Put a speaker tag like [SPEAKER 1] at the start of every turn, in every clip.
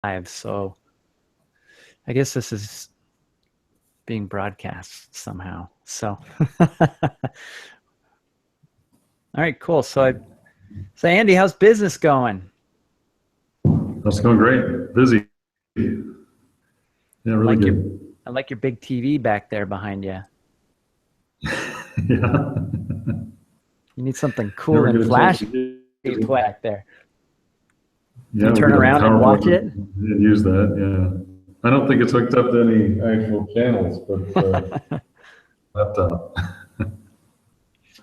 [SPEAKER 1] live, so I guess this is being broadcast somehow. So, all right, cool. So Andy, how's business going?
[SPEAKER 2] That's going great. Busy. Yeah,
[SPEAKER 1] I
[SPEAKER 2] really
[SPEAKER 1] like your
[SPEAKER 2] good.
[SPEAKER 1] I like your big TV back there behind you.
[SPEAKER 2] Yeah.
[SPEAKER 1] You need something cool
[SPEAKER 2] Never
[SPEAKER 1] and
[SPEAKER 2] get a chance
[SPEAKER 1] flashy
[SPEAKER 2] to use it.
[SPEAKER 1] back there. Can
[SPEAKER 2] Yeah,
[SPEAKER 1] you
[SPEAKER 2] we
[SPEAKER 1] turn
[SPEAKER 2] get a
[SPEAKER 1] around and watch
[SPEAKER 2] PowerPoint
[SPEAKER 1] it?
[SPEAKER 2] and use that. Yeah. I don't think it's hooked up to any actual channels, but laptop.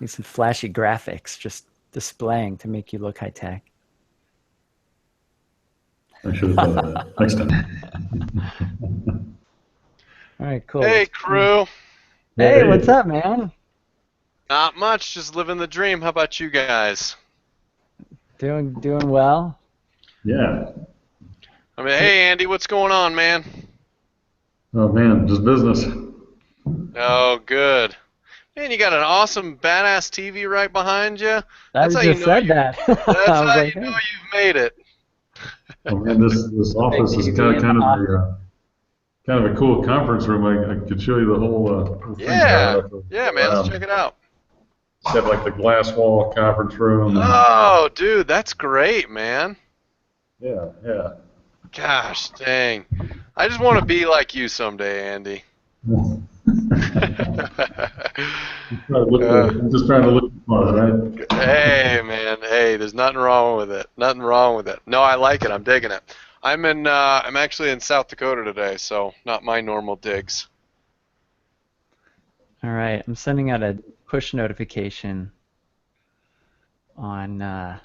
[SPEAKER 1] Need some flashy graphics just displaying to make you look high tech.
[SPEAKER 2] I should have thought of that next time.
[SPEAKER 1] All right, cool.
[SPEAKER 3] Hey,
[SPEAKER 1] What's
[SPEAKER 3] crew.
[SPEAKER 1] Hey, what's
[SPEAKER 2] Hey,
[SPEAKER 1] up, man?
[SPEAKER 3] Not much, just living the dream. How about you guys?
[SPEAKER 1] Doing well.
[SPEAKER 2] yeah.
[SPEAKER 3] I mean, hey, Andy, what's going on, man?
[SPEAKER 2] Oh man, just business.
[SPEAKER 3] Oh, good. Man, you got an awesome, badass TV right behind you.
[SPEAKER 1] I
[SPEAKER 3] That's how you
[SPEAKER 1] just
[SPEAKER 3] know
[SPEAKER 1] said
[SPEAKER 3] you.
[SPEAKER 1] that.
[SPEAKER 3] That's
[SPEAKER 1] I was
[SPEAKER 3] how
[SPEAKER 1] like,
[SPEAKER 3] you
[SPEAKER 1] hey,
[SPEAKER 3] know you've made it.
[SPEAKER 2] Oh man, this
[SPEAKER 1] big
[SPEAKER 2] office is
[SPEAKER 1] TV in the office.
[SPEAKER 2] kind of a cool conference room. I could show you the whole thing here. I don't
[SPEAKER 3] Yeah,
[SPEAKER 2] know if it'll
[SPEAKER 3] yeah,
[SPEAKER 2] go
[SPEAKER 3] man. Let's
[SPEAKER 2] around.
[SPEAKER 3] check it out.
[SPEAKER 2] It's got like the glass wall conference room and
[SPEAKER 3] Oh, dude, that's great, man.
[SPEAKER 2] yeah, yeah.
[SPEAKER 3] Gosh, dang. I just want to be like you someday, Andy. uh,
[SPEAKER 2] I'm just trying to look smart, right?
[SPEAKER 3] Hey man, hey, there's nothing wrong with it. Nothing wrong with it. No, I like it. I'm digging it. I'm actually in South Dakota today, so not my normal digs.
[SPEAKER 1] All right, I'm sending out a push notification on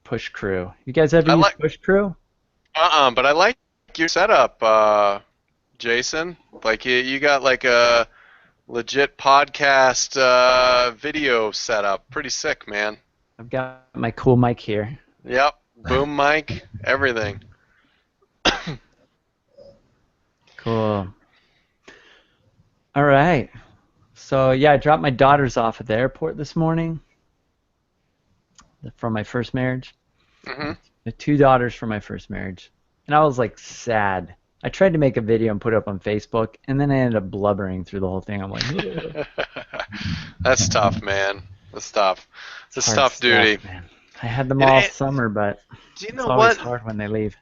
[SPEAKER 1] Push Crew. You guys ever
[SPEAKER 3] I
[SPEAKER 1] use
[SPEAKER 3] like,
[SPEAKER 1] Push Crew?
[SPEAKER 3] but I like your setup, Jason. Like you got like a legit podcast video setup. Pretty sick, man.
[SPEAKER 1] I've got my cool mic here.
[SPEAKER 3] Yep, boom mic, everything.
[SPEAKER 1] Cool. All right. So yeah, I dropped my daughters off at the airport this morning from my first marriage.
[SPEAKER 3] hmm
[SPEAKER 1] The two daughters from my first marriage. And I was like sad. I tried to make a video and put it up on Facebook, and then I ended up blubbering through the whole thing. I'm like, ugh.
[SPEAKER 3] That's tough, man. That's tough.
[SPEAKER 1] It's
[SPEAKER 3] That's
[SPEAKER 1] hard
[SPEAKER 3] tough duty.
[SPEAKER 1] stuff, man. I had them
[SPEAKER 3] And,
[SPEAKER 1] all
[SPEAKER 3] and
[SPEAKER 1] summer, but
[SPEAKER 3] do you
[SPEAKER 1] it's
[SPEAKER 3] know
[SPEAKER 1] always
[SPEAKER 3] what?
[SPEAKER 1] hard when they leave.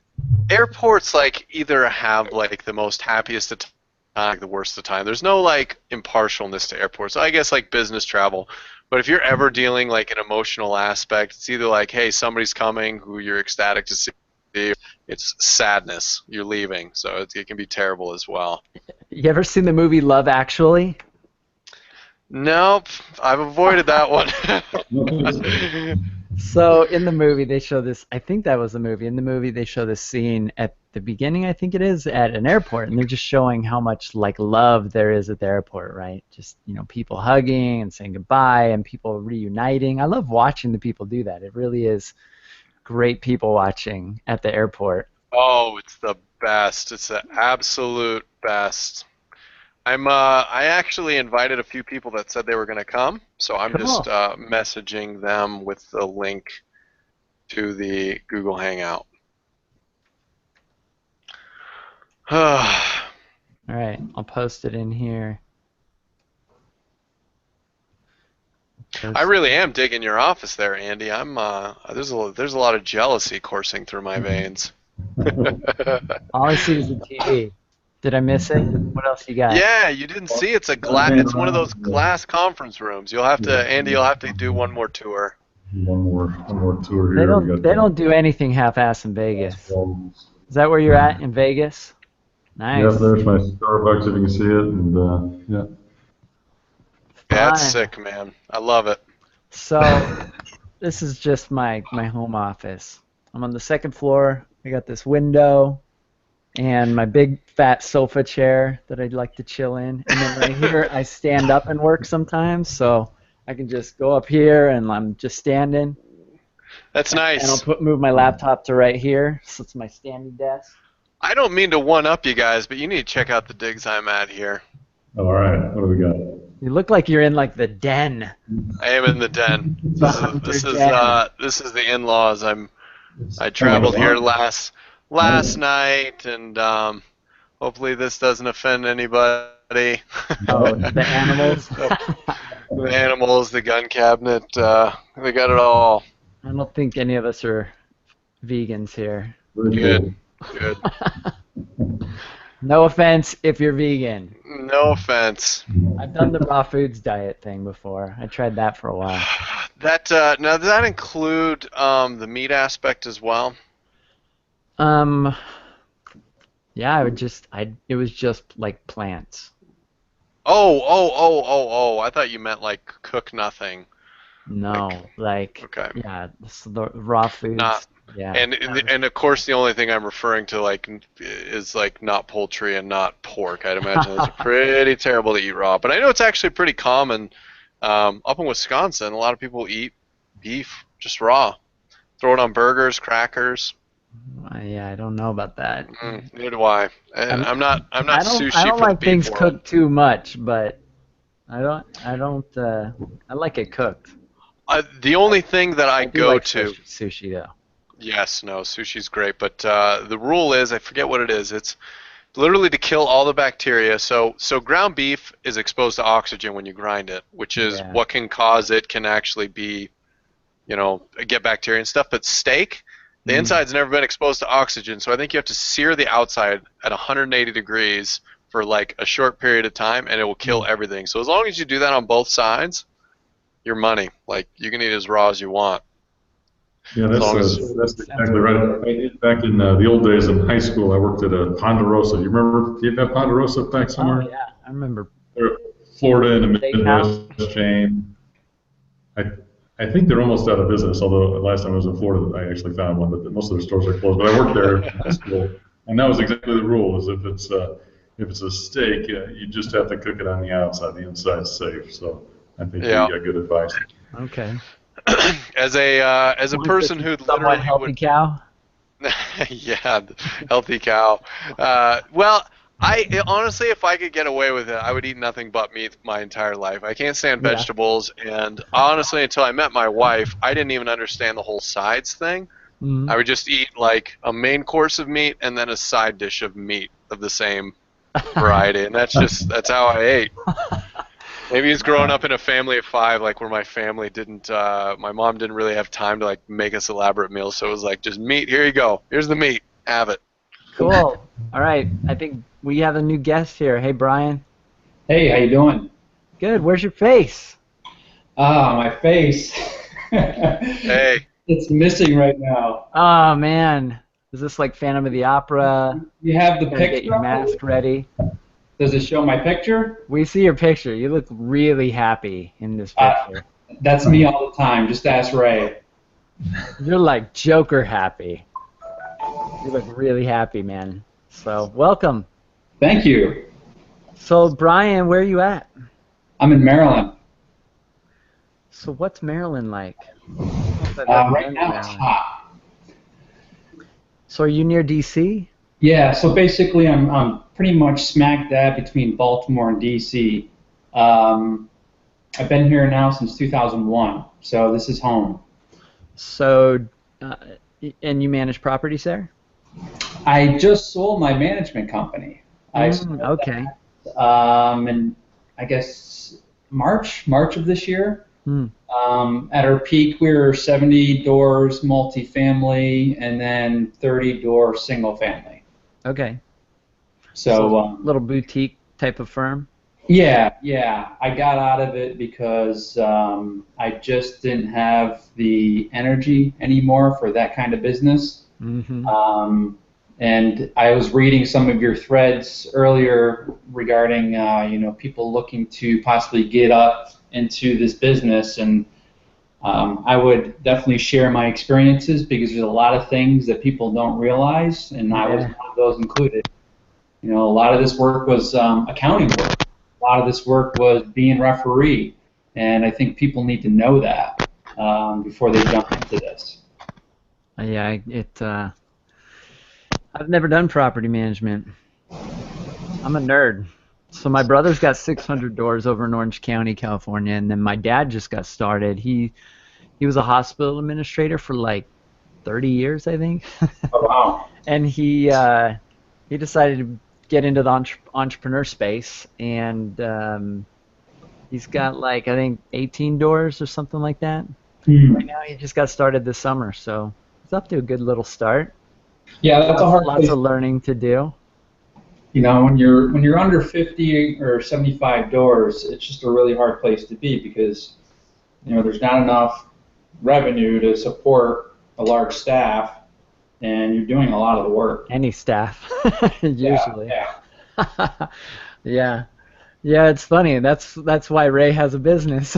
[SPEAKER 3] Airports like either have like the most happiest of time, like the worst of time. There's no like impartialness to airports. I guess like business travel, but if you're ever dealing like an emotional aspect, it's either like, hey, somebody's coming who you're ecstatic to see. It's sadness. You're leaving, so it can be terrible as well.
[SPEAKER 1] You ever seen the movie Love Actually?
[SPEAKER 3] Nope, I've avoided that one.
[SPEAKER 1] So in the movie they show this, I think that was the movie. In the movie they show this scene at the beginning, I think it is, at an airport, and they're just showing how much like love there is at the airport, right? Just, people hugging and saying goodbye and people reuniting. I love watching the people do that. It really is great people watching at the airport.
[SPEAKER 3] Oh, it's the best. It's the absolute best. I actually invited a few people that said they were going to come, so I'm just
[SPEAKER 1] Cool.
[SPEAKER 3] messaging them with the link to the Google Hangout.
[SPEAKER 1] All right, I'll post it in here.
[SPEAKER 3] I
[SPEAKER 1] Post.
[SPEAKER 3] really am digging your office there, Andy. There's a lot of jealousy coursing through my veins.
[SPEAKER 1] All I see is the TV. Did I miss it? What else you got?
[SPEAKER 3] Yeah, you didn't see it's one of those glass conference rooms. Andy, you'll have to do one more tour.
[SPEAKER 2] One more tour
[SPEAKER 1] They
[SPEAKER 2] here. We
[SPEAKER 1] don't
[SPEAKER 2] got
[SPEAKER 1] they don't do anything half-ass in
[SPEAKER 2] glass
[SPEAKER 1] Vegas.
[SPEAKER 2] walls.
[SPEAKER 1] Is that where you're at in Vegas?
[SPEAKER 2] Yep,
[SPEAKER 1] Nice.
[SPEAKER 2] there's my Starbucks if you can see it, and yeah.
[SPEAKER 3] Yeah, it's
[SPEAKER 1] Fun.
[SPEAKER 3] sick, man. I love it.
[SPEAKER 1] So this is just my home office. I'm on the second floor. I got this window and my big fat sofa chair that I'd like to chill in. And then right here I stand up and work sometimes, so I can just go up here and I'm just standing.
[SPEAKER 3] That's
[SPEAKER 1] And I'll
[SPEAKER 3] nice.
[SPEAKER 1] move my laptop to right here, so it's my standing desk.
[SPEAKER 3] I don't mean to one up you guys, but you need to check out the digs I'm at here.
[SPEAKER 2] All right, what do we got?
[SPEAKER 1] You look like you're in like the den.
[SPEAKER 3] I am in the den.
[SPEAKER 1] The hunter den.
[SPEAKER 3] This is the in-laws. I
[SPEAKER 2] kind of
[SPEAKER 3] traveled here
[SPEAKER 2] fun.
[SPEAKER 3] last night, and hopefully this doesn't offend anybody.
[SPEAKER 1] Oh, the animals.
[SPEAKER 3] The animals, the gun cabinet, they got it all.
[SPEAKER 1] I don't think any of us are vegans here.
[SPEAKER 2] Very
[SPEAKER 3] Good,
[SPEAKER 2] cool.
[SPEAKER 3] good.
[SPEAKER 1] No offense if you're vegan.
[SPEAKER 3] No offense.
[SPEAKER 1] I've done the raw foods diet thing before. I tried that for a while.
[SPEAKER 3] That now does that include the meat aspect as well?
[SPEAKER 1] Um, yeah, it was just like plants.
[SPEAKER 3] Oh! I thought you meant like cook nothing. Like,
[SPEAKER 1] No, like,
[SPEAKER 3] okay,
[SPEAKER 1] yeah, the raw
[SPEAKER 3] not
[SPEAKER 1] foods. Yeah.
[SPEAKER 3] and of course the only thing I'm referring to like is like not poultry and not pork. I'd imagine those are pretty terrible to eat raw. But I know it's actually pretty common up in Wisconsin. A lot of people eat beef just raw. Throw it on burgers, crackers.
[SPEAKER 1] Yeah, I don't know about that.
[SPEAKER 3] Neither do I. And
[SPEAKER 1] I'm,
[SPEAKER 3] I'm not
[SPEAKER 1] I
[SPEAKER 3] sushi
[SPEAKER 1] don't
[SPEAKER 3] for the
[SPEAKER 1] like
[SPEAKER 3] beef
[SPEAKER 1] things
[SPEAKER 3] world.
[SPEAKER 1] cooked too much, but I like it cooked.
[SPEAKER 3] The only thing that I
[SPEAKER 1] I do
[SPEAKER 3] go
[SPEAKER 1] like
[SPEAKER 3] to,
[SPEAKER 1] sushi though.
[SPEAKER 3] yes, no, sushi's great, but the rule is I forget what it is. It's literally to kill all the bacteria. So ground beef is exposed to oxygen when you grind it, which is
[SPEAKER 1] Yeah.
[SPEAKER 3] what can cause it can actually be, get bacteria and stuff. But steak, the
[SPEAKER 1] Mm.
[SPEAKER 3] inside's never been exposed to oxygen, so I think you have to sear the outside at 180 degrees for like a short period of time, and it will kill
[SPEAKER 1] Mm.
[SPEAKER 3] everything. So as long as you do that on both sides, your money. Like you can eat as raw as you want,
[SPEAKER 2] Yeah,
[SPEAKER 3] as
[SPEAKER 2] that's
[SPEAKER 3] long as
[SPEAKER 2] that's
[SPEAKER 1] Sounds
[SPEAKER 2] exactly right. Back in the old days in high school, I worked at a Ponderosa. You remember? Do you have Ponderosa back
[SPEAKER 1] Oh
[SPEAKER 2] somewhere?
[SPEAKER 1] yeah, I remember
[SPEAKER 2] They're Florida in the
[SPEAKER 1] steakhouse.
[SPEAKER 2] Midwest chain. I I think they're almost out of business. Although last time I was in Florida, I actually found one, but most of their stores are closed. But I worked there in high school, and that was exactly the rule: is if it's a steak, you just have to cook it on the outside. The inside's safe. So I think you
[SPEAKER 3] yeah.
[SPEAKER 2] got good advice.
[SPEAKER 1] Okay.
[SPEAKER 3] As a
[SPEAKER 1] Long as
[SPEAKER 3] person
[SPEAKER 1] it's
[SPEAKER 3] who
[SPEAKER 1] a somewhat
[SPEAKER 3] literally
[SPEAKER 1] healthy
[SPEAKER 3] would
[SPEAKER 1] cow.
[SPEAKER 3] yeah, healthy cow. Well, honestly, if I could get away with it, I would eat nothing but meat my entire life. I can't stand
[SPEAKER 1] Yeah.
[SPEAKER 3] vegetables, and honestly, until I met my wife, I didn't even understand the whole sides thing.
[SPEAKER 1] Mm.
[SPEAKER 3] I would just eat like a main course of meat and then a side dish of meat of the same variety, and that's how I ate. Maybe it's growing up in a family of five, like where my mom didn't really have time to like make us elaborate meals, so it was like just meat. Here you go. Here's the meat. Have it.
[SPEAKER 1] Cool. All right. I think we have a new guest here. Hey, Brian.
[SPEAKER 4] Hey, how you doing?
[SPEAKER 1] Good. Where's your face?
[SPEAKER 4] Ah, my face.
[SPEAKER 3] Hey,
[SPEAKER 4] It's missing right now.
[SPEAKER 1] Oh man. Is this like Phantom of the Opera?
[SPEAKER 4] You have the
[SPEAKER 1] Gotta get your
[SPEAKER 4] picture?
[SPEAKER 1] mask ready.
[SPEAKER 4] Does it show my picture?
[SPEAKER 1] We see your picture. You look really happy in this
[SPEAKER 4] Uh,
[SPEAKER 1] picture.
[SPEAKER 4] That's me all the time. Just ask Ray.
[SPEAKER 1] You're like Joker happy. You look really happy, man. So welcome.
[SPEAKER 4] Thank you.
[SPEAKER 1] So Brian, where are you at?
[SPEAKER 4] I'm in Maryland.
[SPEAKER 1] So what's Maryland like? I've ever
[SPEAKER 4] Right
[SPEAKER 1] been to
[SPEAKER 4] now it's
[SPEAKER 1] Maryland.
[SPEAKER 4] hot.
[SPEAKER 1] So are you near DC?
[SPEAKER 4] Yeah, so basically I'm pretty much smack dab between Baltimore and DC. I've been here now since 2001, so this is home.
[SPEAKER 1] So, uh, and you manage properties there?
[SPEAKER 4] I just sold my management company. I sold
[SPEAKER 1] Okay.
[SPEAKER 4] that, in I guess March of this year.
[SPEAKER 1] Hmm.
[SPEAKER 4] At our peak, we were 70 doors multifamily, and then 30 door single family.
[SPEAKER 1] Okay.
[SPEAKER 4] So
[SPEAKER 1] Little boutique type of firm?
[SPEAKER 4] yeah, I got out of it because I just didn't have the energy anymore for that kind of business.
[SPEAKER 1] Mm-hmm.
[SPEAKER 4] And I was reading some of your threads earlier regarding people looking to possibly get up into this business, and I would definitely share my experiences because there's a lot of things that people don't realize, and I was one of those included. A lot of this work was accounting work. A lot of this work was being referee, and I think people need to know that before they jump into this.
[SPEAKER 1] Yeah, I've never done property management. I'm a nerd. So my brother's got 600 doors over in Orange County, California, and then my dad just got started. He was a hospital administrator for like 30 years, I think.
[SPEAKER 4] Oh, wow.
[SPEAKER 1] And he decided to get into the entrepreneur space, and he's got like I think 18 doors or something like that. Right
[SPEAKER 4] Hmm.
[SPEAKER 1] now, he just got started this summer, so he's up to a good little start.
[SPEAKER 4] Yeah, that's a hard
[SPEAKER 1] Lots
[SPEAKER 4] place.
[SPEAKER 1] of learning to do.
[SPEAKER 4] You know, when you're under 50 or 75 doors, it's just a really hard place to be because there's not enough revenue to support a large staff, and you're doing a lot of the work.
[SPEAKER 1] Any staff,
[SPEAKER 4] Yeah,
[SPEAKER 1] usually.
[SPEAKER 4] yeah.
[SPEAKER 1] Yeah, yeah. It's funny. That's why Ray has a business,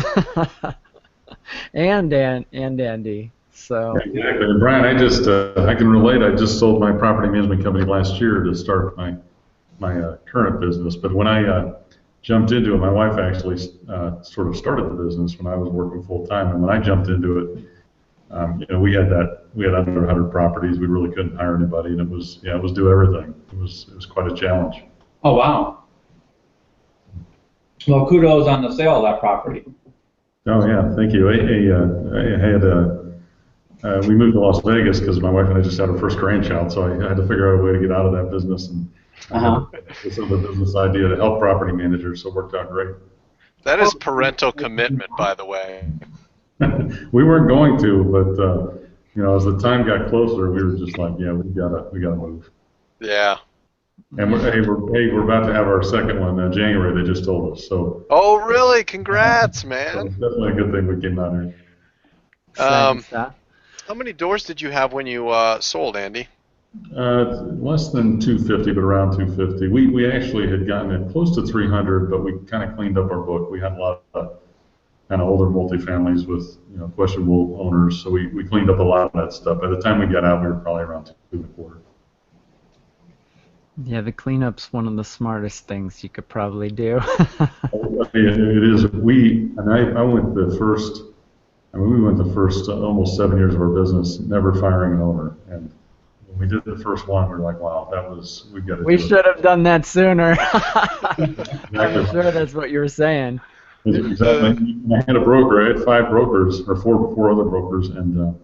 [SPEAKER 1] and Andy. So
[SPEAKER 2] Exactly. And Brian, I can relate. I just sold my property management company last year to start my current business. But when I jumped into it, my wife actually sort of started the business when I was working full time. And when I jumped into it, we had under 100 properties. We really couldn't hire anybody, and it was do everything. It was quite a challenge.
[SPEAKER 4] Oh, wow. Well, kudos on the sale of that property.
[SPEAKER 2] Oh yeah, thank you. I had we moved to Las Vegas because my wife and I just had our first grandchild, so I had to figure out a way to get out of that business, and I had
[SPEAKER 4] Uh-huh.
[SPEAKER 2] this other business idea to help property managers, so it worked out great.
[SPEAKER 3] That is parental commitment, by the way.
[SPEAKER 2] We weren't going to, but as the time got closer, we were just like, yeah, we gotta move.
[SPEAKER 3] Yeah.
[SPEAKER 2] And we're about to have our second one in January. They just told us, so
[SPEAKER 3] Oh, really? Congrats,
[SPEAKER 2] so
[SPEAKER 3] man.
[SPEAKER 2] it's definitely a good thing we came out here.
[SPEAKER 1] exciting stuff.
[SPEAKER 3] How many doors did you have when you sold, Andy?
[SPEAKER 2] Less than 250, but around 250. We actually had gotten it close to 300, but we kind of cleaned up our book. We had a lot of kind of older multifamilies with questionable owners, so we cleaned up a lot of that stuff. By the time we got out, we were probably around two and a quarter.
[SPEAKER 1] Yeah, the cleanup's one of the smartest things you could probably do.
[SPEAKER 2] It is. I went the first. I mean, we went the first almost 7 years of our business never firing an owner, and when we did the first one, we were like, wow, we got to
[SPEAKER 1] We
[SPEAKER 2] do it.
[SPEAKER 1] should have done that sooner. I'm
[SPEAKER 2] Exactly.
[SPEAKER 1] sure that's what you were saying.
[SPEAKER 2] Exactly. I had a broker. I had 5 brokers, or four other brokers, and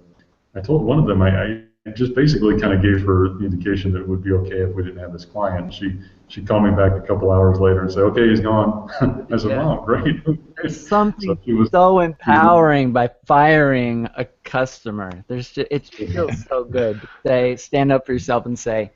[SPEAKER 2] I told one of them I just basically kind of gave her the indication that it would be okay if we didn't have this client. She called me back a couple hours later and said, "Okay, he's gone." I said,
[SPEAKER 1] Yeah.
[SPEAKER 2] "Wow, great."
[SPEAKER 1] There's something
[SPEAKER 2] she was.
[SPEAKER 1] so empowering by firing a customer. It feels so good to stand up for yourself and say,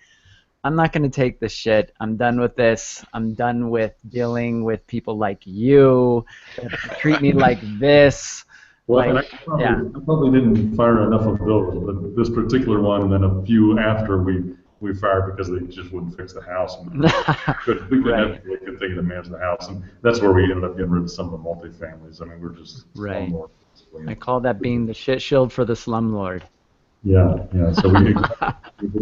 [SPEAKER 1] I'm not going to take this shit. I'm done with this. I'm done with dealing with people like you that treat me like this.
[SPEAKER 2] Well, and
[SPEAKER 1] Like, yeah,
[SPEAKER 2] I probably didn't fire enough of those, but this particular one, and then a few after we fired because they just wouldn't fix the house, and we couldn't
[SPEAKER 1] right,
[SPEAKER 2] have really continue to manage the house, and that's where we ended up getting rid of some of the multifamilies. I mean, we're just
[SPEAKER 1] right.
[SPEAKER 2] slumlords.
[SPEAKER 1] I call that being the shit shield for the slumlord.
[SPEAKER 2] Yeah, yeah. So we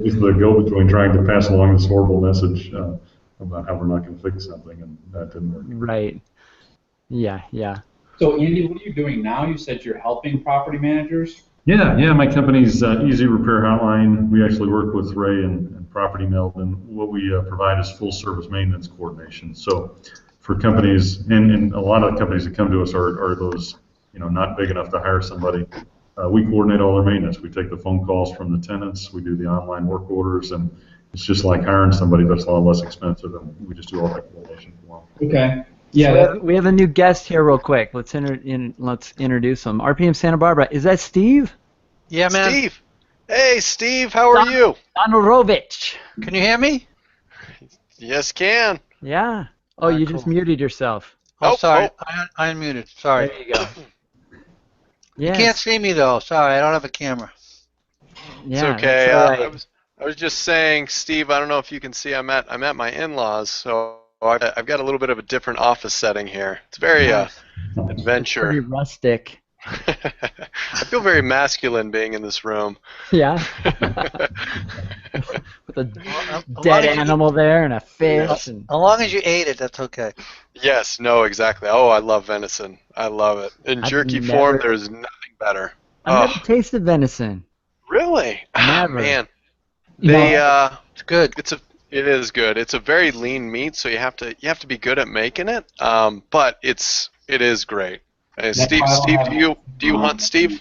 [SPEAKER 2] just the go-between trying to pass along this horrible message about how we're not going to fix something, and that didn't work.
[SPEAKER 1] Right. Yeah, yeah.
[SPEAKER 4] So, Andy, what are you doing now? You said you're helping property managers.
[SPEAKER 2] Yeah. My company's Easy Repair Hotline. We actually work with Ray and Property Meld, and what we provide is full-service maintenance coordination. So, for companies, and a lot of the companies that come to us are those, not big enough to hire somebody. We coordinate all their maintenance. We take the phone calls from the tenants. We do the online work orders, and it's just like hiring somebody, but it's a lot less expensive, and we just do all that coordination for them.
[SPEAKER 4] Okay. Yeah.
[SPEAKER 1] So we have a new guest here real quick. Let's introduce him. RPM Santa Barbara. Is that Steve?
[SPEAKER 5] Yeah, man.
[SPEAKER 3] Steve. Hey, Steve. How are you?
[SPEAKER 1] Donorovich.
[SPEAKER 5] Can you hear me?
[SPEAKER 3] Yes, can.
[SPEAKER 1] Yeah. Oh,
[SPEAKER 5] Alright,
[SPEAKER 1] you
[SPEAKER 5] cool.
[SPEAKER 1] just muted yourself.
[SPEAKER 5] Oh, sorry.
[SPEAKER 3] Oh.
[SPEAKER 5] I unmuted. Sorry.
[SPEAKER 1] There you go.
[SPEAKER 5] You
[SPEAKER 1] Yes.
[SPEAKER 5] can't see me, though. Sorry, I don't have a camera.
[SPEAKER 1] Yeah,
[SPEAKER 3] It's okay.
[SPEAKER 1] that's all right.
[SPEAKER 3] I was just saying, Steve. I don't know if you can see. I'm at my in-laws, so I've got a little bit of a different office setting here. It's very
[SPEAKER 1] Nice.
[SPEAKER 3] adventure.
[SPEAKER 1] Pretty rustic.
[SPEAKER 3] I feel very masculine being in this room.
[SPEAKER 1] Yeah. With a dead animal there and a fish. And
[SPEAKER 5] As long as you ate it, that's okay.
[SPEAKER 3] Yes, no, exactly. Oh, I love venison. I love it. In
[SPEAKER 1] I've
[SPEAKER 3] jerky
[SPEAKER 1] never-
[SPEAKER 3] form, there's nothing better.
[SPEAKER 1] I've never tasted venison.
[SPEAKER 3] Really? Ah,
[SPEAKER 1] Never.
[SPEAKER 3] man.
[SPEAKER 1] You know,
[SPEAKER 3] They
[SPEAKER 5] It's good.
[SPEAKER 3] it is good. It's a very lean meat, so you have to be good at making it. But it is great. Hey,
[SPEAKER 4] That's
[SPEAKER 3] Steve,
[SPEAKER 4] why I don't
[SPEAKER 3] Steve,
[SPEAKER 4] have-
[SPEAKER 3] do you hunt, Steve?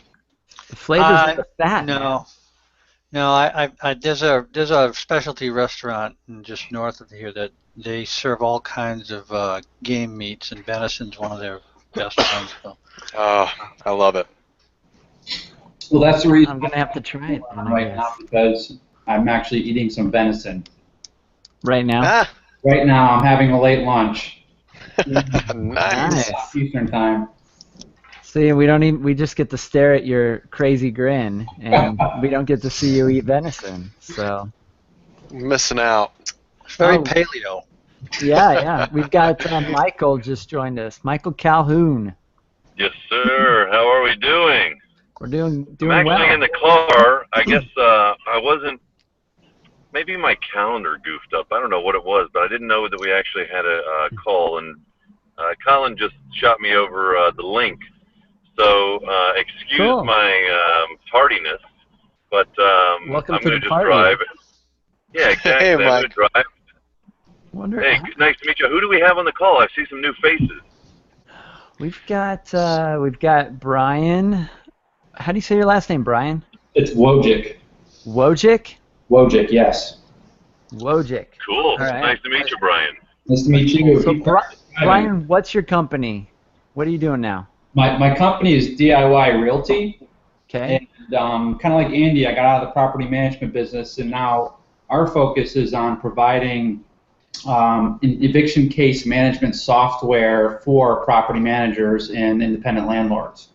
[SPEAKER 1] the flavors of the fat.
[SPEAKER 5] No. No, there's a specialty restaurant just north of here that they serve all kinds of game meats, and venison's one of their best ones. So.
[SPEAKER 3] Oh, I love it.
[SPEAKER 4] Well, that's the reason
[SPEAKER 1] I'm gonna have to try it then, I
[SPEAKER 4] right now
[SPEAKER 1] guess.
[SPEAKER 4] because I'm actually eating some venison.
[SPEAKER 1] Right now?
[SPEAKER 3] Ah,
[SPEAKER 4] Right now, I'm having a late lunch.
[SPEAKER 3] nice.
[SPEAKER 1] Nice.
[SPEAKER 4] Eastern time.
[SPEAKER 1] See, we just get to stare at your crazy grin, and we don't get to see you eat venison. So,
[SPEAKER 3] Missing out.
[SPEAKER 5] It's very
[SPEAKER 1] Oh.
[SPEAKER 5] paleo.
[SPEAKER 1] yeah. We've got Michael just joined us. Michael Calhoun.
[SPEAKER 6] Yes, sir. How are we doing?
[SPEAKER 1] We're doing
[SPEAKER 6] I'm actually
[SPEAKER 1] well.
[SPEAKER 6] in the car. I guess I wasn't. Maybe my calendar goofed up. I don't know what it was, but I didn't know that we actually had a call. And Colin just shot me over the link. So excuse
[SPEAKER 1] Cool.
[SPEAKER 6] my tardiness, but
[SPEAKER 1] Welcome
[SPEAKER 6] I'm
[SPEAKER 1] to
[SPEAKER 6] going
[SPEAKER 1] the
[SPEAKER 6] to just
[SPEAKER 1] party.
[SPEAKER 6] drive. Yeah, exactly.
[SPEAKER 3] Hey,
[SPEAKER 6] I'm going to
[SPEAKER 3] Mike.
[SPEAKER 6] drive.
[SPEAKER 1] Wonder.
[SPEAKER 6] Hey, nice to meet you. Who do we have on the call? I see some new faces.
[SPEAKER 1] We've got Brian. How do you say your last name, Brian?
[SPEAKER 4] It's Wojcik.
[SPEAKER 1] Wojcik?
[SPEAKER 4] Wojcik, yes.
[SPEAKER 1] Wojcik.
[SPEAKER 6] Cool.
[SPEAKER 1] All right.
[SPEAKER 6] Nice to meet you, Brian.
[SPEAKER 4] Nice to meet you.
[SPEAKER 1] So, Brian, what's your company? What are you doing now?
[SPEAKER 4] My company is DIY Realty.
[SPEAKER 1] Okay.
[SPEAKER 4] And kind of like Andy, I got out of the property management business, and now our focus is on providing eviction case management software for property managers and independent landlords.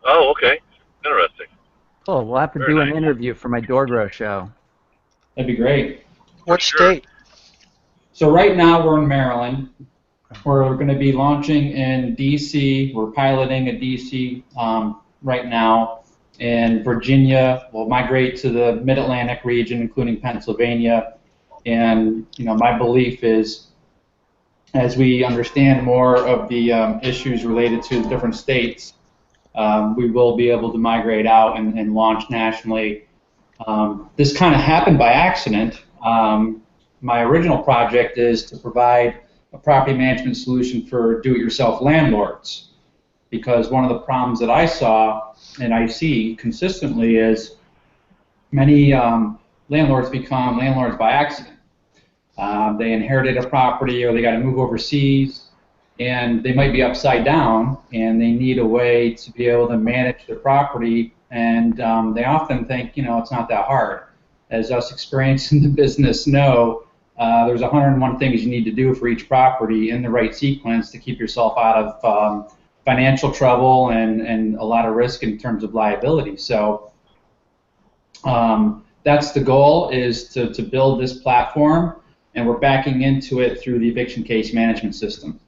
[SPEAKER 6] Oh, okay. Interesting.
[SPEAKER 1] Cool. We'll have to
[SPEAKER 6] Very
[SPEAKER 1] do an
[SPEAKER 6] nice.
[SPEAKER 1] interview for my door grow show.
[SPEAKER 4] That'd be great.
[SPEAKER 5] What
[SPEAKER 6] Sure.
[SPEAKER 5] state?
[SPEAKER 4] So right now we're in Maryland. We're going to be launching in DC. We're piloting a DC right now. And Virginia will migrate to the Mid-Atlantic region, including Pennsylvania. And my belief is, as we understand more of the issues related to the different states, we will be able to migrate out and launch nationally. This kind of happened by accident. My original project is to provide a property management solution for do-it-yourself landlords, because one of the problems that I saw and I see consistently is many landlords become landlords by accident. They inherited a property, or they got to move overseas, and they might be upside down, and they need a way to be able to manage their property, and they often think, it's not that hard. As us experienced in the business know, there's 101 things you need to do for each property in the right sequence to keep yourself out of financial trouble and a lot of risk in terms of liability. So that's the goal, is to build this platform, and we're backing into it through the eviction case management system.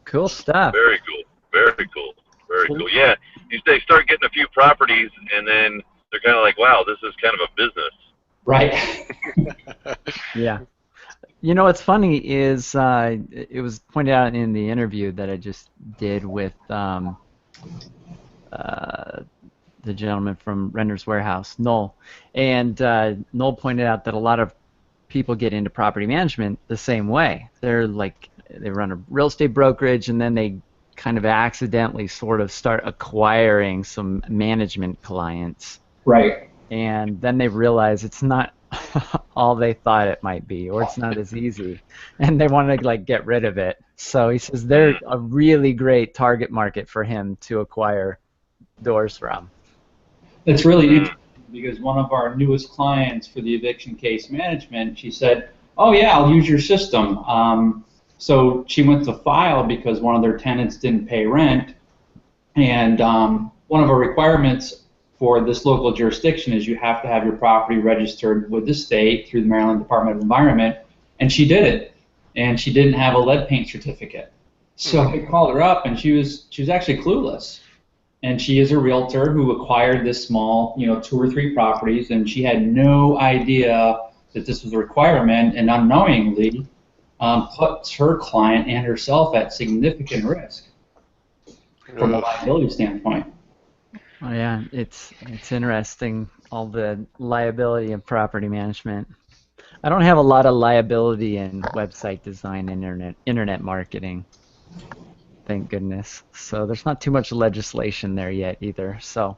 [SPEAKER 1] Cool stuff.
[SPEAKER 6] Very cool. Very cool. Very cool. Yeah, they start getting a few properties, and then they're kind of like, wow, this is kind of a business.
[SPEAKER 4] Right.
[SPEAKER 1] Yeah. What's funny is it was pointed out in the interview that I just did with the gentleman from Renter's Warehouse, Noel. And Noel pointed out that a lot of people get into property management the same way. They run a real estate brokerage, and then they kind of accidentally sort of start acquiring some management clients.
[SPEAKER 4] Right.
[SPEAKER 1] And then they realize it's not all they thought it might be, or it's not as easy, and they want to get rid of it. So he says they're a really great target market for him to acquire doors from.
[SPEAKER 4] It's really interesting, because one of our newest clients for the eviction case management, she said, oh yeah, I'll use your system. So she went to file because one of their tenants didn't pay rent, and one of our requirements for this local jurisdiction is you have to have your property registered with the state through the Maryland Department of Environment, and she did it, and she didn't have a lead paint certificate. So I called her up, and she was actually clueless, and she is a realtor who acquired this small, 2 or 3 properties, and she had no idea that this was a requirement, and unknowingly puts her client and herself at significant risk from a liability standpoint.
[SPEAKER 1] Oh yeah, it's interesting, all the liability in property management. I don't have a lot of liability in website design and internet marketing, thank goodness. So there's not too much legislation there yet either. So,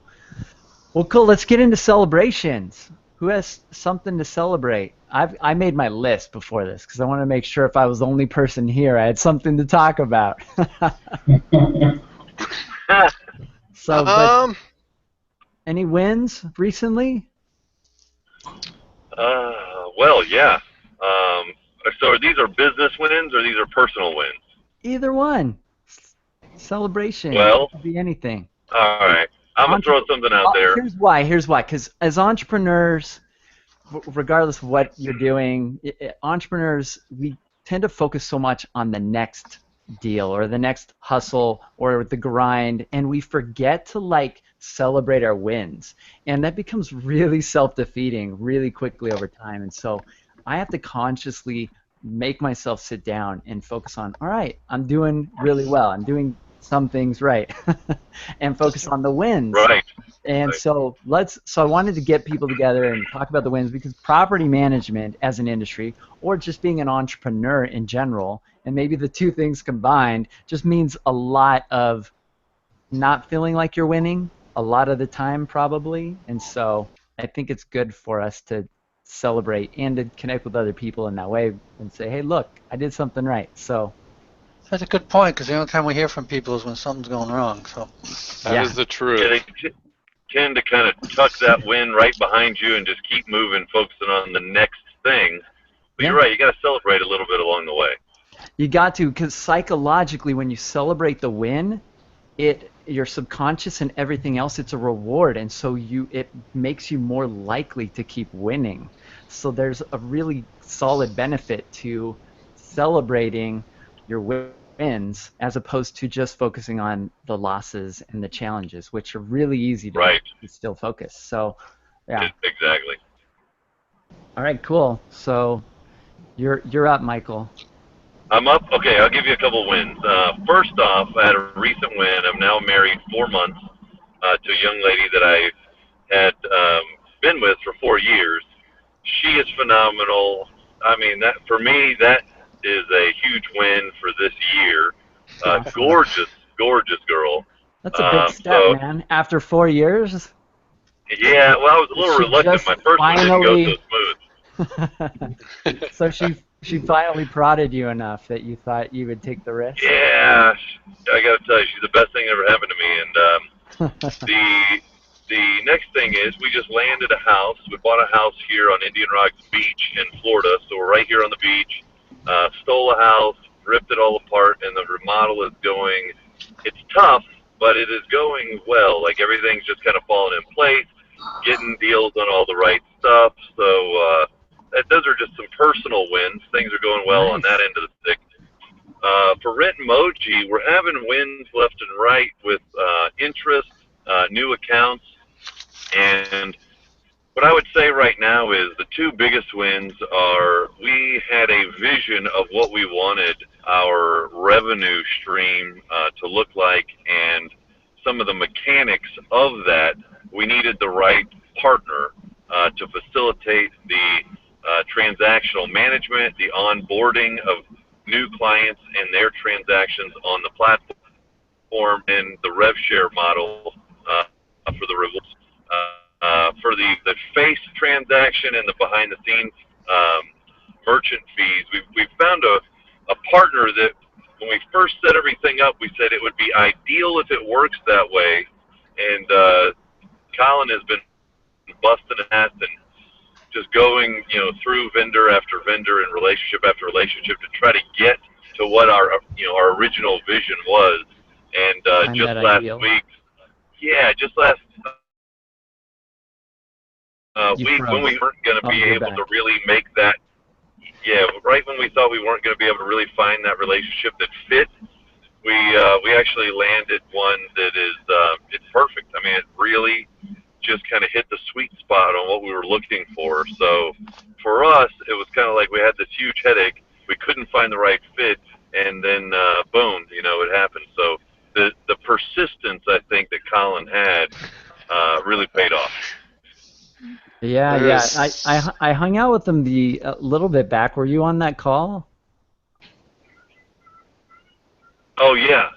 [SPEAKER 1] Well, cool. Let's get into celebrations. Who has something to celebrate? I made my list before this because I want to make sure if I was the only person here, I had something to talk about. So, but
[SPEAKER 3] Um,
[SPEAKER 1] any wins recently?
[SPEAKER 6] Well, yeah. So these are business wins or these are personal wins?
[SPEAKER 1] Either one. Celebration. It
[SPEAKER 6] Well,
[SPEAKER 1] could be anything.
[SPEAKER 6] all right. I'm gonna throw
[SPEAKER 1] Entrep-
[SPEAKER 6] something out there.
[SPEAKER 1] Here's why. Here's why. Because as entrepreneurs, regardless of what you're doing, entrepreneurs, we tend to focus so much on the next deal or the next hustle or the grind, and we forget to like celebrate our wins. And that becomes really self-defeating really quickly over time. And so I have to consciously make myself sit down and focus on, all right, I'm doing really well. I'm doing some things right. And focus on the wins.
[SPEAKER 6] Right.
[SPEAKER 1] And
[SPEAKER 6] Right.
[SPEAKER 1] so I wanted to get people together and talk about the wins because property management as an industry or just being an entrepreneur in general, and maybe the two things combined, just means a lot of not feeling like you're winning a lot of the time probably. And so I think it's good for us to celebrate and to connect with other people in that way and say, hey, look, I did something right. So
[SPEAKER 5] That's a good point, because the only time we hear from people is when something's going wrong. So
[SPEAKER 3] that is the
[SPEAKER 6] Yeah,
[SPEAKER 3] truth.
[SPEAKER 6] they tend to kind of tuck that win right behind you and just keep moving, focusing on the next thing. But
[SPEAKER 1] yeah.
[SPEAKER 6] you're right. You got to celebrate a little bit along the way.
[SPEAKER 1] You got to, because psychologically, when you celebrate the win, your subconscious and everything else, it's a reward, and so it makes you more likely to keep winning. So there's a really solid benefit to celebrating your wins as opposed to just focusing on the losses and the challenges, which are really easy
[SPEAKER 6] Right.
[SPEAKER 1] to still focus. So, yeah.
[SPEAKER 6] Exactly.
[SPEAKER 1] All right, cool. So you're up, Michael.
[SPEAKER 6] I'm up. Okay, I'll give you a couple wins. First off, I had a recent win. I'm now married 4 months to a young lady that I had been with for 4 years. She is phenomenal. I mean, that for me, that is a huge win for this year.
[SPEAKER 1] Awesome.
[SPEAKER 6] Gorgeous, gorgeous girl.
[SPEAKER 1] That's a big step,
[SPEAKER 6] So
[SPEAKER 1] man. After 4 years.
[SPEAKER 6] yeah, well, I was a
[SPEAKER 1] Did
[SPEAKER 6] little
[SPEAKER 1] she
[SPEAKER 6] reluctant.
[SPEAKER 1] just
[SPEAKER 6] My first one didn't go so
[SPEAKER 1] finally?
[SPEAKER 6] smooth.
[SPEAKER 1] So she finally prodded you enough that you thought you would take the risk.
[SPEAKER 6] Yeah, I got to tell you, she's the best thing that ever happened to me. And the next thing is we just landed a house. We bought a house here on Indian Rocks Beach in Florida, so we're right here on the beach. Stole a house, ripped it all apart, and the remodel is going. It's tough, but it is going well. Like everything's just kind of falling in place, getting deals on all the right stuff. So those are just some personal wins. Things are going well on that
[SPEAKER 1] Nice.
[SPEAKER 6] end of the stick. For Rent Emoji, we're having wins left and right with interest, new accounts, and what I would say right now is the two biggest wins are we had a vision of what we wanted our revenue stream to look like, and some of the mechanics of that, we needed the right partner to facilitate the transactional management, the onboarding of new clients and their transactions on the platform, and the rev share model for the rewards. For the face transaction and the behind the scenes merchant fees, we found a partner that when we first set everything up, we said it would be ideal if it works that way. And Colin has been busting his ass and just going, through vendor after vendor and relationship after relationship to try to get to what our original vision was. And
[SPEAKER 1] Find
[SPEAKER 6] just
[SPEAKER 1] that
[SPEAKER 6] last
[SPEAKER 1] ideal.
[SPEAKER 6] week, yeah, just last
[SPEAKER 1] You
[SPEAKER 6] week when
[SPEAKER 1] froze.
[SPEAKER 6] we weren't going to
[SPEAKER 1] Oh,
[SPEAKER 6] be
[SPEAKER 1] you're
[SPEAKER 6] able to
[SPEAKER 1] back.
[SPEAKER 6] really make that, yeah, right when we thought we weren't going to be able to really find that relationship that fit, we actually landed one that is it's perfect. I mean, it really just kind of hit the sweet spot on what we were looking for. So for us, it was kind of like we had this huge headache. We couldn't find the right fit, and then boom, it happened. So the persistence I think that Colin had really paid off.
[SPEAKER 1] Yeah, yeah.
[SPEAKER 3] There's
[SPEAKER 1] I hung out with them a little bit back. Were you on that call?
[SPEAKER 6] Oh yeah.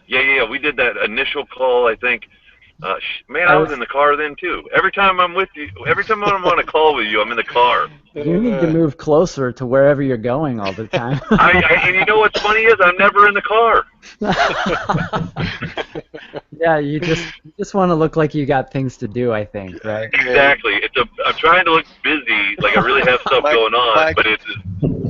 [SPEAKER 6] We did that initial call. I think Man, I was in the car then too. Every time I'm with you, every time I'm on a call with you, I'm in the car.
[SPEAKER 1] You need to move closer to wherever you're going all the time.
[SPEAKER 6] And you know what's funny is I'm never in the car.
[SPEAKER 1] Yeah, you just want to look like you got things to do, I think, right?
[SPEAKER 6] Exactly. I'm trying to look busy, like I really have stuff going on, but it's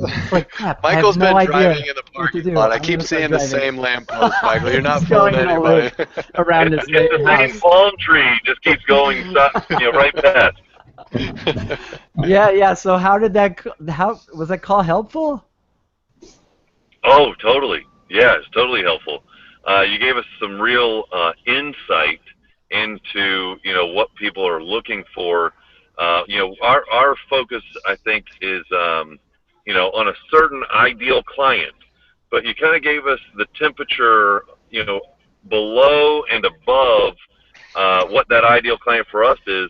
[SPEAKER 1] It's like crap.
[SPEAKER 3] Michael's
[SPEAKER 1] I have no
[SPEAKER 3] been
[SPEAKER 1] idea
[SPEAKER 3] driving in the
[SPEAKER 1] what to
[SPEAKER 3] parking
[SPEAKER 1] do.
[SPEAKER 3] lot. I
[SPEAKER 1] I'm
[SPEAKER 3] keep
[SPEAKER 1] gonna start
[SPEAKER 3] seeing the
[SPEAKER 1] driving.
[SPEAKER 3] same lamppost, Michael. You're not
[SPEAKER 1] It's
[SPEAKER 3] fooling
[SPEAKER 1] going in a
[SPEAKER 3] anybody.
[SPEAKER 1] loop around
[SPEAKER 6] it's
[SPEAKER 1] his
[SPEAKER 6] the same
[SPEAKER 1] house.
[SPEAKER 6] palm tree, just keeps going, right past.
[SPEAKER 1] Yeah. So how did that? How was that call helpful?
[SPEAKER 6] Oh, totally. Yeah, it's totally helpful. You gave us some real insight into what people are looking for. Our focus, I think, is on a certain ideal client, but you kind of gave us the temperature, below and above what that ideal client for us is.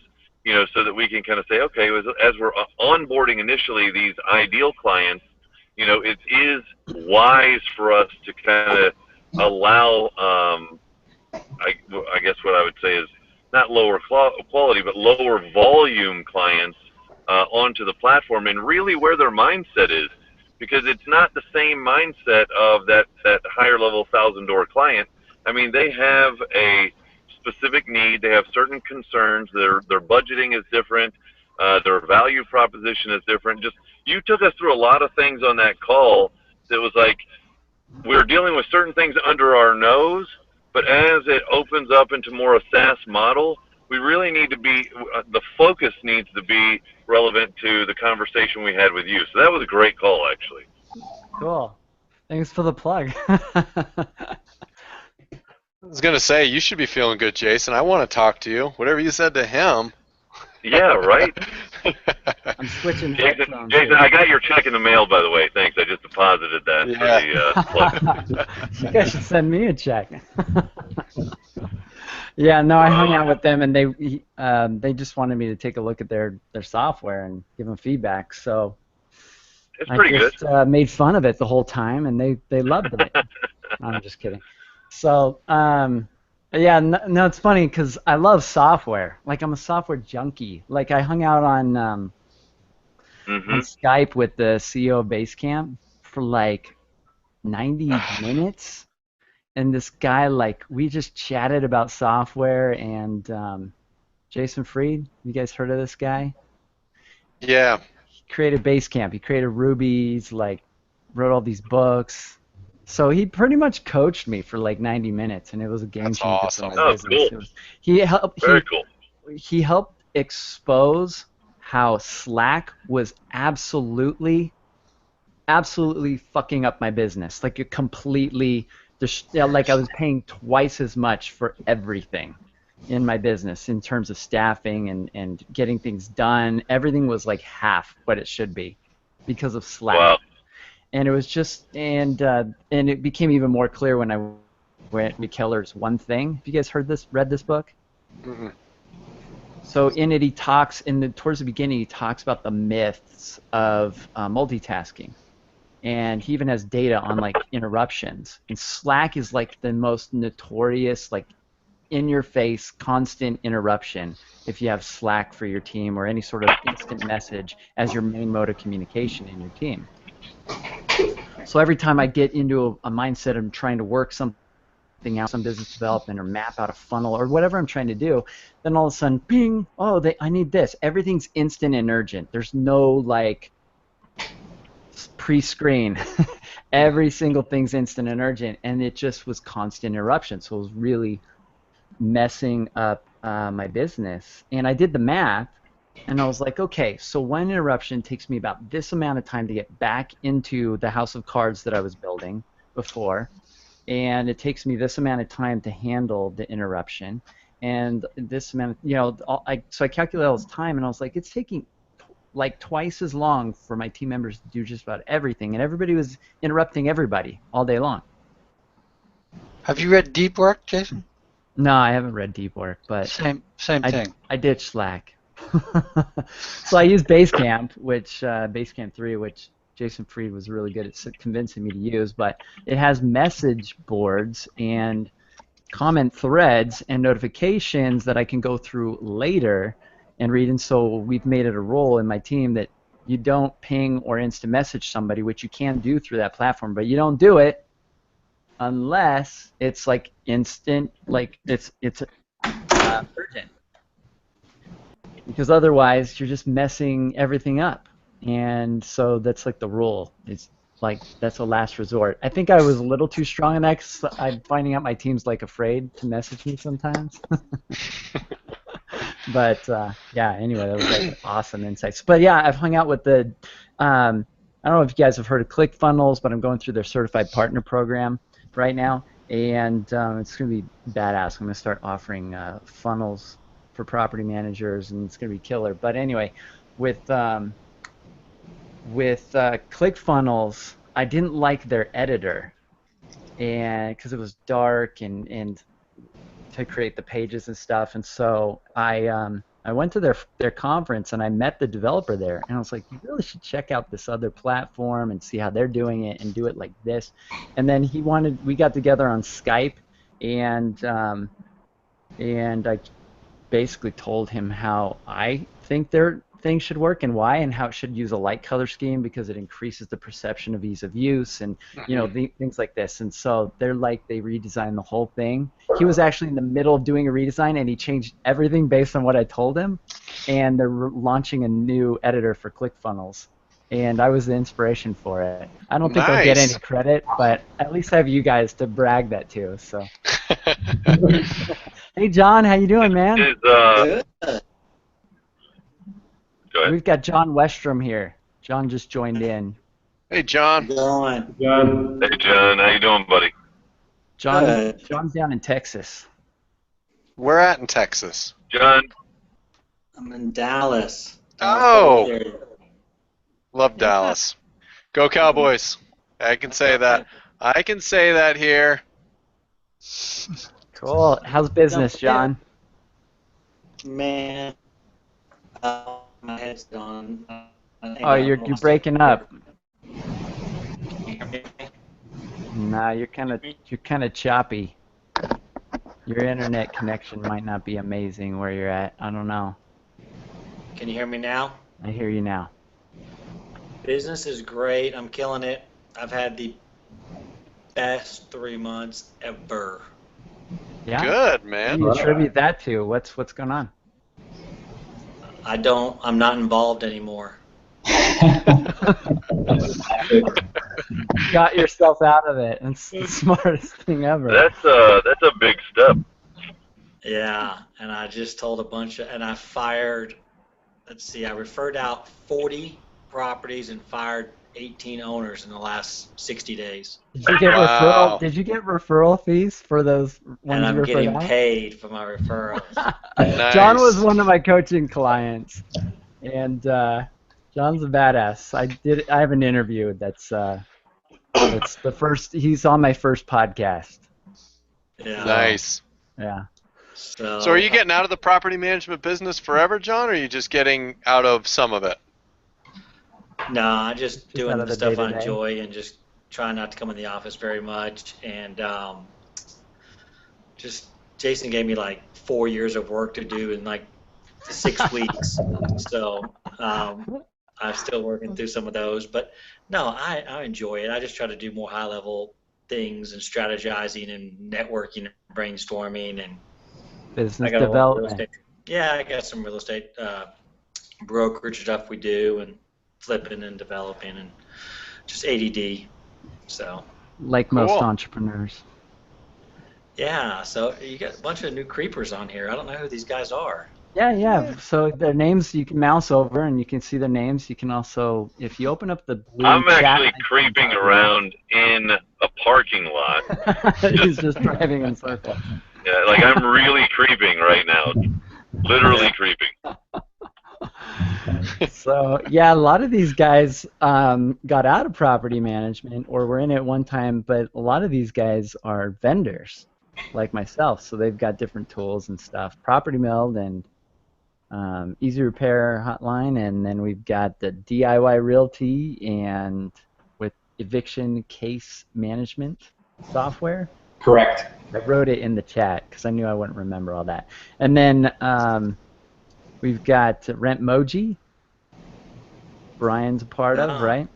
[SPEAKER 6] So that we can kind of say, okay, as we're onboarding initially these ideal clients, it is wise for us to kind of allow, I guess what I would say is not lower quality, but lower volume clients onto the platform and really where their mindset is. Because it's not the same mindset of that higher level $1,000 client. I mean, they have a specific need. They have certain concerns. Their budgeting is different. Their value proposition is different. Just you took us through a lot of things on that call that was like we're dealing with certain things under our nose, but as it opens up into more a SaaS model, we really need to be the focus needs to be relevant to the conversation we had with you. So that was a great call, actually.
[SPEAKER 1] Cool. Thanks for the plug.
[SPEAKER 3] I was gonna say you should be feeling good, Jason. I want to talk to you. Whatever you said to him.
[SPEAKER 6] Yeah, right.
[SPEAKER 1] I'm switching
[SPEAKER 6] Jason,
[SPEAKER 1] headphones
[SPEAKER 6] Jason,
[SPEAKER 1] here.
[SPEAKER 6] I got your check in the mail, by the way. Thanks. I just deposited that
[SPEAKER 3] Yeah.
[SPEAKER 6] for the plug.
[SPEAKER 1] You guys should send me a check. Yeah, no, I hung out with them, and they just wanted me to take a look at their software and give them feedback. So
[SPEAKER 6] It's
[SPEAKER 1] I
[SPEAKER 6] pretty
[SPEAKER 1] just
[SPEAKER 6] good.
[SPEAKER 1] made fun of it the whole time, and they loved it. I'm just kidding. So yeah, no, it's funny because I love software. Like I'm a software junkie. Like I hung out on
[SPEAKER 6] Mm-hmm.
[SPEAKER 1] Skype with the CEO of Basecamp for like 90 minutes. And this guy, like, we just chatted about software and Jason Fried. You guys heard of this guy?
[SPEAKER 3] Yeah.
[SPEAKER 1] He created Basecamp. He created Ruby. He's like wrote all these books. So he pretty much coached me for like 90 minutes, and it was a game
[SPEAKER 3] That's
[SPEAKER 1] changer for
[SPEAKER 3] awesome.
[SPEAKER 1] my
[SPEAKER 6] Oh,
[SPEAKER 1] business.
[SPEAKER 6] cool.
[SPEAKER 1] He helped.
[SPEAKER 6] Very cool.
[SPEAKER 1] He helped expose how Slack was absolutely fucking up my business. Like it completely, like I was paying twice as much for everything in my business in terms of staffing and getting things done. Everything was like half what it should be because of Slack.
[SPEAKER 6] Wow.
[SPEAKER 1] And it was just, and it became even more clear when I read Keller's One Thing. Have you guys read this book?
[SPEAKER 3] Mm-hmm.
[SPEAKER 1] So in it, he talks towards the beginning, he talks about the myths of multitasking. And he even has data on like interruptions. And Slack is like the most notorious, like in your face, constant interruption if you have Slack for your team or any sort of instant message as your main mode of communication in your team. So every time I get into a mindset of trying to work something out, some business development or map out a funnel or whatever I'm trying to do, then all of a sudden, ping, I need this. Everything's instant and urgent. There's no like pre-screen. Every single thing's instant and urgent, and it just was constant interruption. So it was really messing up my business. And I did the math, and I was like, okay, so one interruption takes me about this amount of time to get back into the house of cards that I was building before, and it takes me this amount of time to handle the interruption, and this amount of, so I calculated all this time, and I was like, it's taking like twice as long for my team members to do just about everything, and everybody was interrupting everybody all day long.
[SPEAKER 5] Have you read Deep Work, Jason?
[SPEAKER 1] No, I haven't read Deep Work, but
[SPEAKER 5] Same thing.
[SPEAKER 1] I ditched Slack. So I use Basecamp, Basecamp 3, which Jason Fried was really good at convincing me to use, but it has message boards, and comment threads and notifications that I can go through later and read. And so we've made it a rule in my team that you don't ping or instant message somebody, which you can do through that platform, but you don't do it unless it's like instant, like it's urgent. Because otherwise you're just messing everything up. And so that's like the rule. It's like that's a last resort. I think I was a little too strong in that because I'm finding out my team's like afraid to message me sometimes. But yeah, anyway, that was like awesome insights. But yeah, I've hung out with the, I don't know if you guys have heard of ClickFunnels, but I'm going through their certified partner program right now, and it's going to be badass. I'm going to start offering funnels for property managers, and it's going to be killer. But anyway, with ClickFunnels, I didn't like their editor, and because it was dark and to create the pages and stuff, and so I went to their conference and I met the developer there, and I was like, you really should check out this other platform and see how they're doing it and do it like this. And then we got together on Skype, and I basically told him how I think their thing should work and why, and how it should use a light color scheme because it increases the perception of ease of use, and things like this. And so they redesigned the whole thing. He was actually in the middle of doing a redesign, and he changed everything based on what I told him. And they're launching a new editor for ClickFunnels, and I was the inspiration for it. I don't think I'll get any credit, but at least I have you guys to brag that to. So, hey John, how you doing, man?
[SPEAKER 6] Good.
[SPEAKER 1] We've got John Westrom here. John just joined in.
[SPEAKER 3] Hey, John.
[SPEAKER 2] John.
[SPEAKER 6] Hey, John. How you doing, buddy?
[SPEAKER 1] John's down in Texas.
[SPEAKER 3] Where at in Texas?
[SPEAKER 6] John.
[SPEAKER 7] I'm in Dallas.
[SPEAKER 3] Oh. Love Dallas. Go Cowboys. I can say that. I can say that here.
[SPEAKER 1] Cool. How's business, John?
[SPEAKER 7] Man. My head's gone.
[SPEAKER 1] Oh, you're breaking up. Nah, you're kind of choppy. Your internet connection might not be amazing where you're at. I don't know.
[SPEAKER 7] Can you hear me now?
[SPEAKER 1] I hear you now.
[SPEAKER 7] Business is great. I'm killing it. I've had the best 3 months ever.
[SPEAKER 1] Yeah.
[SPEAKER 3] Good, man.
[SPEAKER 1] What do you attribute that to? What's going on?
[SPEAKER 7] I'm not involved anymore.
[SPEAKER 1] Got yourself out of it. It's the smartest thing ever.
[SPEAKER 6] That's a big step.
[SPEAKER 7] Yeah, and I just told and I fired, I referred out 40 properties and fired 18 owners in the last 60 days.
[SPEAKER 1] Did you get referral? Did you get referral fees for those ones
[SPEAKER 7] and I'm
[SPEAKER 1] you
[SPEAKER 7] getting
[SPEAKER 1] out?
[SPEAKER 7] paid for my referrals.
[SPEAKER 3] Nice.
[SPEAKER 1] John was one of my coaching clients, and John's a badass. I have an interview that's the first. He's on my first podcast.
[SPEAKER 7] Yeah.
[SPEAKER 3] Nice.
[SPEAKER 1] Yeah.
[SPEAKER 7] So
[SPEAKER 3] are you getting out of the property management business forever, John, or are you just getting out of some of it?
[SPEAKER 7] No, I'm just doing
[SPEAKER 1] out of
[SPEAKER 7] the
[SPEAKER 1] the
[SPEAKER 7] stuff I
[SPEAKER 1] day-to-day?
[SPEAKER 7] enjoy and just trying not to come in the office very much. And just Jason gave me like 4 years of work to do in like 6 weeks. So I'm still working through some of those. But no, I enjoy it. I just try to do more high-level things and strategizing and networking and brainstorming and
[SPEAKER 1] Business
[SPEAKER 7] I got a lot of real
[SPEAKER 1] development.
[SPEAKER 7] estate. Yeah, I got some real estate brokerage stuff we do and flipping and developing and just ADD. So
[SPEAKER 1] Like most
[SPEAKER 3] Cool.
[SPEAKER 1] entrepreneurs.
[SPEAKER 7] yeah, so you got a bunch of new creepers on here. I don't know who these guys are.
[SPEAKER 1] Yeah. So their names you can mouse over and you can see their names. You can also, if you open up the blue
[SPEAKER 6] I'm
[SPEAKER 1] chat
[SPEAKER 6] actually
[SPEAKER 1] icon
[SPEAKER 6] creeping
[SPEAKER 1] top
[SPEAKER 6] around in a parking lot.
[SPEAKER 1] left, he's just driving in circles.
[SPEAKER 6] Yeah, like I'm really creeping right now. Literally creeping.
[SPEAKER 1] So yeah, a lot of these guys got out of property management or were in it one time, but a lot of these guys are vendors, like myself. So they've got different tools and stuff. Property Meld and Easy Repair Hotline, and then we've got the DIY Realty and with eviction case management software.
[SPEAKER 4] Correct.
[SPEAKER 1] I wrote it in the chat because I knew I wouldn't remember all that. And then we've got Rentmoji, Brian's a part of,
[SPEAKER 7] Ah,
[SPEAKER 1] right?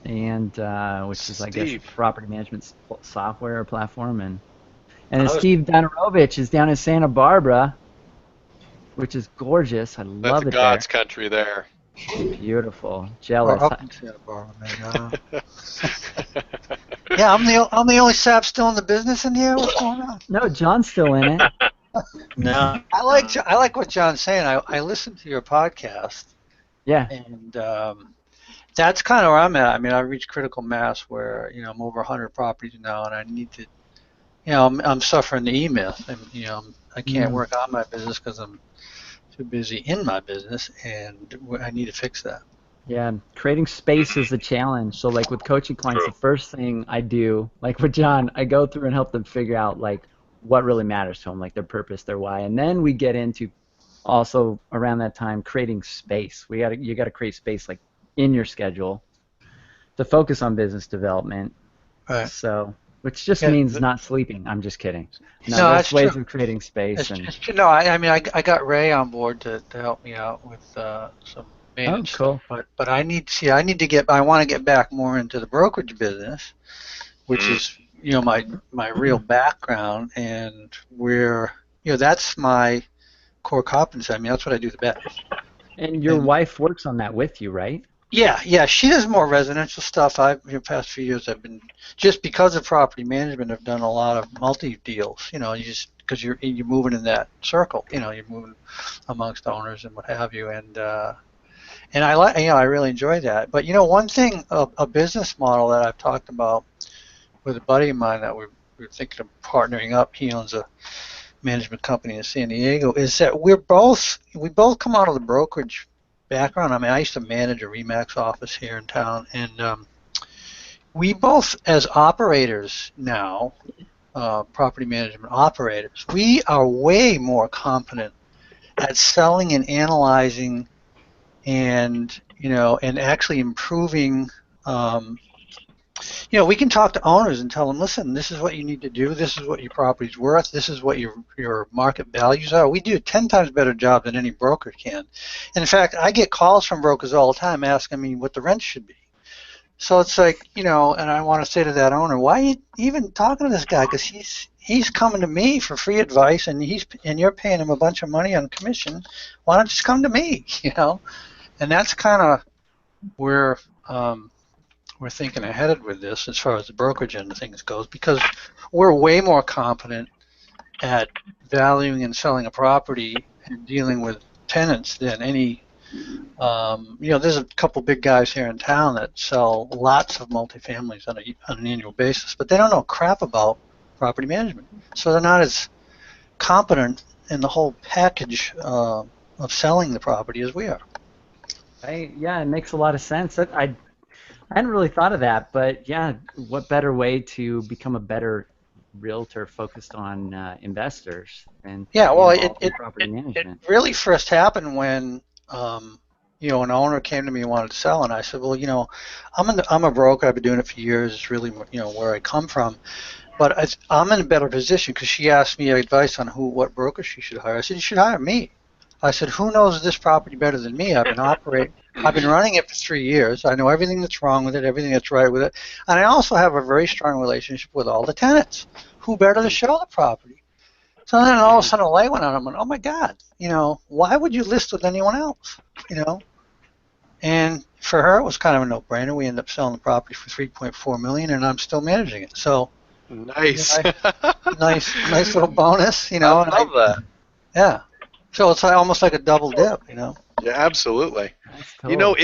[SPEAKER 1] And which is, I guess, a
[SPEAKER 3] Steve.
[SPEAKER 1] property management software platform. And
[SPEAKER 7] I was
[SPEAKER 1] Steve Donarovich is down in Santa Barbara, which is gorgeous. I
[SPEAKER 3] That's
[SPEAKER 1] love
[SPEAKER 3] a
[SPEAKER 1] it there.
[SPEAKER 3] God's country there.
[SPEAKER 1] Beautiful.
[SPEAKER 5] Or
[SPEAKER 1] Jealous.
[SPEAKER 5] up in Santa Barbara, man. Yeah, I'm the only sap still in the business in here. What's going on?
[SPEAKER 1] No, John's still in it.
[SPEAKER 7] no.
[SPEAKER 5] I like what John's saying. I listened to your podcast,
[SPEAKER 1] Yeah.
[SPEAKER 5] and that's kind of where I'm at. I mean, I reached critical mass where I'm over 100 properties now, and I need to. I'm suffering the E-myth, and I can't work on my business because I'm too busy in my business, and I need to fix that.
[SPEAKER 1] Yeah, creating space is a challenge. So like with coaching clients, the first thing I do, like with John, I go through and help them figure out like what really matters to them, like their purpose, their why, and then we get into also around that time creating space. You gotta create space like in your schedule to focus on business development.
[SPEAKER 5] Right.
[SPEAKER 1] So, which just
[SPEAKER 5] Yeah,
[SPEAKER 1] means not sleeping. I'm just kidding. No,
[SPEAKER 5] No,
[SPEAKER 1] there's
[SPEAKER 5] that's
[SPEAKER 1] ways
[SPEAKER 5] true.
[SPEAKER 1] of creating space
[SPEAKER 5] It's
[SPEAKER 1] and
[SPEAKER 5] just, I mean, I got Ray on board to help me out with some
[SPEAKER 1] oh,
[SPEAKER 5] maintenance stuff,
[SPEAKER 1] cool.
[SPEAKER 5] but I want to get back more into the brokerage business, which is my real background, and where that's my core competency. I mean, that's what I do the best.
[SPEAKER 1] And your
[SPEAKER 5] And
[SPEAKER 1] wife works on that with you, right?
[SPEAKER 5] yeah, she does more residential stuff. The past few years I've been, just because of property management, I've done a lot of multi deals. You just because you're moving in that circle. You're moving amongst owners and what have you, and I like, I really enjoy that. But one thing, a business model that I've talked about with a buddy of mine that we're thinking of partnering up. He owns a management company in San Diego. Is that we both come out of the brokerage background. I mean, I used to manage a Remax office here in town, and we both, as operators now, property management operators, we are way more competent at selling and analyzing and and actually improving. We can talk to owners and tell them, listen, this is what you need to do. This is what your property's worth. This is what your market values are. We do a 10 times better job than any broker can. And in fact, I get calls from brokers all the time asking me what the rent should be. So it's like, and I want to say to that owner, why are you even talking to this guy? Because he's coming to me for free advice, and you're paying him a bunch of money on commission. Why don't you just come to me? And that's kind of where we're thinking ahead with this as far as the brokerage end of things goes, because we're way more competent at valuing and selling a property and dealing with tenants than any. There's a couple big guys here in town that sell lots of multifamilies on an annual basis, but they don't know crap about property management, so they're not as competent in the whole package of selling the property as we are.
[SPEAKER 1] Yeah, it makes a lot of sense. I hadn't really thought of that, but yeah, what better way to become a better realtor focused on investors and
[SPEAKER 5] Yeah,
[SPEAKER 1] be
[SPEAKER 5] well,
[SPEAKER 1] involved in
[SPEAKER 5] it
[SPEAKER 1] property management?
[SPEAKER 5] really first happened when an owner came to me and wanted to sell, and I said, well, I'm a broker. I've been doing it for years. It's really where I come from, but I'm in a better position because she asked me advice on what broker she should hire. I said, you should hire me. I said, who knows this property better than me? I've been running it for 3 years. I know everything that's wrong with it, everything that's right with it, and I also have a very strong relationship with all the tenants. Who better to show the property? So then all of a sudden a light went on. I'm like, oh my God, why would you list with anyone else? And for her, it was kind of a no-brainer. We ended up selling the property for $3.4 million, and I'm still managing it. So
[SPEAKER 3] Nice.
[SPEAKER 5] nice little bonus,
[SPEAKER 3] I love that.
[SPEAKER 5] Yeah. So it's almost like a double dip,
[SPEAKER 3] Yeah, absolutely.
[SPEAKER 1] That's cool.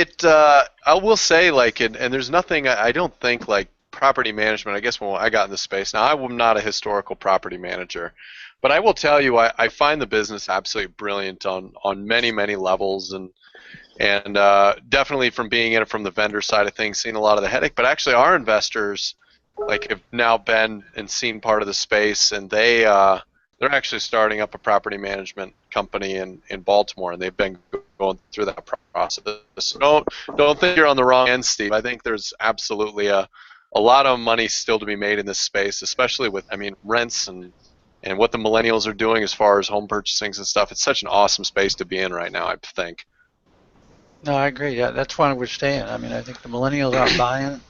[SPEAKER 3] I will say, like, and there's nothing, I don't think, like, property management, I guess when I got in the space, now I'm not a historical property manager, but I will tell you, I find the business absolutely brilliant on many, many levels, and definitely from being in it from the vendor side of things, seeing a lot of the headache, but actually our investors, like, have now been and seen part of the space, and they're actually starting up a property management company in Baltimore, and they've been going through that process. So don't think you're on the wrong end, Steve. I think there's absolutely a a lot of money still to be made in this space, especially with, I mean, rents and what the millennials are doing as far as home purchasings and stuff. It's such an awesome space to be in right now, I think.
[SPEAKER 5] No, I agree. Yeah, that's why we're staying. I mean, I think the millennials aren't buying,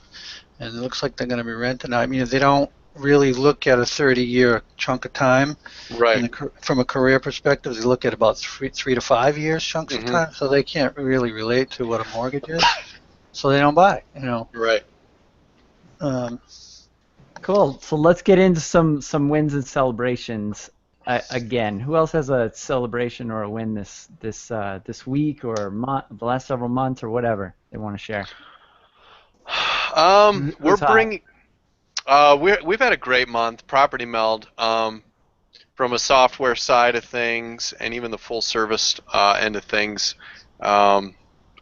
[SPEAKER 5] and it looks like they're going to be renting. I mean, they don't really look at a 30-year chunk of time.
[SPEAKER 3] Right.
[SPEAKER 5] From a career perspective, they look at about 3 to 5 years chunks of time, so they can't really relate to what a mortgage is. So they don't buy, you know.
[SPEAKER 3] Right.
[SPEAKER 1] Cool. So let's get into some wins and celebrations. Again, who else has a celebration or a win this week or the last several months or whatever they want to share?
[SPEAKER 3] We're bringing. We've had a great month. Property Meld, from a software side of things and even the full service end of things.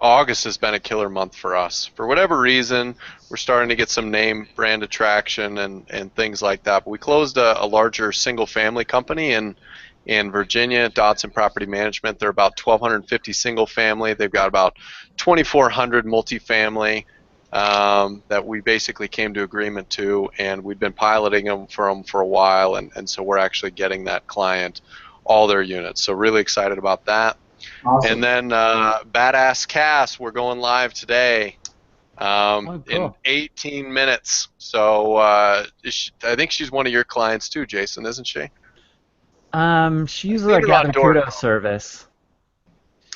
[SPEAKER 3] August has been a killer month for us. For whatever reason, we're starting to get some name brand attraction and things like that. But we closed a larger single family company in Virginia, Dodson Property Management. They're about 1,250 single family. They've got about 2,400 multifamily that we basically came to agreement to, and we've been piloting them for a while, and so we're actually getting that client all their units. So really excited about that.
[SPEAKER 4] Awesome.
[SPEAKER 3] And then Badass Cass, we're going live today
[SPEAKER 1] Cool.
[SPEAKER 3] in 18 minutes. So I think she's one of your clients too, Jason, isn't she?
[SPEAKER 1] She uses our Gather Kudo service.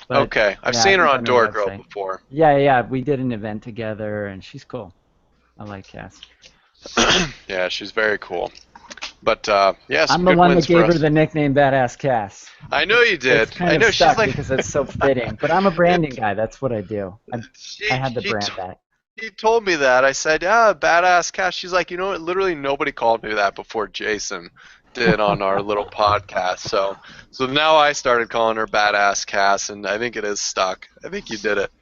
[SPEAKER 1] But,
[SPEAKER 3] okay, I've
[SPEAKER 1] yeah,
[SPEAKER 3] seen her on
[SPEAKER 1] our
[SPEAKER 3] DoorGrow
[SPEAKER 1] website
[SPEAKER 3] before.
[SPEAKER 1] Yeah, we did an event together, and she's cool. I like Cass.
[SPEAKER 3] Yeah, she's very cool. But yeah, some
[SPEAKER 1] I'm the
[SPEAKER 3] good
[SPEAKER 1] one
[SPEAKER 3] wins
[SPEAKER 1] that gave
[SPEAKER 3] for
[SPEAKER 1] her
[SPEAKER 3] us.
[SPEAKER 1] the nickname Badass Cass.
[SPEAKER 3] I know you did.
[SPEAKER 1] It's kind
[SPEAKER 3] I
[SPEAKER 1] of
[SPEAKER 3] know
[SPEAKER 1] stuck
[SPEAKER 3] she's like
[SPEAKER 1] because it's so fitting. But I'm a branding guy. That's what I do. I had to brand that.
[SPEAKER 3] He told me that. I said, yeah, Badass Cass. She's like, you know what? Literally nobody called me that before Jason did on our little podcast. So now I started calling her Badass Cass, and I think it is stuck. I think you did it.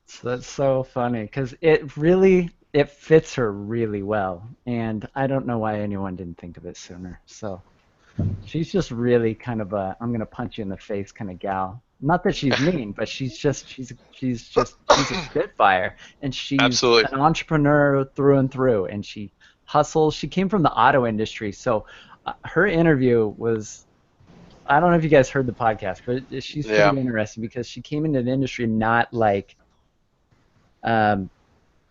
[SPEAKER 1] So that's so funny because it fits her really well, and I don't know why anyone didn't think of it sooner. So she's just really kind of a I'm gonna punch you in the face kind of gal. Not that she's mean, but she's a spitfire, and she's
[SPEAKER 3] Absolutely.
[SPEAKER 1] an entrepreneur through and through, and she hustles. She came from the auto industry, so her interview was. I don't know if you guys heard the podcast, but she's pretty interesting because she came into the industry not like.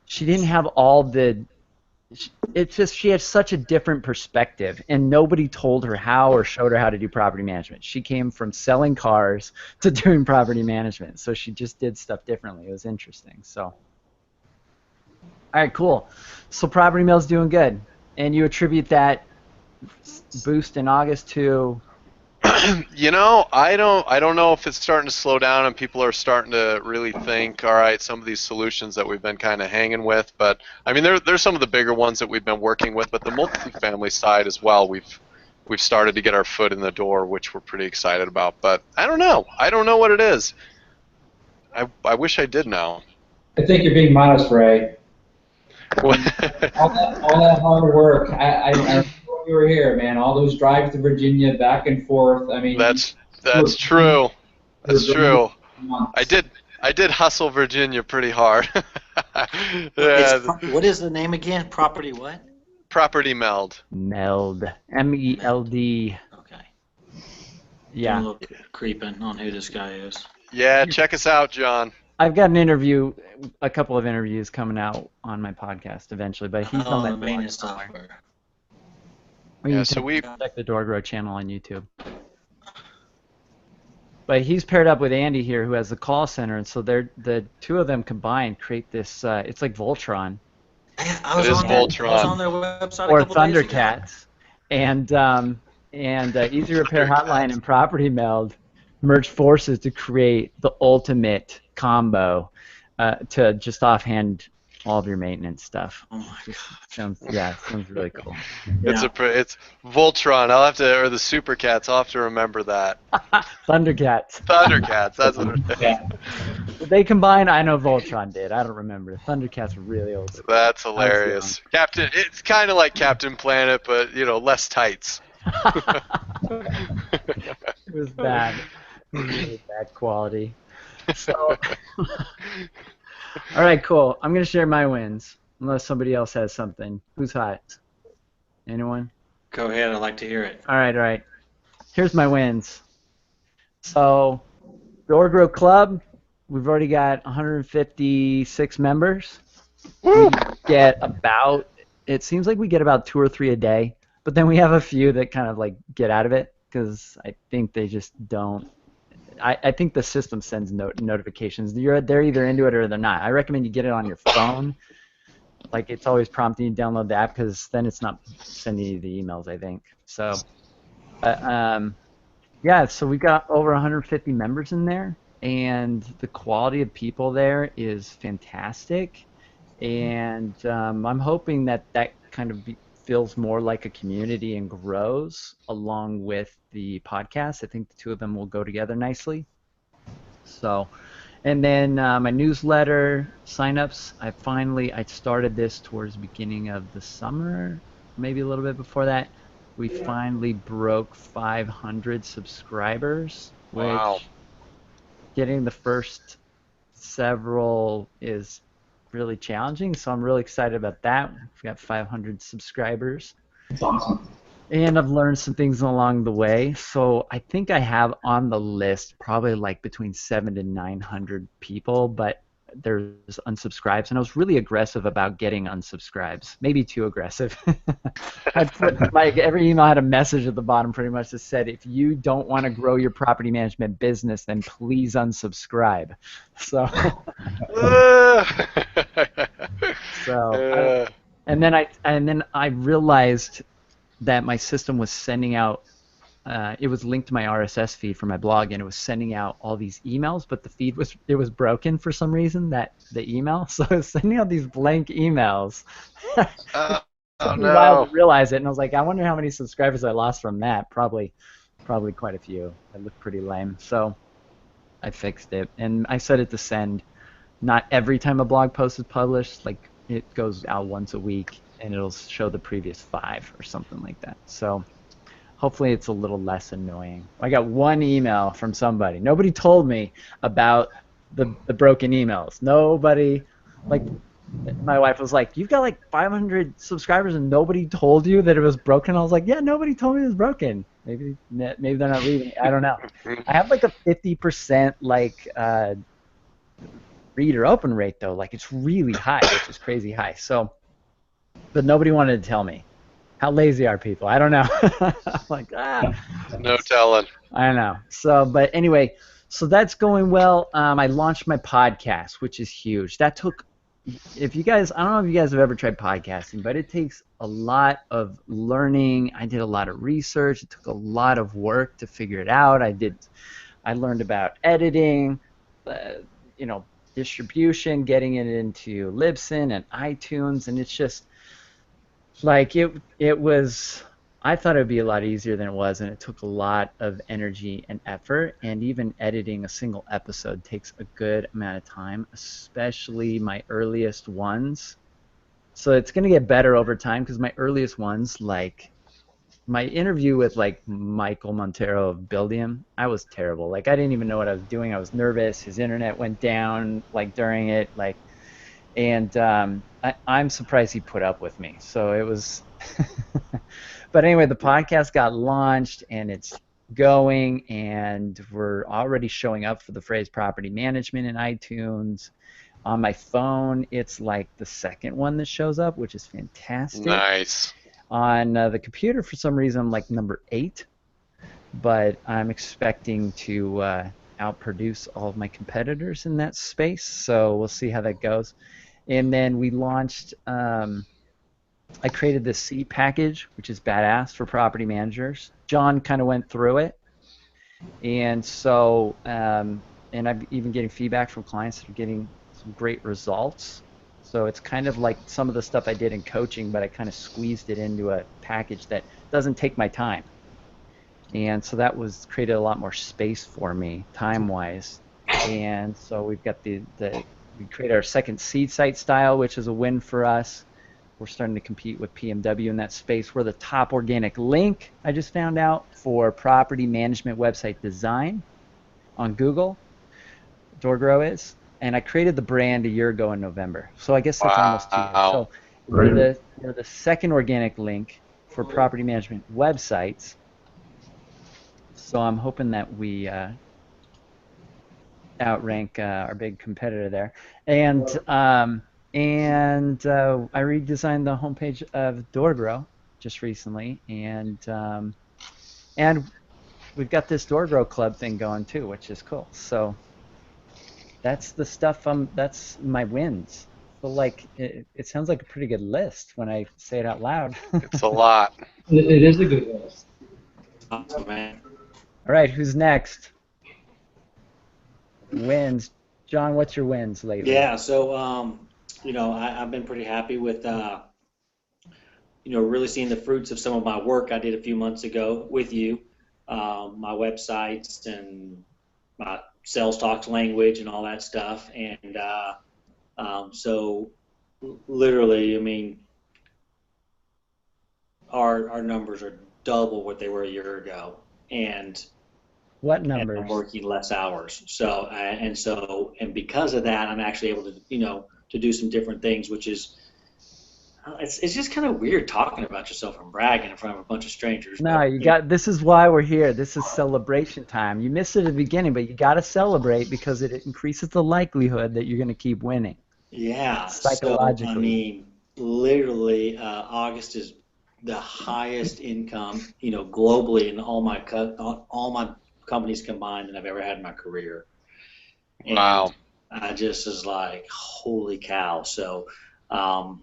[SPEAKER 1] She didn't have all the. It's just she had such a different perspective, and nobody told her how or showed her how to do property management. She came from selling cars to doing property management, so she just did stuff differently. It was interesting. So, all right, cool. So Property Mill's doing good, and you attribute that boost in August to.
[SPEAKER 3] You know, I don't know if it's starting to slow down and people are starting to really think, all right, some of these solutions that we've been kind of hanging with, but I mean, there's some of the bigger ones that we've been working with, but the multifamily side as well, we've started to get our foot in the door, which we're pretty excited about. But I don't know what it is. I wish I did know.
[SPEAKER 4] I think you're being modest, Ray. all that hard work. I remember you were here, man. All those drives to Virginia, back and forth. I mean,
[SPEAKER 3] that's true. That's true. I did hustle Virginia pretty hard.
[SPEAKER 7] What is the name again? Property what?
[SPEAKER 3] Property Meld.
[SPEAKER 1] Meld. MELD.
[SPEAKER 7] Okay.
[SPEAKER 1] Yeah.
[SPEAKER 7] Doing a little creeping on who this guy is.
[SPEAKER 3] Yeah, check us out, John.
[SPEAKER 1] I've got a couple of interviews coming out on my podcast eventually, but he's on that
[SPEAKER 7] maintenance software.
[SPEAKER 1] Yeah, so we check the DoorGrow channel on YouTube. But he's paired up with Andy here, who has the call center, and so the two of them combined create this. It's like Voltron.
[SPEAKER 7] I was on their website
[SPEAKER 1] or
[SPEAKER 7] a couple days ago.
[SPEAKER 1] Thundercats, and Easy Repair Hotline and Property Meld merged forces to create the ultimate combo to just offhand all of your maintenance stuff.
[SPEAKER 7] Oh my god!
[SPEAKER 1] Sounds really cool.
[SPEAKER 3] Yeah. It's Voltron. Or the Supercats. I'll have to remember that.
[SPEAKER 1] Thundercats.
[SPEAKER 3] Thundercats. That's what it is.
[SPEAKER 1] They combined. I know Voltron did. I don't remember. Thundercats were really old school.
[SPEAKER 3] That's hilarious. Captain. It's kind of like Captain Planet, but less tights.
[SPEAKER 1] It was bad. Really bad quality. So, all right, cool. I'm gonna share my wins. unless somebody else has something. Who's hot? Anyone?
[SPEAKER 7] Go ahead. I'd like to hear it.
[SPEAKER 1] All right, all right. Here's my wins. So, the Orgro Club, we've already got 156 members. We get about, it seems like we get about 2 or 3 a day, but then we have a few that kind of like get out of it because I think they just don't. I think the system sends notifications. They're either into it or they're not. I recommend you get it on your phone. Like it's always prompting you to download the app because then it's not sending you the emails, I think. So, yeah, so we got over 150 members in there, and the quality of people there is fantastic. And I'm hoping that that kind of feels more like a community and grows along with the podcast. I think the two of them will go together nicely. So, and then my newsletter signups, I started this towards the beginning of the summer, maybe a little bit before that. We finally broke 500 subscribers, which
[SPEAKER 3] Wow.
[SPEAKER 1] getting the first several is really challenging, so I'm really excited about that. We've got 500 subscribers.
[SPEAKER 4] It's awesome.
[SPEAKER 1] And I've learned some things along the way. So I think I have on the list probably like between 700 to 900 people, but there's unsubscribes. And I was really aggressive about getting unsubscribes, maybe too aggressive. I put like every email had a message at the bottom pretty much that said, if you don't want to grow your property management business, then please unsubscribe. So, so and then I realized that my system was sending out, it was linked to my RSS feed for my blog, and it was sending out all these emails, but the feed was broken for some reason, that the email, so it was sending out these blank emails.
[SPEAKER 3] Oh
[SPEAKER 1] Took me a while
[SPEAKER 3] no.
[SPEAKER 1] to realize it, and I was like, I wonder how many subscribers I lost from that. Probably quite a few. It looked pretty lame, so I fixed it, and I set it to send not every time a blog post is published, like it goes out once a week, and it'll show the previous 5 or something like that. So hopefully it's a little less annoying. I got one email from somebody. Nobody told me about the broken emails. Nobody, like, my wife was like, you've got like 500 subscribers and nobody told you that it was broken? I was like, yeah, nobody told me it was broken. Maybe they're not reading it. I don't know. I have like a 50% like reader open rate though. Like it's really high, which is crazy high. So, but nobody wanted to tell me. How lazy are people? I don't know. I'm like,
[SPEAKER 3] No telling.
[SPEAKER 1] I don't know. So, but anyway, so that's going well. I launched my podcast, which is huge. That took, if you guys, I don't know if you guys have ever tried podcasting, but it takes a lot of learning. I did a lot of research. It took a lot of work to figure it out. I learned about editing, distribution, getting it into Libsyn and iTunes, and it's just, like it was, I thought it would be a lot easier than it was, and it took a lot of energy and effort, and even editing a single episode takes a good amount of time, especially my earliest ones. So it's going to get better over time, because my earliest ones, like my interview with like Michael Montero of Buildium, I was terrible. Like I didn't even know what I was doing. I was nervous. His internet went down like during it, like, and I'm surprised he put up with me. So it was, but anyway, the podcast got launched and it's going, and we're already showing up for the phrase property management in iTunes. On my phone, it's like the second one that shows up, which is fantastic.
[SPEAKER 3] Nice.
[SPEAKER 1] On the computer, for some reason, I'm like number 8, but I'm expecting to outproduce all of my competitors in that space, so we'll see how that goes. And then we launched, I created this seed package, which is badass for property managers. John kind of went through it, and so, and I'm even getting feedback from clients that are getting some great results. So it's kind of like some of the stuff I did in coaching, but I kind of squeezed it into a package that doesn't take my time. And so that was created a lot more space for me, time-wise. And so we've got we created our second seed site style, which is a win for us. We're starting to compete with PMW in that space. We're the top organic link, I just found out, for property management website design on Google. DoorGrow is. and I created the brand a year ago in November. So I guess that's almost 2 years.
[SPEAKER 3] Wow.
[SPEAKER 1] So we're the second organic link for property management websites. So I'm hoping that we outrank our big competitor there. And I redesigned the homepage of DoorGrow just recently, and we've got this DoorGrow Club thing going too, which is cool. So that's the stuff. That's my wins. So like, it sounds like a pretty good list when I say it out loud.
[SPEAKER 3] It's a lot.
[SPEAKER 4] It is a good list.
[SPEAKER 7] Awesome, man.
[SPEAKER 1] All right, who's next? Wins. John, what's your wins lately?
[SPEAKER 7] Yeah, so I've been pretty happy with really seeing the fruits of some of my work I did a few months ago with you, my websites and my sales talks language and all that stuff, and so literally, I mean, our numbers are double what they were a year ago, and
[SPEAKER 1] What
[SPEAKER 7] I'm
[SPEAKER 1] numbers?
[SPEAKER 7] working less hours. So and because of that, I'm actually able to to do some different things, which is it's just kind of weird talking about yourself and bragging in front of a bunch of strangers.
[SPEAKER 1] No, you got. This is why we're here. This is celebration time. You missed it at the beginning, but you got to celebrate because it increases the likelihood that you're going to keep winning.
[SPEAKER 7] Yeah.
[SPEAKER 1] Psychologically.
[SPEAKER 7] So I mean, literally, August is the highest income, globally in all my companies combined that I've ever had in my career. And
[SPEAKER 3] Wow.
[SPEAKER 7] I just was like, holy cow. So, and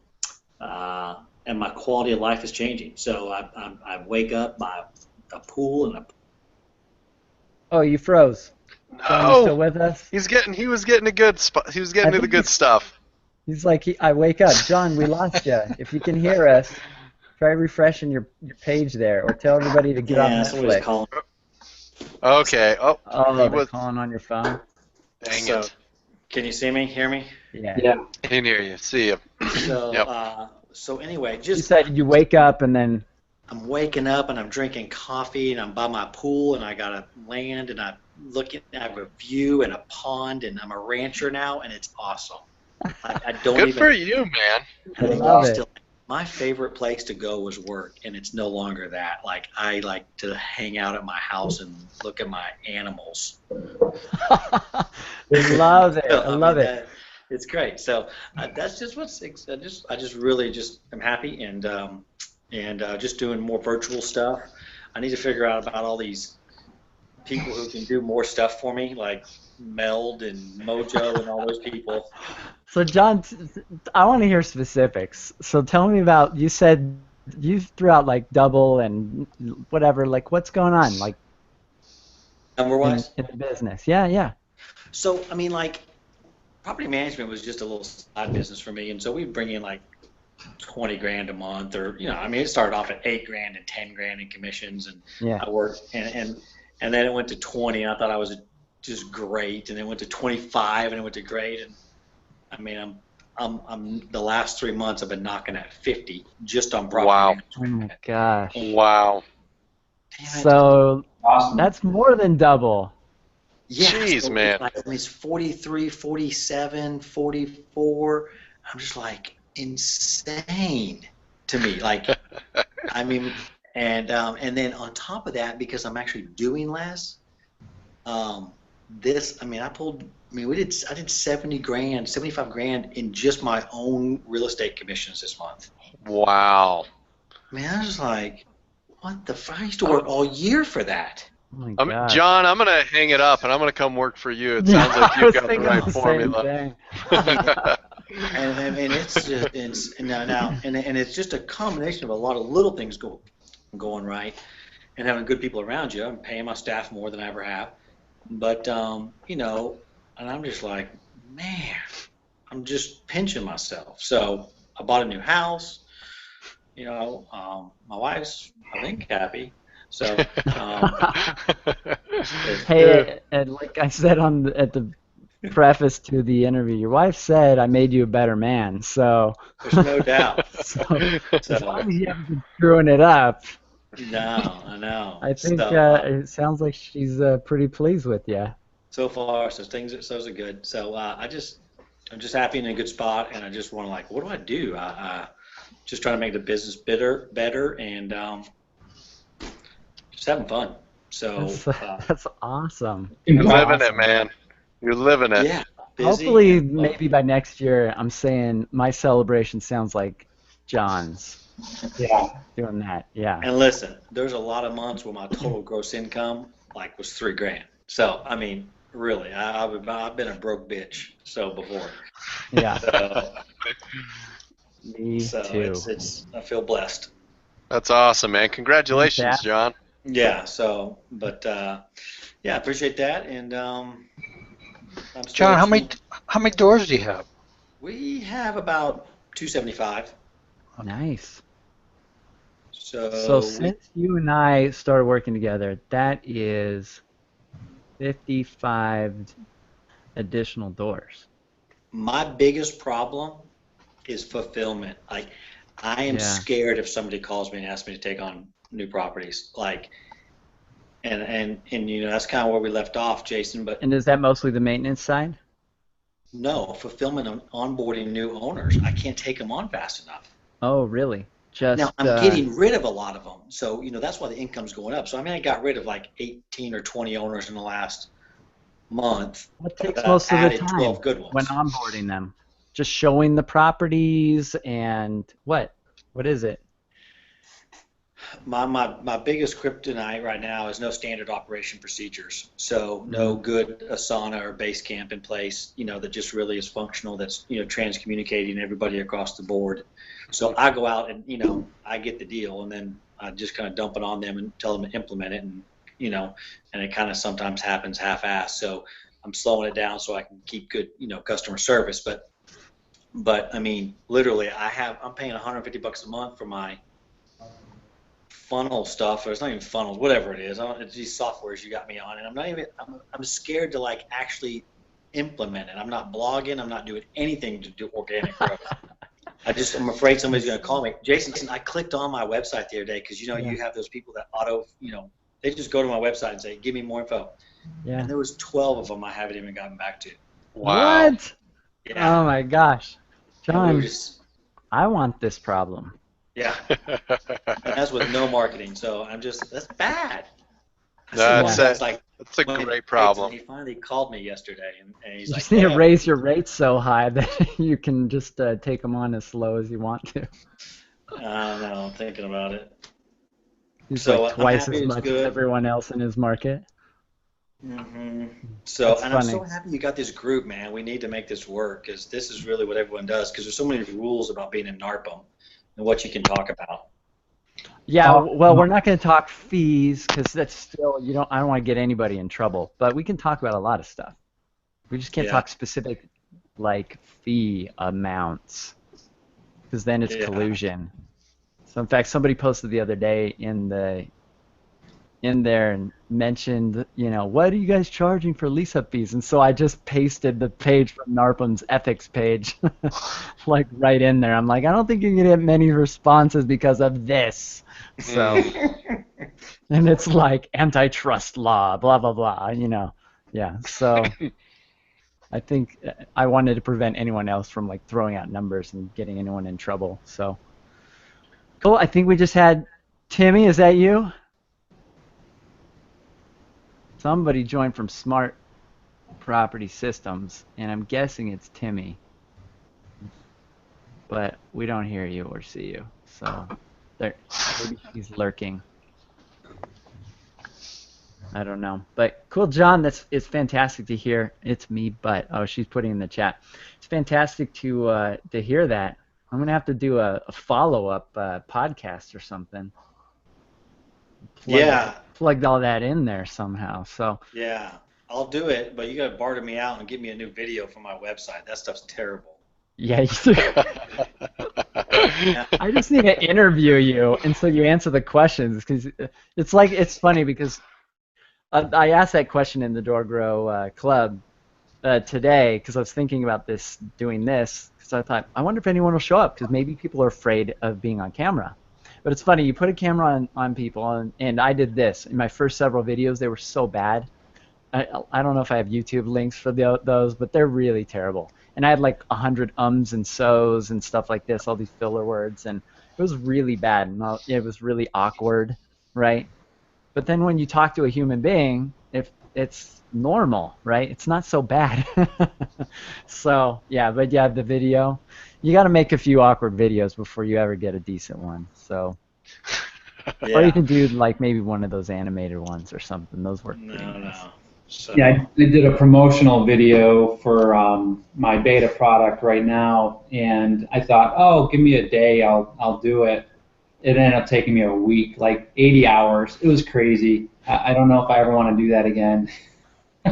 [SPEAKER 7] my quality of life is changing. So I wake up by a pool and
[SPEAKER 1] Oh, you froze. John, you still
[SPEAKER 3] No.
[SPEAKER 1] with us?
[SPEAKER 3] He was getting a good spot. He was getting to the
[SPEAKER 1] think
[SPEAKER 3] good stuff.
[SPEAKER 1] He's like, I wake up. John, we lost you. If you can hear us, try refreshing your page there, or tell everybody to get off
[SPEAKER 7] somebody's
[SPEAKER 1] Netflix.
[SPEAKER 7] calling.
[SPEAKER 3] Okay. Oh,
[SPEAKER 1] Oh,
[SPEAKER 3] he
[SPEAKER 1] they're
[SPEAKER 3] was.
[SPEAKER 1] calling on your phone?
[SPEAKER 3] Dang
[SPEAKER 7] So,
[SPEAKER 3] it.
[SPEAKER 7] can you see me, hear me?
[SPEAKER 1] Yeah.
[SPEAKER 4] Yeah.
[SPEAKER 3] I can hear you. See you.
[SPEAKER 7] So,
[SPEAKER 3] Yep.
[SPEAKER 7] so anyway,
[SPEAKER 1] You
[SPEAKER 7] just
[SPEAKER 1] said you wake up and then,
[SPEAKER 7] I'm waking up and I'm drinking coffee and I'm by my pool and I got a land and I have a view and a pond and I'm a rancher now and it's awesome. I don't
[SPEAKER 3] Good
[SPEAKER 7] even.
[SPEAKER 3] for you, man.
[SPEAKER 1] I love it.
[SPEAKER 7] Still, my favorite place to go was work, and it's no longer that. Like I like to hang out at my house and look at my animals.
[SPEAKER 1] I love it. I love it.
[SPEAKER 7] It's great. So that's just I just really just am happy and just doing more virtual stuff. I need to figure out about all these people who can do more stuff for me, like Meld and Mojo and all those people.
[SPEAKER 1] So, John, I want to hear specifics. So tell me about, you said you threw out like double and whatever, like what's going on, like
[SPEAKER 7] Number-wise?
[SPEAKER 1] in the business? Yeah.
[SPEAKER 7] So, I mean, like, property management was just a little side business for me, and so we'd bring in like 20 grand a month, or I mean, it started off at 8 grand and 10 grand in commissions, and
[SPEAKER 1] Yeah.
[SPEAKER 7] I worked, and then it went to 20, and I thought I was just great, and then it went to 25, and it went to great, and I mean, I'm the last 3 months I've been knocking at 50 just on property
[SPEAKER 3] Wow.
[SPEAKER 1] Oh
[SPEAKER 7] management.
[SPEAKER 1] my gosh.
[SPEAKER 3] Wow.
[SPEAKER 7] Damn it.
[SPEAKER 1] So
[SPEAKER 4] Awesome.
[SPEAKER 1] that's more than double.
[SPEAKER 7] Yeah,
[SPEAKER 3] Jeez,
[SPEAKER 7] so
[SPEAKER 3] man.
[SPEAKER 7] Like, I mean, it's 43, 47, 44. I'm just like insane to me. Like, I mean, and then on top of that, because I'm actually doing less, I mean, I did 70 grand, 75 grand in just my own real estate commissions this month.
[SPEAKER 3] Wow.
[SPEAKER 7] I mean, I was like, what the fuck? I used to work all year for that.
[SPEAKER 1] Oh my gosh.
[SPEAKER 3] John, I'm going to hang it up and I'm going to come work for you. It
[SPEAKER 1] Yeah,
[SPEAKER 3] sounds like
[SPEAKER 1] I
[SPEAKER 3] you've
[SPEAKER 1] was
[SPEAKER 3] got the
[SPEAKER 1] thinking
[SPEAKER 3] right
[SPEAKER 1] the same
[SPEAKER 3] formula.
[SPEAKER 1] thing.
[SPEAKER 7] And it's just and it's just a combination of a lot of little things going right, and having good people around you. I'm paying my staff more than I ever have, but and I'm just like, man, I'm just pinching myself. So I bought a new house. My wife's, I think, happy. So
[SPEAKER 1] Hey, and like I said at the preface to the interview, your wife said I made you a better man. So
[SPEAKER 7] there's no doubt.
[SPEAKER 1] so as
[SPEAKER 7] So
[SPEAKER 1] long as you haven't been screwing it up,
[SPEAKER 7] no, I know.
[SPEAKER 1] I think
[SPEAKER 7] So,
[SPEAKER 1] it sounds like she's pretty pleased with you.
[SPEAKER 7] so far, so things are so good. So I'm just happy in a good spot, and I just want to like, what do I do? Just trying to make the business better, and just having fun. So
[SPEAKER 1] That's awesome.
[SPEAKER 3] You're
[SPEAKER 4] Congrats.
[SPEAKER 3] living it, man. You're living it.
[SPEAKER 7] yeah, busy.
[SPEAKER 1] Hopefully,
[SPEAKER 7] And,
[SPEAKER 1] maybe by next year, I'm saying my celebration sounds like John's
[SPEAKER 4] Yeah.
[SPEAKER 1] doing that. Yeah.
[SPEAKER 7] and listen, there's a lot of months where my total gross income like was $3,000. So I mean, really, I've been a broke bitch so before.
[SPEAKER 1] Yeah.
[SPEAKER 7] So,
[SPEAKER 1] Me
[SPEAKER 7] so
[SPEAKER 1] too.
[SPEAKER 7] it's I feel blessed.
[SPEAKER 3] That's awesome, man. Congratulations,
[SPEAKER 1] Fantastic.
[SPEAKER 3] John.
[SPEAKER 7] Yeah. So, but yeah, I appreciate that, and I'm still
[SPEAKER 5] John, how many doors do you have?
[SPEAKER 7] We have about 275.
[SPEAKER 1] Nice.
[SPEAKER 7] So,
[SPEAKER 1] So since you and I started working together, that is 55 additional doors.
[SPEAKER 7] my biggest problem is fulfillment. Like, I am
[SPEAKER 1] Yeah.
[SPEAKER 7] scared if somebody calls me and asks me to take on new properties. Like, and you know that's kind of where we left off, Jason. But
[SPEAKER 1] And is that mostly the maintenance side?
[SPEAKER 7] no, fulfillment on onboarding new owners. I can't take them on fast enough.
[SPEAKER 1] Oh, really? Just
[SPEAKER 7] Now I'm getting rid of a lot of them, so you know that's why the income's going up. So I mean, I got rid of like 18 or 20 owners in the last month.
[SPEAKER 1] what takes
[SPEAKER 7] but I
[SPEAKER 1] most of the
[SPEAKER 7] added
[SPEAKER 1] time
[SPEAKER 7] 12 good ones.
[SPEAKER 1] when onboarding them? Just showing the properties and what? What is it?
[SPEAKER 7] My biggest kryptonite right now is no standard operation procedures. So no good Asana or base camp in place, you know, that just really is functional, that's, you know, transcommunicating everybody across the board. So I go out and, you know, I get the deal, and then I just kind of dump it on them and tell them to implement it, and, you know, and it kind of sometimes happens half-assed. So I'm slowing it down so I can keep good, you know, customer service. But I mean, literally, I'm paying $150 a month for my funnel stuff, or it's not even funnels, whatever it is. It's these softwares you got me on, and I'm scared to like actually implement it. I'm not blogging. I'm not doing anything to do organic growth. I'm afraid somebody's going to call me. Jason, I clicked on my website the other day because, you know, you have those people that you know, they just go to my website and say, give me more info.
[SPEAKER 1] Yeah.
[SPEAKER 7] And there was 12 of them I haven't even gotten back to.
[SPEAKER 3] Wow.
[SPEAKER 1] What?
[SPEAKER 7] Yeah.
[SPEAKER 1] Oh my gosh.
[SPEAKER 7] And we
[SPEAKER 1] John,
[SPEAKER 7] were just,
[SPEAKER 1] I want this problem.
[SPEAKER 7] yeah. And that's with no marketing. So that's bad.
[SPEAKER 3] That's
[SPEAKER 1] Yeah.
[SPEAKER 7] It's like,
[SPEAKER 3] That's a
[SPEAKER 7] when
[SPEAKER 3] great problem.
[SPEAKER 7] he finally called me yesterday, and he's
[SPEAKER 1] You
[SPEAKER 7] like,
[SPEAKER 1] just need to
[SPEAKER 7] "Yeah."
[SPEAKER 1] raise your rates so high that you can just take them on as slow as you want to.
[SPEAKER 7] I don't know, I'm thinking about it.
[SPEAKER 1] He's
[SPEAKER 7] So
[SPEAKER 1] like
[SPEAKER 7] I'm
[SPEAKER 1] twice
[SPEAKER 7] happy
[SPEAKER 1] as
[SPEAKER 7] it's
[SPEAKER 1] much as
[SPEAKER 7] good.
[SPEAKER 1] everyone else in his market.
[SPEAKER 7] So,
[SPEAKER 1] That's
[SPEAKER 7] and I'm
[SPEAKER 1] funny.
[SPEAKER 7] so happy you got this group, man. We need to make this work, because this is really what everyone does, because there's so many rules about being in NARPM and what you can talk about.
[SPEAKER 1] Yeah, well, we're not going to talk fees because that's still I don't want to get anybody in trouble. But we can talk about a lot of stuff. We just can't
[SPEAKER 7] Yeah.
[SPEAKER 1] talk specific like fee amounts because then it's
[SPEAKER 7] Yeah.
[SPEAKER 1] collusion. So in fact, somebody posted the other day in there and mentioned, what are you guys charging for lease-up fees? And so I just pasted the page from NARPM's ethics page, like right in there. I'm like, I don't think you're gonna get many responses because of this. So, and it's like antitrust law, blah blah blah. Yeah. So I think I wanted to prevent anyone else from like throwing out numbers and getting anyone in trouble. So cool. I think we just had Timmy. Is that you? Somebody joined from Smart Property Systems, and I'm guessing it's Timmy. But we don't hear you or see you, so maybe he's lurking. I don't know. But cool, John. It's fantastic to hear. It's me, but she's putting in the chat. It's fantastic to hear that. I'm gonna have to do a follow-up podcast or something. Plugged all that in there somehow. So
[SPEAKER 7] Yeah, I'll do it, but you got to barter me out and give me a new video for my website. That stuff's terrible.
[SPEAKER 1] yeah, I just need to interview you, and so you answer the questions because it's funny because I asked that question in the Door Grow Club today because I was thinking about doing this because I thought I wonder if anyone will show up because maybe people are afraid of being on camera. But it's funny, you put a camera on people, and I did this. In my first several videos, they were so bad I don't know if I have YouTube links for those, but they're really terrible. And I had like 100 ums and so's and stuff like this, all these filler words, and it was really bad. And it was really awkward, right? But then when you talk to a human being, if it's normal, right? It's not so bad. So yeah, but yeah, the video, you got to make a few awkward videos before you ever get a decent one. So, or you
[SPEAKER 7] Yeah.
[SPEAKER 1] can do like maybe one of those animated ones or something. Those work pretty
[SPEAKER 7] No,
[SPEAKER 1] nice.
[SPEAKER 7] no. So,
[SPEAKER 4] Yeah, I did a promotional video for my beta product right now, and I thought, oh, give me a day, I'll do it. It ended up taking me a week, like 80 hours. It was crazy. I don't know if I ever want to do that again.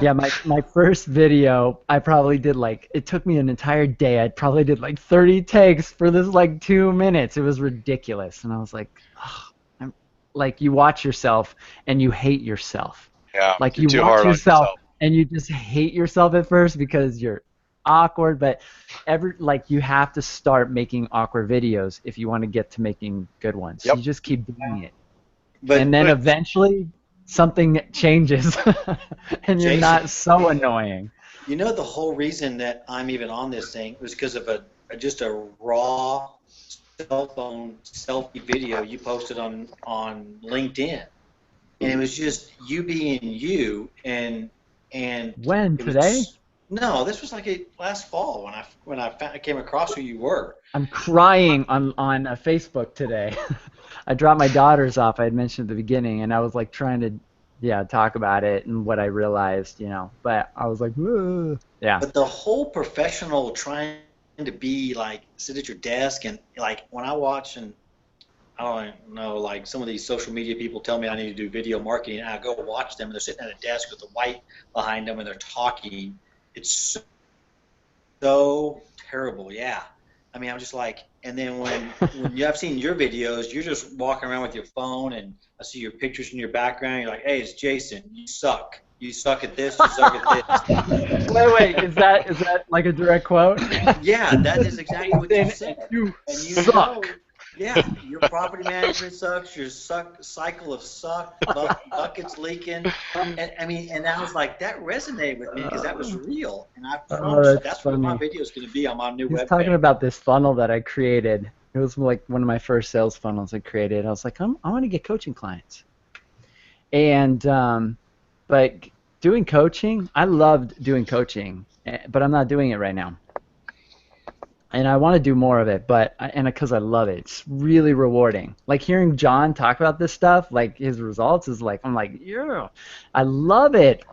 [SPEAKER 1] Yeah, my first video, I probably did like, it took me an entire day. I probably did like 30 takes for this like 2 minutes. It was ridiculous. And I was like, oh, like you watch yourself and you hate yourself.
[SPEAKER 3] Yeah,
[SPEAKER 1] Like
[SPEAKER 3] you're
[SPEAKER 1] you
[SPEAKER 3] too
[SPEAKER 1] watch
[SPEAKER 3] hard on
[SPEAKER 1] yourself
[SPEAKER 3] yourself.
[SPEAKER 1] and you just hate yourself at first because you're awkward, but like you have to start making awkward videos if you want to get to making good ones.
[SPEAKER 3] Yep.
[SPEAKER 1] You just keep doing it.
[SPEAKER 8] But
[SPEAKER 1] And then eventually something changes and you're
[SPEAKER 8] Jason,
[SPEAKER 1] not so annoying.
[SPEAKER 8] you know the whole reason that I'm even on this thing was because of just a raw cell phone selfie video you posted on LinkedIn, and it was just you being you, and
[SPEAKER 1] When?
[SPEAKER 8] it was
[SPEAKER 1] Today?
[SPEAKER 8] no, this was like last fall when I came across who you were.
[SPEAKER 1] I'm crying on Facebook today. I dropped my daughters off. I had mentioned at the beginning, and I was like trying to, yeah, talk about it and what I realized, But I was like, "Whoa." Yeah.
[SPEAKER 8] But the whole professional trying to be like sit at your desk and like when I watch and I don't know like some of these social media people tell me I need to do video marketing and I go watch them and they're sitting at a desk with the white behind them and they're talking. It's so terrible. Yeah. I mean, I'm just like, and then when I've seen your videos, you're just walking around with your phone, and I see your pictures in your background. You're like, hey, it's Jason. You suck. You suck at this. You suck at this.
[SPEAKER 1] Wait. Is that like a direct quote?
[SPEAKER 8] Yeah, that is exactly what you said.
[SPEAKER 1] You
[SPEAKER 8] And you
[SPEAKER 1] suck.
[SPEAKER 8] know, yeah, your property management sucks. Your cycle of buckets leaking. And I mean, and I was like, that resonated with me because that was real. And I promise you, that's what my
[SPEAKER 1] funny.
[SPEAKER 8] video is going to be on my new
[SPEAKER 1] He's
[SPEAKER 8] webpage.
[SPEAKER 1] talking about this funnel that I created. It was like one of my first sales funnels I created. I was like, I want to get coaching clients. And but doing coaching, I loved doing coaching, but I'm not doing it right now. And I want to do more of it, because I love it. It's really rewarding. Like hearing John talk about this stuff, like his results is like, I'm like, yeah, I love it.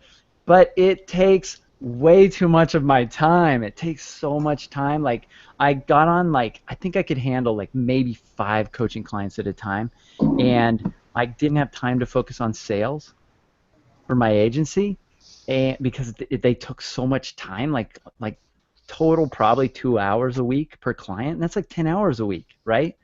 [SPEAKER 1] But it takes way too much of my time. It takes so much time. Like I got on I think I could handle like maybe 5 coaching clients at a time, and I didn't have time to focus on sales for my agency, and because they took so much time, like total probably 2 hours a week per client, and that's like 10 hours a week, right?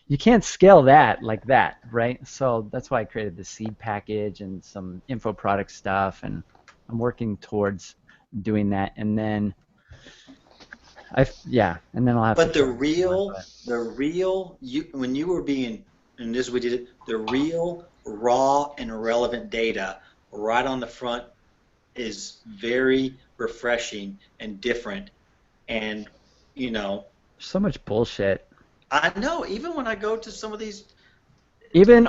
[SPEAKER 1] You can't scale that like that, right? So that's why I created the seed package and some info product stuff, and I'm working towards doing that, and then and then I'll have
[SPEAKER 8] But
[SPEAKER 1] to
[SPEAKER 8] the real you when you were being, and this we did it, the real raw and relevant data right on the front is very refreshing and different. And
[SPEAKER 1] so much bullshit.
[SPEAKER 8] I know even when I go to some of these,
[SPEAKER 1] Even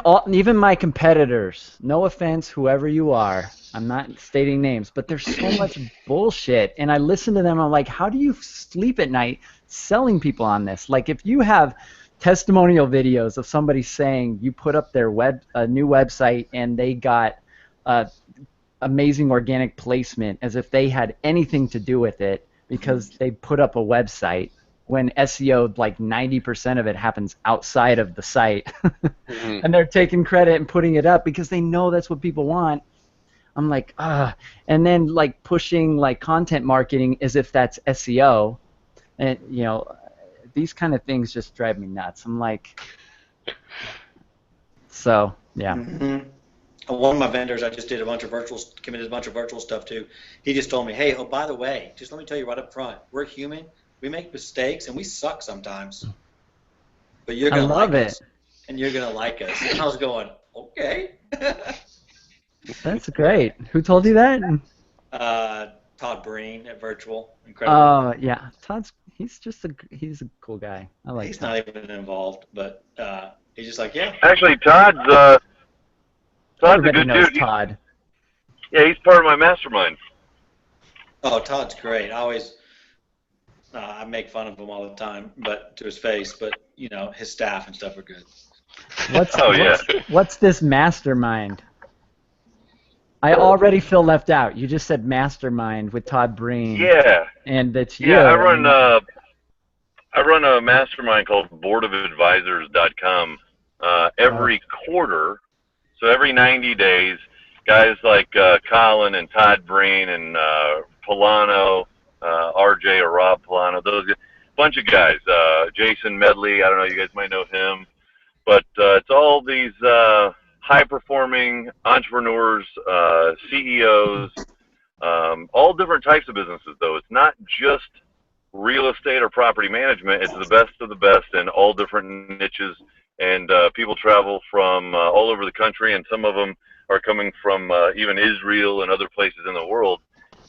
[SPEAKER 1] my competitors, no offense, whoever you are, I'm not stating names, but there's so much bullshit, and I listen to them, I'm like, how do you sleep at night selling people on this? Like, if you have testimonial videos of somebody saying you put up their new website and they got amazing organic placement as if they had anything to do with it because they put up a website, when SEO, like 90% of it happens outside of the site, and they're taking credit and putting it up because they know that's what people want. I'm like, and then like pushing like content marketing as if that's SEO, and these kind of things just drive me nuts. I'm like, so yeah.
[SPEAKER 8] Mm-hmm. One of my vendors, I just did committed a bunch of virtual stuff to. He just told me, hey, oh, by the way, just let me tell you right up front, we're human. We make mistakes and we suck sometimes. But you're going to like us. And you're going to like us. And I was going, okay.
[SPEAKER 1] That's great. Who told you that?
[SPEAKER 8] Todd Breen at Virtual, incredible.
[SPEAKER 1] Oh yeah, he's a cool guy. I like
[SPEAKER 8] He's
[SPEAKER 1] Todd.
[SPEAKER 8] not even involved, but he's just like, yeah.
[SPEAKER 6] Actually, Todd's a
[SPEAKER 1] Everybody
[SPEAKER 6] good
[SPEAKER 1] knows
[SPEAKER 6] dude.
[SPEAKER 1] Todd.
[SPEAKER 6] Yeah, he's part of my mastermind.
[SPEAKER 8] Oh, Todd's great. I make fun of him all the time, but to his face. But his staff and stuff are good.
[SPEAKER 6] Oh yeah.
[SPEAKER 1] What's this mastermind? I already feel left out. You just said mastermind with Todd Breen.
[SPEAKER 6] Yeah.
[SPEAKER 1] And that's you.
[SPEAKER 6] Yeah, I run a mastermind called boardofadvisors.com every quarter. So every 90 days, guys like Colin and Todd Breen and Polano, RJ or Rob Polano, bunch of guys. Jason Medley, I don't know, you guys might know him. But it's all these high-performing entrepreneurs, CEOs, all different types of businesses, though. It's not just real estate or property management. It's the best of the best in all different niches. And people travel from all over the country, and some of them are coming from even Israel and other places in the world.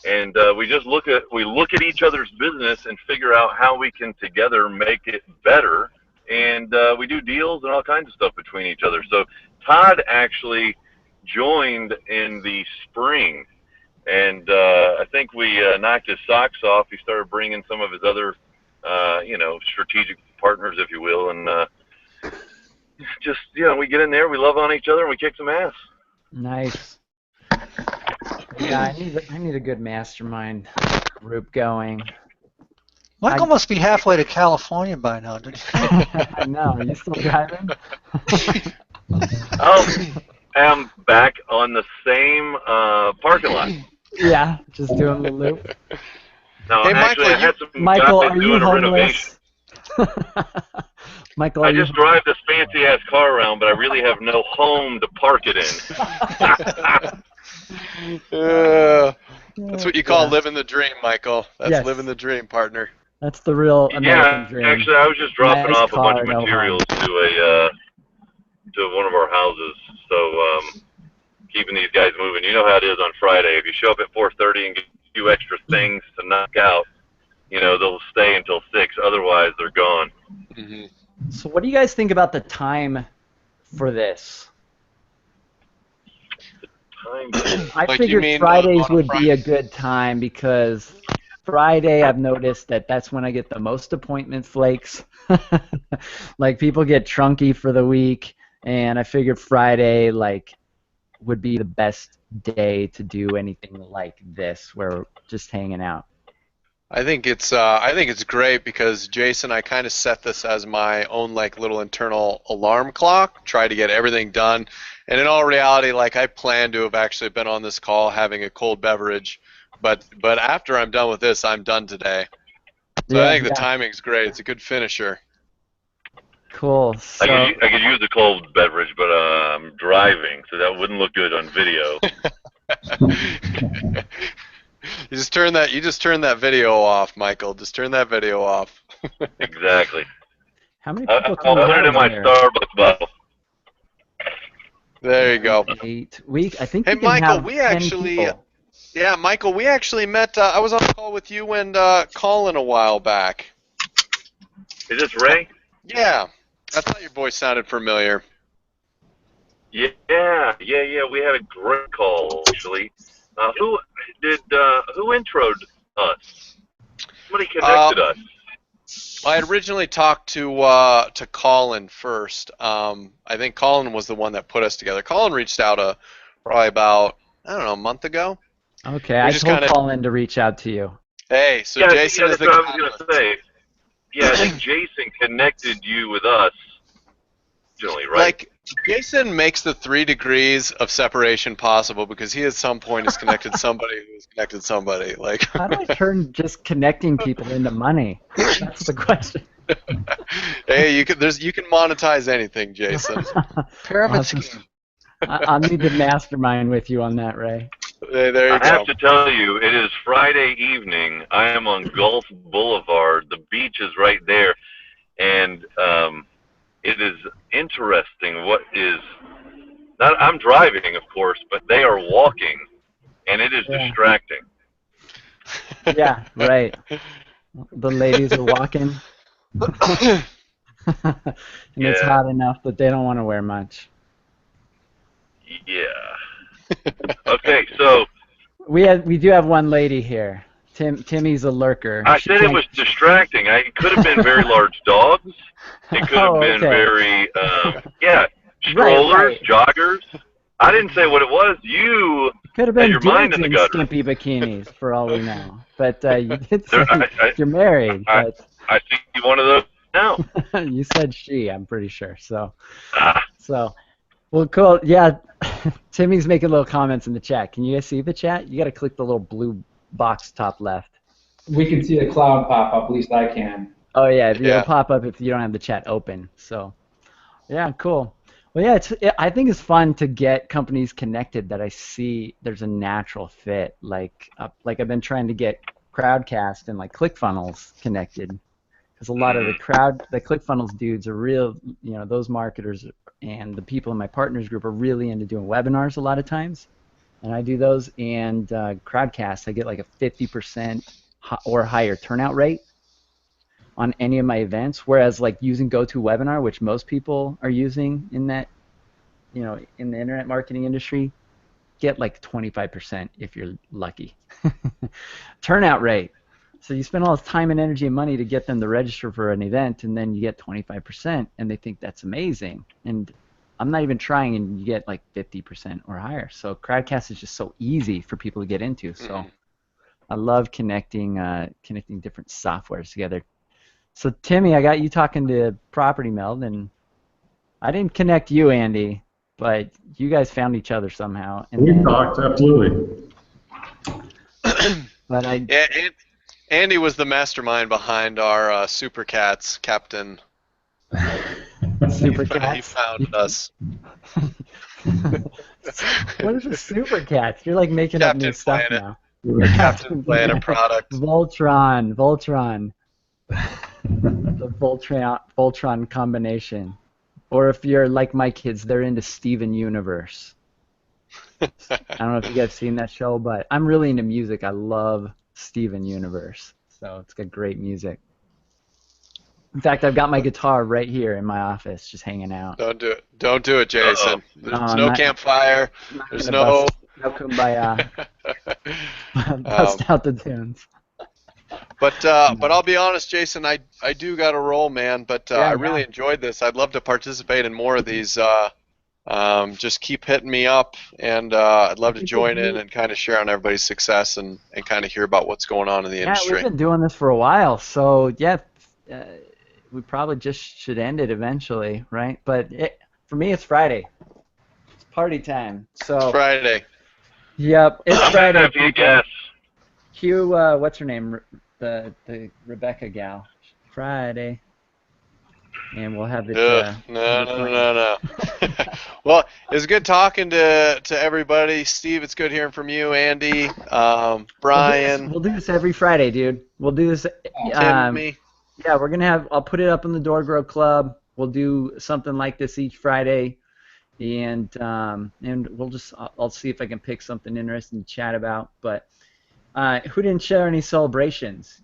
[SPEAKER 6] And we look at each other's business and figure out how we can together make it better. And we do deals and all kinds of stuff between each other. So Todd actually joined in the spring, and I think we knocked his socks off. He started bringing some of his other, strategic partners, if you will, and we get in there, we love on each other, and we kick some ass.
[SPEAKER 1] Nice. Yeah, I need a good mastermind group going.
[SPEAKER 5] Michael must be halfway to California by now.
[SPEAKER 1] I know. Are you still driving?
[SPEAKER 6] I am back on the same parking lot.
[SPEAKER 1] Yeah, just doing the loop.
[SPEAKER 6] No,
[SPEAKER 3] Hey,
[SPEAKER 6] actually,
[SPEAKER 3] Michael,
[SPEAKER 6] I had some
[SPEAKER 1] Michael,
[SPEAKER 6] guys
[SPEAKER 1] are you
[SPEAKER 6] doing a renovation.
[SPEAKER 1] homeless? Michael,
[SPEAKER 6] I just drive this fancy ass car around, but I really have no home to park it in.
[SPEAKER 3] That's what you call living the dream, Michael. That's
[SPEAKER 1] Yes.
[SPEAKER 3] living the dream, partner.
[SPEAKER 1] That's the real American dream.
[SPEAKER 6] Actually, I was just dropping
[SPEAKER 1] Nice
[SPEAKER 6] off a bunch
[SPEAKER 1] car,
[SPEAKER 6] of
[SPEAKER 1] no
[SPEAKER 6] materials to one of our houses. So keeping these guys moving. You know how it is on Friday. If you show up at 4:30 and get a few extra things to knock out, they'll stay until 6. Otherwise, they're gone.
[SPEAKER 3] Mm-hmm.
[SPEAKER 1] So what do you guys think about the time for this? I
[SPEAKER 3] Like, you
[SPEAKER 1] figured
[SPEAKER 3] mean
[SPEAKER 1] Fridays
[SPEAKER 3] on a
[SPEAKER 1] would be
[SPEAKER 3] Friday?
[SPEAKER 1] a good time because Friday I've noticed that's when I get the most appointment flakes. Like people get trunky for the week, and I figured Friday would be the best day to do anything like this, where we're just hanging out.
[SPEAKER 3] I think it's great because Jason, I kind of set this as my own little internal alarm clock, try to get everything done, and in all reality, I plan to have actually been on this call having a cold beverage, but after I'm done with this, I'm done today. So I think the timing's great. It's a good finisher.
[SPEAKER 1] Cool. So,
[SPEAKER 6] I could use a cold beverage, but I'm driving, so that wouldn't look good on video.
[SPEAKER 3] You just turn that video off, Michael. Just turn that video off.
[SPEAKER 6] Exactly.
[SPEAKER 1] how many people
[SPEAKER 6] I'll
[SPEAKER 1] come
[SPEAKER 6] put it in my
[SPEAKER 1] here?
[SPEAKER 6] Starbucks bottle.
[SPEAKER 3] There you go.
[SPEAKER 1] 8. I think
[SPEAKER 3] Hey,
[SPEAKER 1] we can
[SPEAKER 3] Michael,
[SPEAKER 1] have
[SPEAKER 3] we
[SPEAKER 1] 10
[SPEAKER 3] actually-
[SPEAKER 1] people.
[SPEAKER 3] Yeah, Michael, we actually met. I was on a call with you and Colin a while back.
[SPEAKER 6] Is this Ray?
[SPEAKER 3] Yeah, I thought your voice sounded familiar.
[SPEAKER 6] Yeah. We had a great call actually. Who introed us? Somebody connected us.
[SPEAKER 3] I had originally talked to Colin first. I think Colin was the one that put us together. Colin reached out probably about a month ago.
[SPEAKER 1] Okay, I told Colin to reach out to you.
[SPEAKER 3] Hey, so
[SPEAKER 6] Yeah,
[SPEAKER 3] Jason is
[SPEAKER 6] that's
[SPEAKER 3] the
[SPEAKER 6] what I was
[SPEAKER 3] catalyst.
[SPEAKER 6] gonna say. Yeah, I think Jason connected you with us originally, right?
[SPEAKER 3] Jason makes the 3 degrees of separation possible because he at some point has connected somebody who's connected somebody.
[SPEAKER 1] How do I turn just connecting people into money? That's the question.
[SPEAKER 3] Hey, you can monetize anything, Jason.
[SPEAKER 5] Pyramid
[SPEAKER 1] Awesome.
[SPEAKER 5] scheme.
[SPEAKER 1] I'll need to mastermind with you on that, Ray.
[SPEAKER 3] Hey, there you
[SPEAKER 6] I
[SPEAKER 3] go.
[SPEAKER 6] have to tell you, it is Friday evening. I am on Gulf Boulevard. The beach is right there, and it is interesting. I'm driving, of course, but they are walking, and it is
[SPEAKER 1] Yeah.
[SPEAKER 6] distracting.
[SPEAKER 1] Yeah, right. The ladies are walking, and it's
[SPEAKER 6] Yeah,
[SPEAKER 1] hot enough that they don't want to wear much.
[SPEAKER 6] yeah. Okay, so
[SPEAKER 1] We do have one lady here. Timmy's a lurker.
[SPEAKER 6] I
[SPEAKER 1] She
[SPEAKER 6] said it
[SPEAKER 1] can't.
[SPEAKER 6] was distracting. It could have been very large dogs. It could have
[SPEAKER 1] Oh,
[SPEAKER 6] been
[SPEAKER 1] okay.
[SPEAKER 6] very, yeah,
[SPEAKER 1] Right,
[SPEAKER 6] strollers,
[SPEAKER 1] right.
[SPEAKER 6] joggers. I didn't say what it was. You
[SPEAKER 1] Could have
[SPEAKER 6] had
[SPEAKER 1] been
[SPEAKER 6] your mind
[SPEAKER 1] dudes
[SPEAKER 6] in the
[SPEAKER 1] in
[SPEAKER 6] gutter.
[SPEAKER 1] skimpy bikinis, for all we know. But you did
[SPEAKER 6] There,
[SPEAKER 1] say you're married,
[SPEAKER 6] I,
[SPEAKER 1] but
[SPEAKER 6] I see one of those now.
[SPEAKER 1] you said she. I'm pretty sure.
[SPEAKER 6] Ah,
[SPEAKER 1] So, well, cool. Yeah, Timmy's making little comments in the chat. Can you guys see the chat? You got to click the little blue box top left.
[SPEAKER 4] We can see the cloud pop up. At least I can.
[SPEAKER 1] Oh yeah, it'll
[SPEAKER 3] Yeah.
[SPEAKER 1] pop up if you don't have the chat open. So, yeah, cool. Well, yeah, I think it's fun to get companies connected that I see there's a natural fit. Like I've been trying to get Crowdcast and like ClickFunnels connected because a lot of the ClickFunnels dudes are real. Those marketers and the people in my partners group are really into doing webinars a lot of times, and I do those. And Crowdcast, I get like a 50% or higher turnout rate on any of my events, whereas like using GoToWebinar, which most people are using in that, in the internet marketing industry, get like 25% if you're lucky. Turnout rate. So you spend all this time and energy and money to get them to register for an event, and then you get 25%, and they think that's amazing. And I'm not even trying, and you get like 50% or higher. So Crowdcast is just so easy for people to get into. So I love connecting different softwares together. So Timmy, I got you talking to Property Meld, and I didn't connect you, Andy, but you guys found each other somehow. And
[SPEAKER 2] We
[SPEAKER 1] then,
[SPEAKER 2] talked, absolutely.
[SPEAKER 1] but I
[SPEAKER 3] Yeah, Andy was the mastermind behind our Super Cats captain.
[SPEAKER 1] Super
[SPEAKER 3] He
[SPEAKER 1] Cats.
[SPEAKER 3] found us.
[SPEAKER 1] What is a Super Cats? You're like making up new
[SPEAKER 3] Captain
[SPEAKER 1] stuff
[SPEAKER 3] Planet.
[SPEAKER 1] now.
[SPEAKER 3] Captain Planet product.
[SPEAKER 1] Voltron. The Voltron combination. Or if you're like my kids, they're into Steven Universe. I don't know if you guys have seen that show, but I'm really into music. I love Steven Universe. So it's got great music. In fact, I've got my guitar right here in my office, just hanging out.
[SPEAKER 3] Don't do it. Don't do it, Jason. There's
[SPEAKER 1] I'm
[SPEAKER 3] no
[SPEAKER 1] not-
[SPEAKER 3] campfire.
[SPEAKER 1] I'm not
[SPEAKER 3] There's
[SPEAKER 1] gonna
[SPEAKER 3] no.
[SPEAKER 1] no kumbaya. Bust out the tunes.
[SPEAKER 3] But I'll be honest, Jason. I do got a roll, man. But I really
[SPEAKER 1] Yeah.
[SPEAKER 3] enjoyed this. I'd love to participate in more of these. Just keep hitting me up, and I'd love to join in and kind of share on everybody's success and kind of hear about what's going on in the
[SPEAKER 1] Yeah,
[SPEAKER 3] industry.
[SPEAKER 1] we've been doing this for a while, so yeah, we probably just should end it eventually, right? But for me, it's Friday. It's party time. So
[SPEAKER 3] Friday.
[SPEAKER 1] Yep, it's
[SPEAKER 6] I'm
[SPEAKER 1] Friday.
[SPEAKER 6] happy to guess.
[SPEAKER 1] Cue, what's her name? The Rebecca gal. Friday. And we'll have it.
[SPEAKER 3] No. Well, it's good talking to everybody. Steve, it's good hearing from you. Andy, Brian,
[SPEAKER 1] We'll do this every Friday, dude. We'll do this.
[SPEAKER 3] Timmy.
[SPEAKER 1] Yeah, we're gonna have. I'll put it up in the Door Grow Club. We'll do something like this each Friday, and we'll just. I'll see if I can pick something interesting to chat about. But who didn't share any celebrations?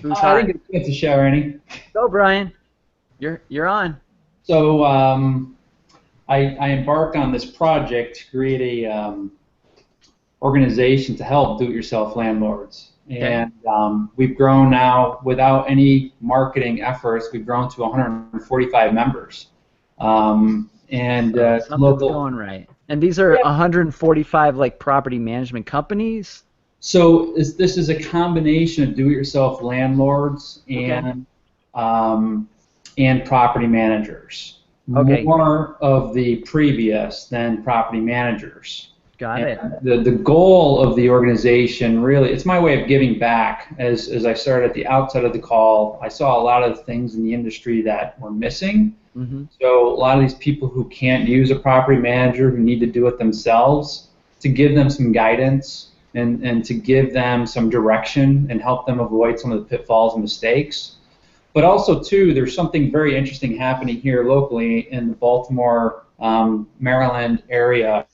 [SPEAKER 1] Who's hot?
[SPEAKER 4] I think it's a share, Annie.
[SPEAKER 1] Go, Brian. You're on.
[SPEAKER 4] So I embarked on this project to create a organization to help do-it-yourself landlords.
[SPEAKER 1] Okay.
[SPEAKER 4] And we've grown now, without any marketing efforts, we've grown to 145 members.
[SPEAKER 1] Something's going right. And these are 145 like property management companies.
[SPEAKER 4] So this is a combination of do-it-yourself landlords and property managers.
[SPEAKER 1] Okay.
[SPEAKER 4] More of the previous than property managers.
[SPEAKER 1] Got it.
[SPEAKER 4] The goal of the organization, really, it's my way of giving back. As I started at the outset of the call, I saw a lot of things in the industry that were missing.
[SPEAKER 1] Mm-hmm.
[SPEAKER 4] So a lot of these people who can't use a property manager, who need to do it themselves, to give them some guidance and to give them some direction and help them avoid some of the pitfalls and mistakes. But also, too, there's something very interesting happening here locally in the Baltimore, Maryland area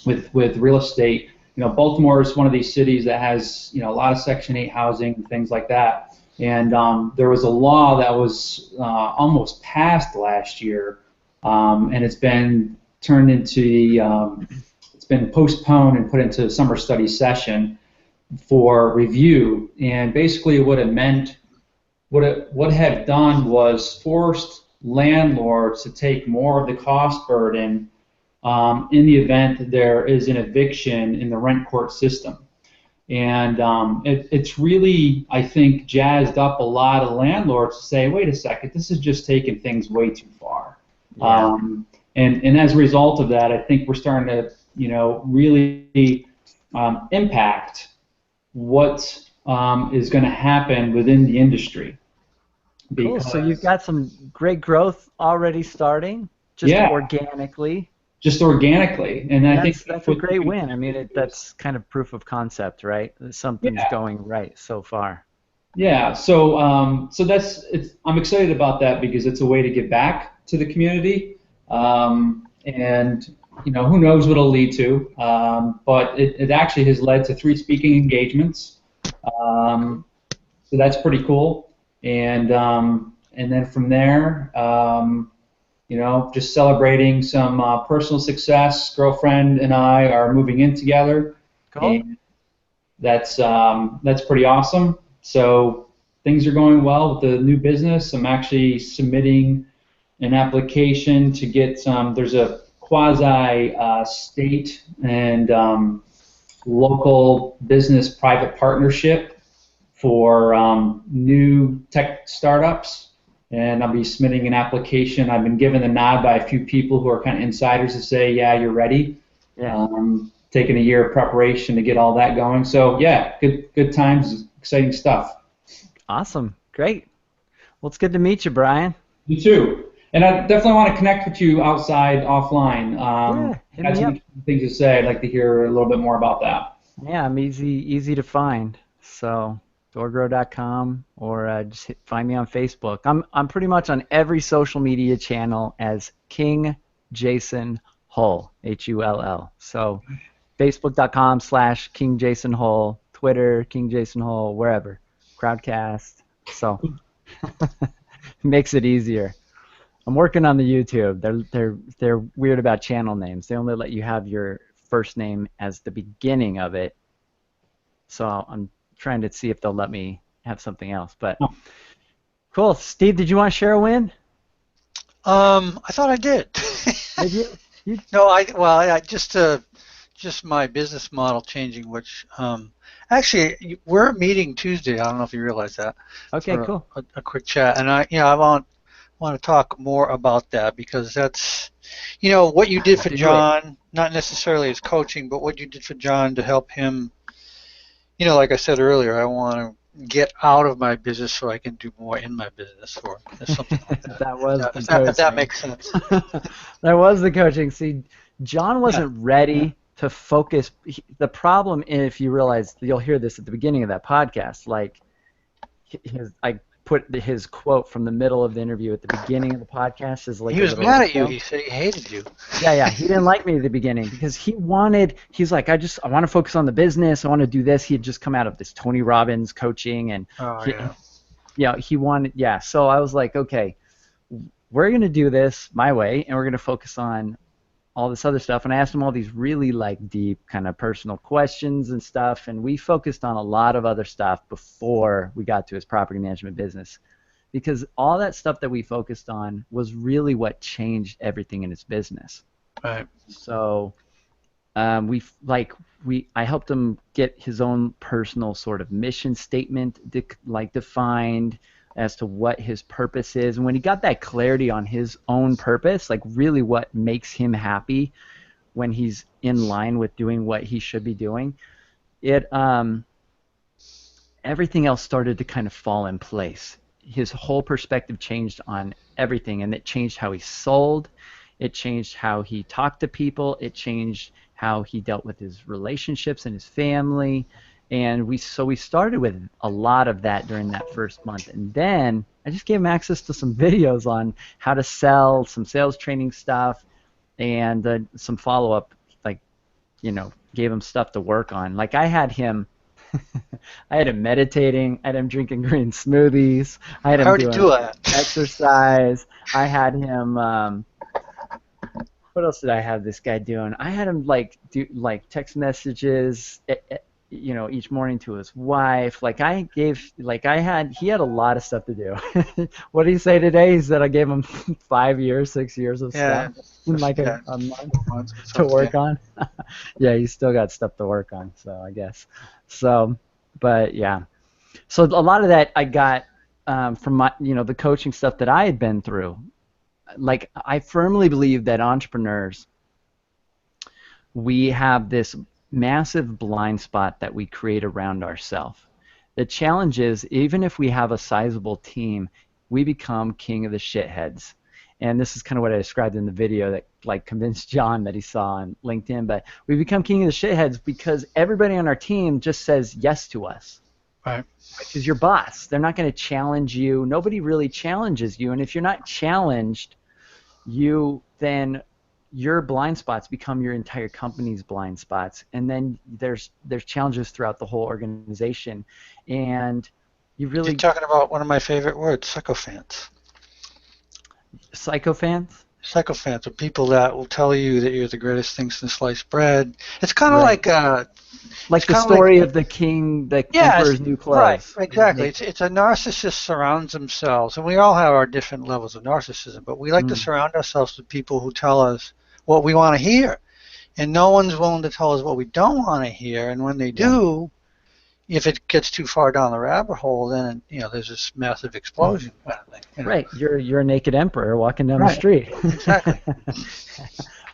[SPEAKER 4] with real estate. Baltimore is one of these cities that has a lot of Section 8 housing and things like that. And there was a law that was almost passed last year, and it's been turned into it's been postponed and put into a summer study session for review. And basically, what it meant, what it had done was forced landlords to take more of the cost burden in the event that there is an eviction in the rent court system. And it's really, I think, jazzed up a lot of landlords to say, wait a second, this is just taking things way too far.
[SPEAKER 1] Yeah.
[SPEAKER 4] And as a result of that, I think we're starting to, really impact what is going to happen within the industry.
[SPEAKER 1] Cool. So you've got some great growth already starting, just organically.
[SPEAKER 4] Just organically, and I think
[SPEAKER 1] that's a great win. I mean, that's kind of proof of concept, right? Something's going right so far.
[SPEAKER 4] Yeah. So I'm excited about that because it's a way to give back to the community, and who knows what it'll lead to. But it actually has led to 3 speaking engagements. So that's pretty cool. And then from there. Just celebrating some personal success. Girlfriend and I are moving in together.
[SPEAKER 1] Cool.
[SPEAKER 4] And that's pretty awesome. So things are going well with the new business. I'm actually submitting an application to get some. There's a quasi state and local business private partnership for new tech startups. And I'll be submitting an application. I've been given the nod by a few people who are kind of insiders to say, yeah, you're ready.
[SPEAKER 1] Yeah.
[SPEAKER 4] Taking a year of preparation to get all that going. So yeah, good times, exciting stuff.
[SPEAKER 1] Awesome, great. Well, it's good to meet you, Brian.
[SPEAKER 4] You too. And I definitely want to connect with you outside, offline.
[SPEAKER 1] Hit
[SPEAKER 4] got
[SPEAKER 1] me
[SPEAKER 4] some
[SPEAKER 1] up.
[SPEAKER 4] things to say. I'd like to hear a little bit more about that.
[SPEAKER 1] Yeah, I'm easy to find. So doorgrow.com or just find me on Facebook. I'm pretty much on every social media channel as King Jason Hull, Hull. So Facebook.com/King Jason Hull, Twitter King Jason Hull, wherever, Crowdcast. So makes it easier. I'm working on the YouTube. They're weird about channel names. They only let you have your first name as the beginning of it. So I'm trying to see if they'll let me have something else. But cool. Steve, did you want to share a win?
[SPEAKER 5] I thought I did.
[SPEAKER 1] Did you?
[SPEAKER 5] No, I just my business model changing, which actually we're meeting Tuesday. I don't know if you realize that.
[SPEAKER 1] Okay, cool.
[SPEAKER 5] A quick chat, and I want to talk more about that because that's what you did for John, not necessarily as coaching, but what you did for John to help him. Like I said earlier, I want to get out of my business so I can do more in my business, or something like that.
[SPEAKER 1] That was the
[SPEAKER 5] if
[SPEAKER 1] coaching.
[SPEAKER 5] that makes sense.
[SPEAKER 1] That was the coaching. See, John wasn't ready to focus. The problem, if you realize, you'll hear this at the beginning of that podcast, like I put his quote from the middle of the interview at the beginning of the podcast is like
[SPEAKER 5] He was mad at you. He said he hated you.
[SPEAKER 1] Yeah, he didn't like me at the beginning because he's like, I want to focus on the business. I want to do this. He had just come out of this Tony Robbins coaching and he wanted, so I was like, okay, we're going to do this my way and we're going to focus on all this other stuff. And I asked him all these really like deep kind of personal questions and stuff, and we focused on a lot of other stuff before we got to his property management business, because all that stuff that we focused on was really what changed everything in his business.
[SPEAKER 5] Right.
[SPEAKER 1] So I helped him get his own personal sort of mission statement defined as to what his purpose is. And when he got that clarity on his own purpose, like really what makes him happy when he's in line with doing what he should be doing, everything else started to kind of fall in place. His whole perspective changed on everything, and it changed how he sold. It changed how he talked to people. It changed how he dealt with his relationships and his family. And we started with a lot of that during that first month. And then I just gave him access to some videos on how to sell, some sales training stuff, and some follow-up, like gave him stuff to work on. Like I had him, I had him meditating, I had him drinking green smoothies, I had
[SPEAKER 5] How
[SPEAKER 1] him
[SPEAKER 5] would you
[SPEAKER 1] doing
[SPEAKER 5] do that?
[SPEAKER 1] exercise, I had him. What else did I have this guy doing? I had him like do like text messages, each morning to his wife. Like he had a lot of stuff to do. What did he say today? He said I gave him 5 years, 6 years of
[SPEAKER 5] Yeah,
[SPEAKER 1] stuff in like
[SPEAKER 5] yeah,
[SPEAKER 1] a month
[SPEAKER 5] 4 months or
[SPEAKER 1] to
[SPEAKER 5] something.
[SPEAKER 1] work on. Yeah, he's still got stuff to work on. So I guess. So, but yeah. So a lot of that I got from the coaching stuff that I had been through. Like I firmly believe that entrepreneurs, we have this massive blind spot that we create around ourselves. The challenge is, even if we have a sizable team, we become king of the shitheads. And this is kind of what I described in the video that like convinced John that he saw on LinkedIn. But we become king of the shitheads because everybody on our team just says yes to us.
[SPEAKER 5] Right.
[SPEAKER 1] Because your boss, they're not going to challenge you. Nobody really challenges you. And if you're not challenged, then your blind spots become your entire company's blind spots, and then there's challenges throughout the whole organization, and you
[SPEAKER 5] You're
[SPEAKER 1] really
[SPEAKER 5] talking about one of my favorite words, sycophants.
[SPEAKER 1] sycophants,
[SPEAKER 5] Sycophants are people that will tell you that you're the greatest thing since sliced bread. It's kind of
[SPEAKER 1] right?
[SPEAKER 5] like it's
[SPEAKER 1] Like the
[SPEAKER 5] kind of like
[SPEAKER 1] story of the
[SPEAKER 5] yeah,
[SPEAKER 1] emperor's new
[SPEAKER 5] right,
[SPEAKER 1] clothes.
[SPEAKER 5] exactly. It's a narcissist surrounds themselves, and we all have our different levels of narcissism, but we like to
[SPEAKER 1] Mm,
[SPEAKER 5] surround ourselves with people who tell us what we want to hear, and no one's willing to tell us what we don't want to hear. And when they
[SPEAKER 1] yeah,
[SPEAKER 5] do, if it gets too far down the rabbit hole, then there's this massive explosion kind of thing.
[SPEAKER 1] right. You're a naked emperor walking down the
[SPEAKER 5] Right,
[SPEAKER 1] street.
[SPEAKER 5] exactly.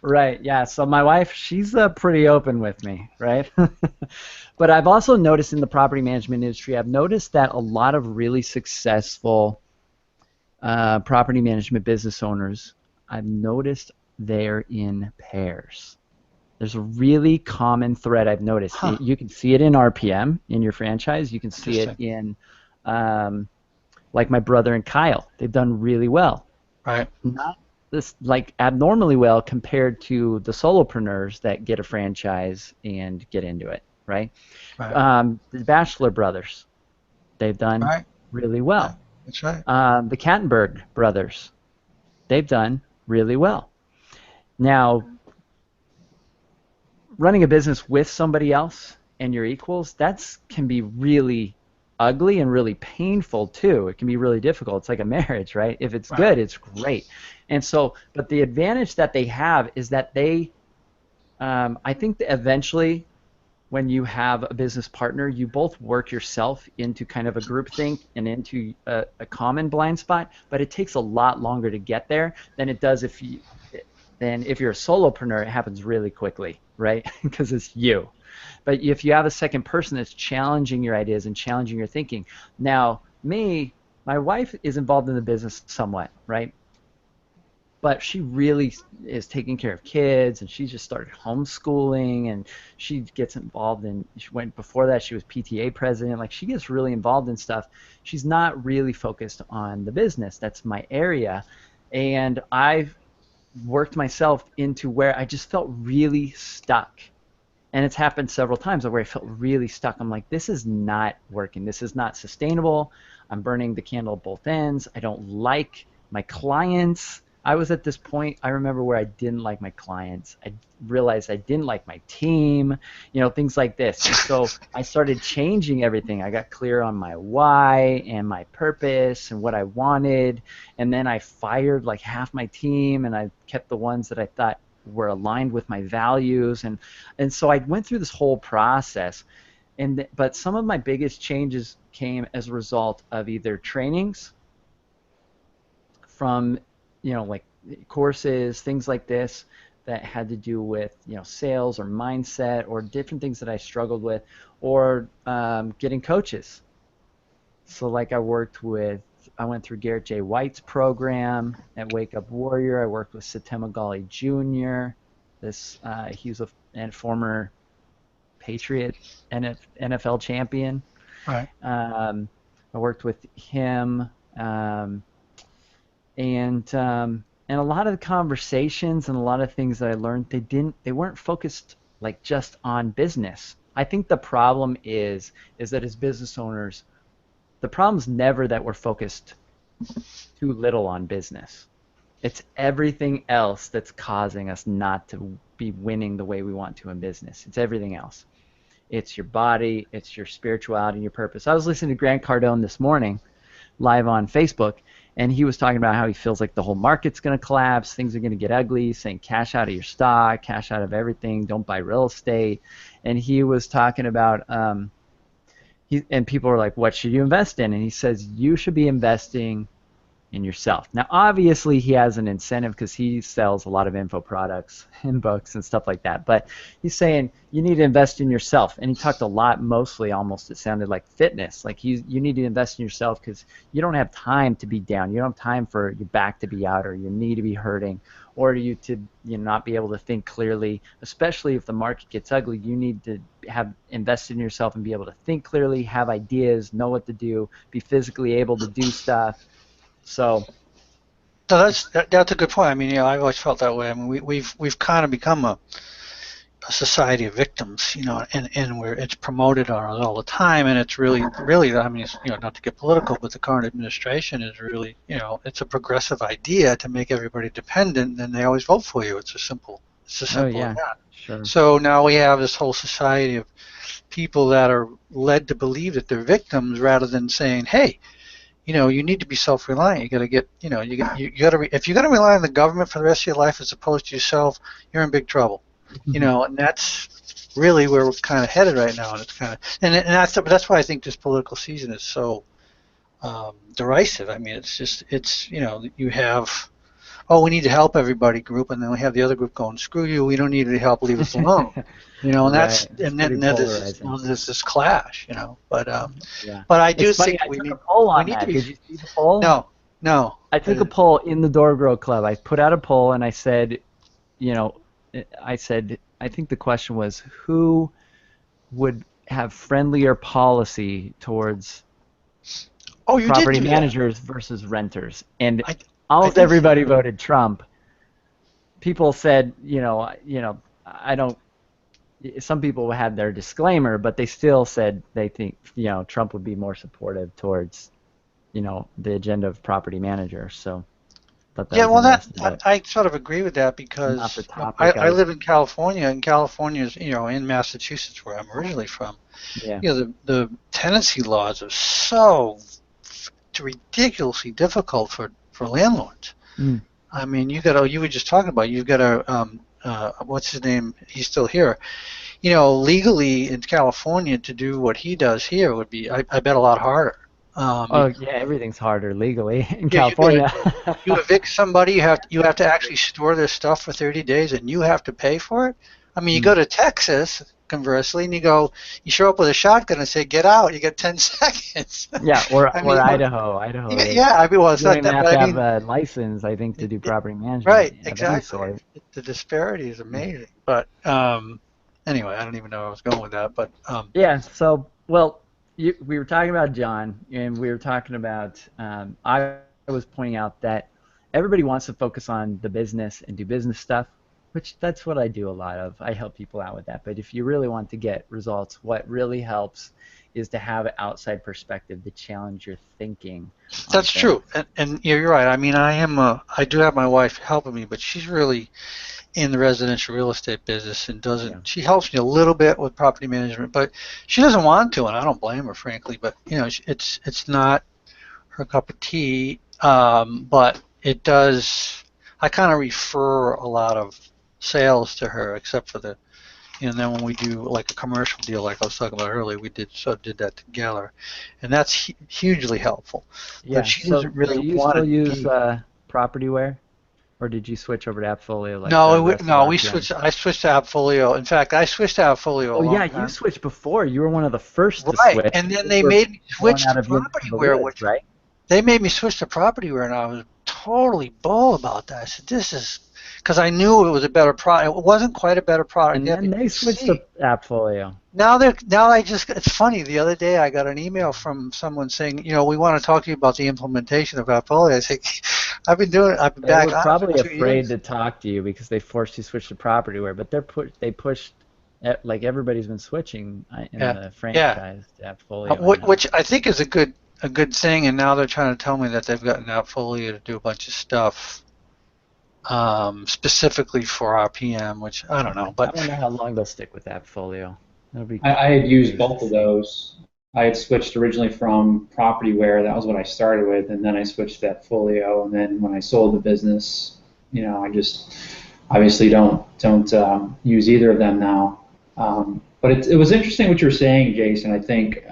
[SPEAKER 1] Right, yeah. So my wife, she's pretty open with me, right? But I've also noticed in the property management industry, I've noticed that a lot of really successful property management business owners, I've noticed they're in pairs. There's a really common thread I've noticed.
[SPEAKER 5] Huh.
[SPEAKER 1] You can see it in RPM in your franchise. You can see it
[SPEAKER 5] Interesting.
[SPEAKER 1] in, like my brother and Kyle. They've done really well.
[SPEAKER 5] Right.
[SPEAKER 1] Not this like abnormally well compared to the solopreneurs that get a franchise and get into it, right?
[SPEAKER 5] Right.
[SPEAKER 1] The Bachelor brothers, they've done
[SPEAKER 5] Right.
[SPEAKER 1] really
[SPEAKER 5] Yeah,
[SPEAKER 1] well.
[SPEAKER 5] that's right.
[SPEAKER 1] The Kattenberg brothers, they've done really well. Now, running a business with somebody else and your equals, that's can be really ugly and really painful too. It can be really difficult. It's like a marriage, right? If it's
[SPEAKER 5] Right.
[SPEAKER 1] good, it's great. And so, but the advantage that they have is that I think that eventually when you have a business partner, you both work yourself into kind of a group think and into a common blind spot, but it takes a lot longer to get there than it does if you're a solopreneur. It happens really quickly, right? Because it's you. But if you have a second person that's challenging your ideas and challenging your thinking. Now, my wife is involved in the business somewhat, right? But she really is taking care of kids, and she just started homeschooling, and she gets involved in, before that she was PTA president. Like, she gets really involved in stuff. She's not really focused on the business. That's my area. And I've worked myself into where I just felt really stuck. And it's happened several times where I felt really stuck. I'm like, this is not working. This is not sustainable. I'm burning the candle at both ends. I don't like my clients. I was at this point, I remember, where I didn't like my clients. I realized I didn't like my team, things like this. And so I started changing everything. I got clear on my why and my purpose and what I wanted. And then I fired like half my team, and I kept the ones that I thought were aligned with my values. And so I went through this whole process. But some of my biggest changes came as a result of either trainings from like courses, things like this that had to do with sales or mindset or different things that I struggled with, or getting coaches. So like I went through Garrett J. White's program at Wake Up Warrior. I worked with Satema Gali Jr. He was a former Patriot NFL champion.
[SPEAKER 5] Right.
[SPEAKER 1] I worked with him. And a lot of the conversations and a lot of things that I learned, they weren't focused like just on business. I think the problem is that as business owners, the problem's never that we're focused too little on business. It's everything else that's causing us not to be winning the way we want to in business. It's everything else. It's your body, it's your spirituality, and your purpose. I was listening to Grant Cardone this morning, live on Facebook, and he was talking about how he feels like the whole market's going to collapse, things are going to get ugly, saying cash out of your stock, cash out of everything, don't buy real estate. And he was talking about, and people are like, what should you invest in? And he says, you should be investing in yourself. Now, obviously, he has an incentive because he sells a lot of info products and books and stuff like that. But he's saying you need to invest in yourself. And he talked a lot, mostly almost, it sounded like fitness. Like you need to invest in yourself because you don't have time to be down. You don't have time for your back to be out or your knee to be hurting or you to not be able to think clearly. Especially if the market gets ugly, you need to have invested in yourself and be able to think clearly, have ideas, know what to do, be physically able to do stuff. So
[SPEAKER 5] that's a good point. I mean, I've always felt that way. I mean, we've kind of become a society of victims, and where it's promoted on us all the time, and it's really, I mean, it's, not to get political, but the current administration is really, it's a progressive idea to make everybody dependent, and they always vote for you. It's as simple as that.
[SPEAKER 1] Sure.
[SPEAKER 5] So now we have this whole society of people that are led to believe that they're victims rather than saying, hey, you need to be self-reliant. You got to get, you got to, if you're going to rely on the government for the rest of your life as opposed to yourself, you're in big trouble. And that's really where we're kind of headed right now. And it's kind of, and that's why I think this political season is so derisive. I mean, you have, we need to help everybody group, and then we have the other group going, screw you, we don't need any help, leave us alone. And that's
[SPEAKER 1] right.
[SPEAKER 5] and then there's this clash, but
[SPEAKER 1] yeah.
[SPEAKER 5] But I do
[SPEAKER 1] think
[SPEAKER 5] we
[SPEAKER 1] took
[SPEAKER 5] need
[SPEAKER 1] a poll on
[SPEAKER 5] we need
[SPEAKER 1] that.
[SPEAKER 5] to be.
[SPEAKER 1] Did you see the poll?
[SPEAKER 5] No.
[SPEAKER 1] I took a poll in the Door Grow Club. I put out a poll and I said, I think the question was who would have friendlier policy towards property managers versus renters, and almost everybody voted Trump. People said, I don't. Some people had their disclaimer, but they still said they think, Trump would be more supportive towards, the agenda of property managers. So,
[SPEAKER 5] I sort of agree with that because I live in California, and California is, in Massachusetts, where I'm originally from.
[SPEAKER 1] Yeah.
[SPEAKER 5] The tenancy laws are so ridiculously difficult for landlords. I mean, you were just talking about, you've got what's his name? He's still here. Legally in California to do what he does here would be, I bet, a lot harder.
[SPEAKER 1] Everything's harder legally in California.
[SPEAKER 5] You evict somebody, you have to actually store their stuff for 30 days, and you have to pay for it. I mean, you go to Texas, conversely, and you show up with a shotgun and say, "Get out!" You get 10 seconds.
[SPEAKER 1] Yeah, or Idaho.
[SPEAKER 5] Yeah, I mean, well, it's
[SPEAKER 1] you
[SPEAKER 5] not
[SPEAKER 1] don't even
[SPEAKER 5] that.
[SPEAKER 1] have to
[SPEAKER 5] I mean,
[SPEAKER 1] have a license, I think, to do property management.
[SPEAKER 5] Right,
[SPEAKER 1] of any
[SPEAKER 5] exactly.
[SPEAKER 1] sort.
[SPEAKER 5] The disparity is amazing. But anyway, I don't even know where I was going with that. But
[SPEAKER 1] yeah. So, we were talking about John, and we were talking about. I was pointing out that everybody wants to focus on the business and do business stuff, which that's what I do a lot of. I help people out with that. But if you really want to get results, what really helps is to have an outside perspective to challenge your thinking.
[SPEAKER 5] That's true, and you're right. I mean, I do have my wife helping me, but she's really in the residential real estate business and doesn't. Yeah. She helps me a little bit with property management, but she doesn't want to, and I don't blame her, frankly. But it's not her cup of tea. But it does. I kind of refer a lot of sales to her, except for the. And then when we do like a commercial deal, like I was talking about earlier, we did that together, and that's hugely helpful.
[SPEAKER 1] Yeah.
[SPEAKER 5] But she doesn't really
[SPEAKER 1] do you
[SPEAKER 5] want
[SPEAKER 1] still use Propertyware, or did you switch over to AppFolio?
[SPEAKER 5] We switched. I switched to AppFolio. In fact, I switched to AppFolio.
[SPEAKER 1] You switched before. You were one of the first to
[SPEAKER 5] switch.
[SPEAKER 1] Right,
[SPEAKER 5] and then they made me switch to Propertyware, They made me switch to Propertyware, and I was totally bull about that. I said, "This is." Because I knew it was a better product. It wasn't quite a better product.
[SPEAKER 1] And then they switched to AppFolio.
[SPEAKER 5] It's funny. The other day I got an email from someone saying, we want to talk to you about the implementation of AppFolio. I say, I've been back.
[SPEAKER 1] They were probably afraid to talk to you because they forced you to switch to Propertyware, but they pushed like everybody's been switching in
[SPEAKER 5] Yeah,
[SPEAKER 1] the
[SPEAKER 5] yeah.
[SPEAKER 1] franchise to Appfolio now.
[SPEAKER 5] Which I think is a good thing, and now they're trying to tell me that they've gotten Outfolio to do a bunch of stuff specifically for RPM, which I don't know,
[SPEAKER 1] I
[SPEAKER 5] but
[SPEAKER 1] don't know how long they'll stick with Appfolio. It'll be
[SPEAKER 4] I had used
[SPEAKER 1] curious to
[SPEAKER 4] both of
[SPEAKER 1] see.
[SPEAKER 4] those. I had switched originally from Propertyware, that was what I started with, and then I switched to Folio. And then when I sold the business, I just obviously don't use either of them now. But it was interesting what you were saying, Jason. I think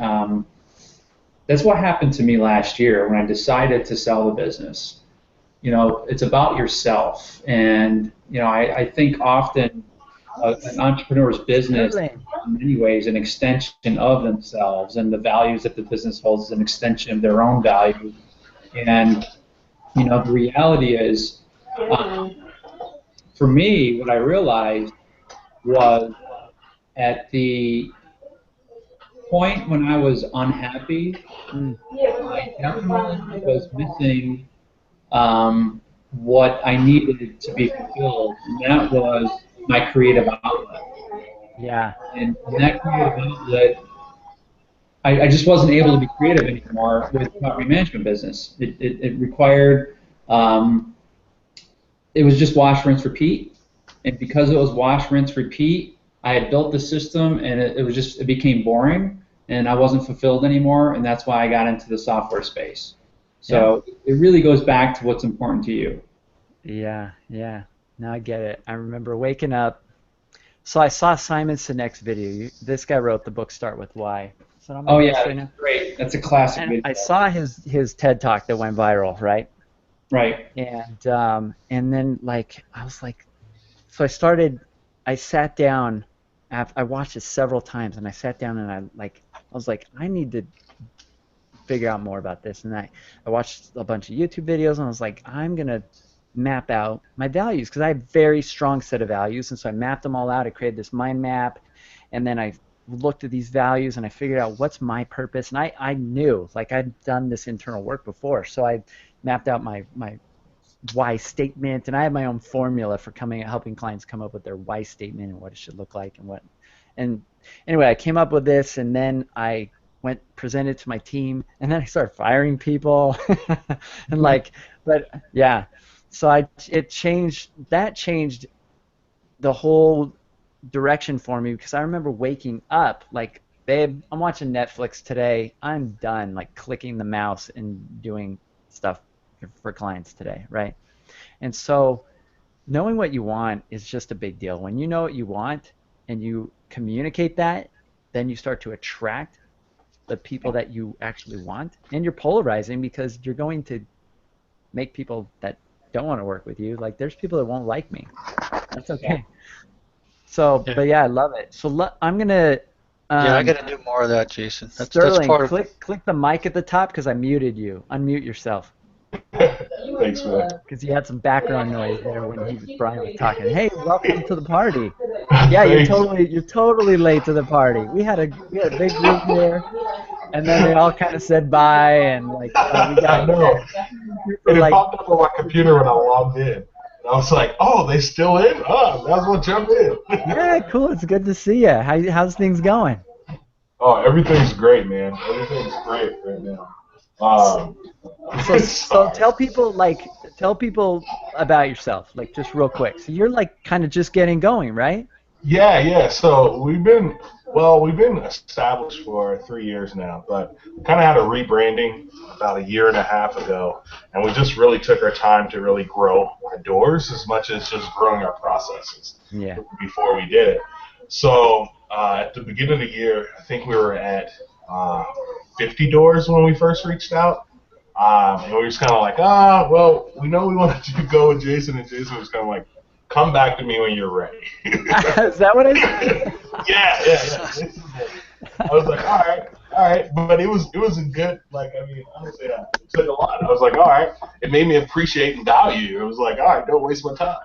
[SPEAKER 4] that's what happened to me last year when I decided to sell the business. It's about yourself, and I think often an entrepreneur's business
[SPEAKER 1] Sterling.
[SPEAKER 4] in many ways an extension of themselves, and the values that the business holds is an extension of their own values. And the reality is, for me, what I realized was at the point when I was unhappy,
[SPEAKER 1] Mm,
[SPEAKER 4] I definitely was missing what I needed to be fulfilled, and that was my creative outlet.
[SPEAKER 1] yeah.
[SPEAKER 4] And that creative outlet, I just wasn't able to be creative anymore with property management business. It required, it was just wash, rinse, repeat. And because it was wash, rinse, repeat, I had built the system, and it became boring, and I wasn't fulfilled anymore, and that's why I got into the software space.
[SPEAKER 1] Yeah.
[SPEAKER 4] So it really goes back to what's important to you.
[SPEAKER 1] Yeah. Yeah. Now I get it. I remember waking up. So I saw Simon Sinek's video. This guy wrote the book Start With Why. Is it on my
[SPEAKER 4] Oh
[SPEAKER 1] desk
[SPEAKER 4] yeah,
[SPEAKER 1] right
[SPEAKER 4] that's
[SPEAKER 1] now?
[SPEAKER 4] great. That's a classic
[SPEAKER 1] And
[SPEAKER 4] video.
[SPEAKER 1] I saw his TED Talk that went viral, right?
[SPEAKER 4] Right.
[SPEAKER 1] And then like I was like, so I sat down. I watched it several times, and I sat down and I was like, I need to figure out more about this. And I watched a bunch of YouTube videos, and I was like, I'm gonna map out my values because I have a very strong set of values, and so I mapped them all out. I created this mind map, and then I looked at these values and I figured out what's my purpose. And I knew, like I'd done this internal work before, so I mapped out my why statement, and I have my own formula for helping clients come up with their why statement and what it should look like and what. And anyway, I came up with this, and then I went presented to my team, and then I started firing people, and like, but yeah, so it changed. That changed the whole direction for me because I remember waking up like, babe, I'm watching Netflix today. I'm done like clicking the mouse and doing stuff for clients today, right? And so knowing what you want is just a big deal. When you know what you want and you communicate that, then you start to attract the people that you actually want. And you're polarizing because you're going to make people that don't want to work with you. Like there's people that won't like me. That's okay. So,
[SPEAKER 5] yeah,
[SPEAKER 1] but yeah, I love it. So I'm gonna
[SPEAKER 5] yeah, I
[SPEAKER 1] um,
[SPEAKER 5] got to do more of that, Jason. That's
[SPEAKER 1] Sterling,
[SPEAKER 5] part of.
[SPEAKER 1] click the mic at the top because I muted you. Unmute yourself
[SPEAKER 2] Thanks, man.
[SPEAKER 1] because you had some background noise there when Brian was talking. Hey, welcome to the party. Yeah,
[SPEAKER 2] Thanks.
[SPEAKER 1] you're totally late to the party. We had a big group here, and then they all kind of said bye, and like we
[SPEAKER 2] I
[SPEAKER 1] got
[SPEAKER 2] know.
[SPEAKER 1] a group of
[SPEAKER 2] And it
[SPEAKER 1] like,
[SPEAKER 2] popped up on my computer when I logged in. And I was like, oh, they still in? Oh, might as well jump in.
[SPEAKER 1] yeah, cool. It's good to see you. How's things going?
[SPEAKER 2] Oh, everything's great, man. Everything's great right now. Um,
[SPEAKER 1] So
[SPEAKER 2] sorry.
[SPEAKER 1] tell people about yourself, like just real quick. So you're like kind of just getting going, right?
[SPEAKER 2] Yeah. So we've been established for 3 years now, but kind of had a rebranding about a year and a half ago, and we just really took our time to really grow our doors as much as just growing our processes
[SPEAKER 1] Yeah.
[SPEAKER 2] before we did it. So at the beginning of the year, I think we were at 50 doors when we first reached out. And we were just kind of like, well, we know we wanted to go with Jason, and Jason was kind of like, come back to me when you're ready.
[SPEAKER 1] Is that what I said?
[SPEAKER 2] Yeah. I was like, all right, but it was a good, like, I mean, honestly, it took a lot. I was like, all right, it made me appreciate and value you. It was like, all right, don't waste my time.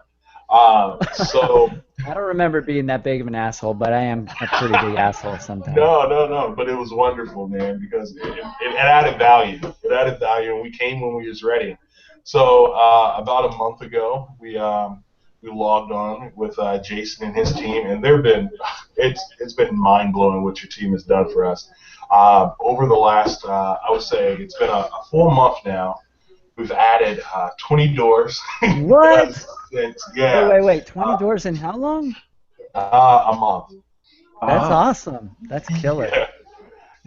[SPEAKER 2] So
[SPEAKER 1] I don't remember being that big of an asshole, but I am a pretty big asshole sometimes.
[SPEAKER 2] no, but it was wonderful, man, because it added value. It added value, and we came when we was ready. So about a month ago,
[SPEAKER 9] we logged on with Jason and his team, and it's been mind blowing what your team has done for us. Over the last, I would say, it's been a full month now. We've added 20 doors.
[SPEAKER 1] What?
[SPEAKER 9] Yeah.
[SPEAKER 1] Wait. 20 doors in how long?
[SPEAKER 9] A month.
[SPEAKER 1] That's awesome. That's killer.
[SPEAKER 9] Yeah.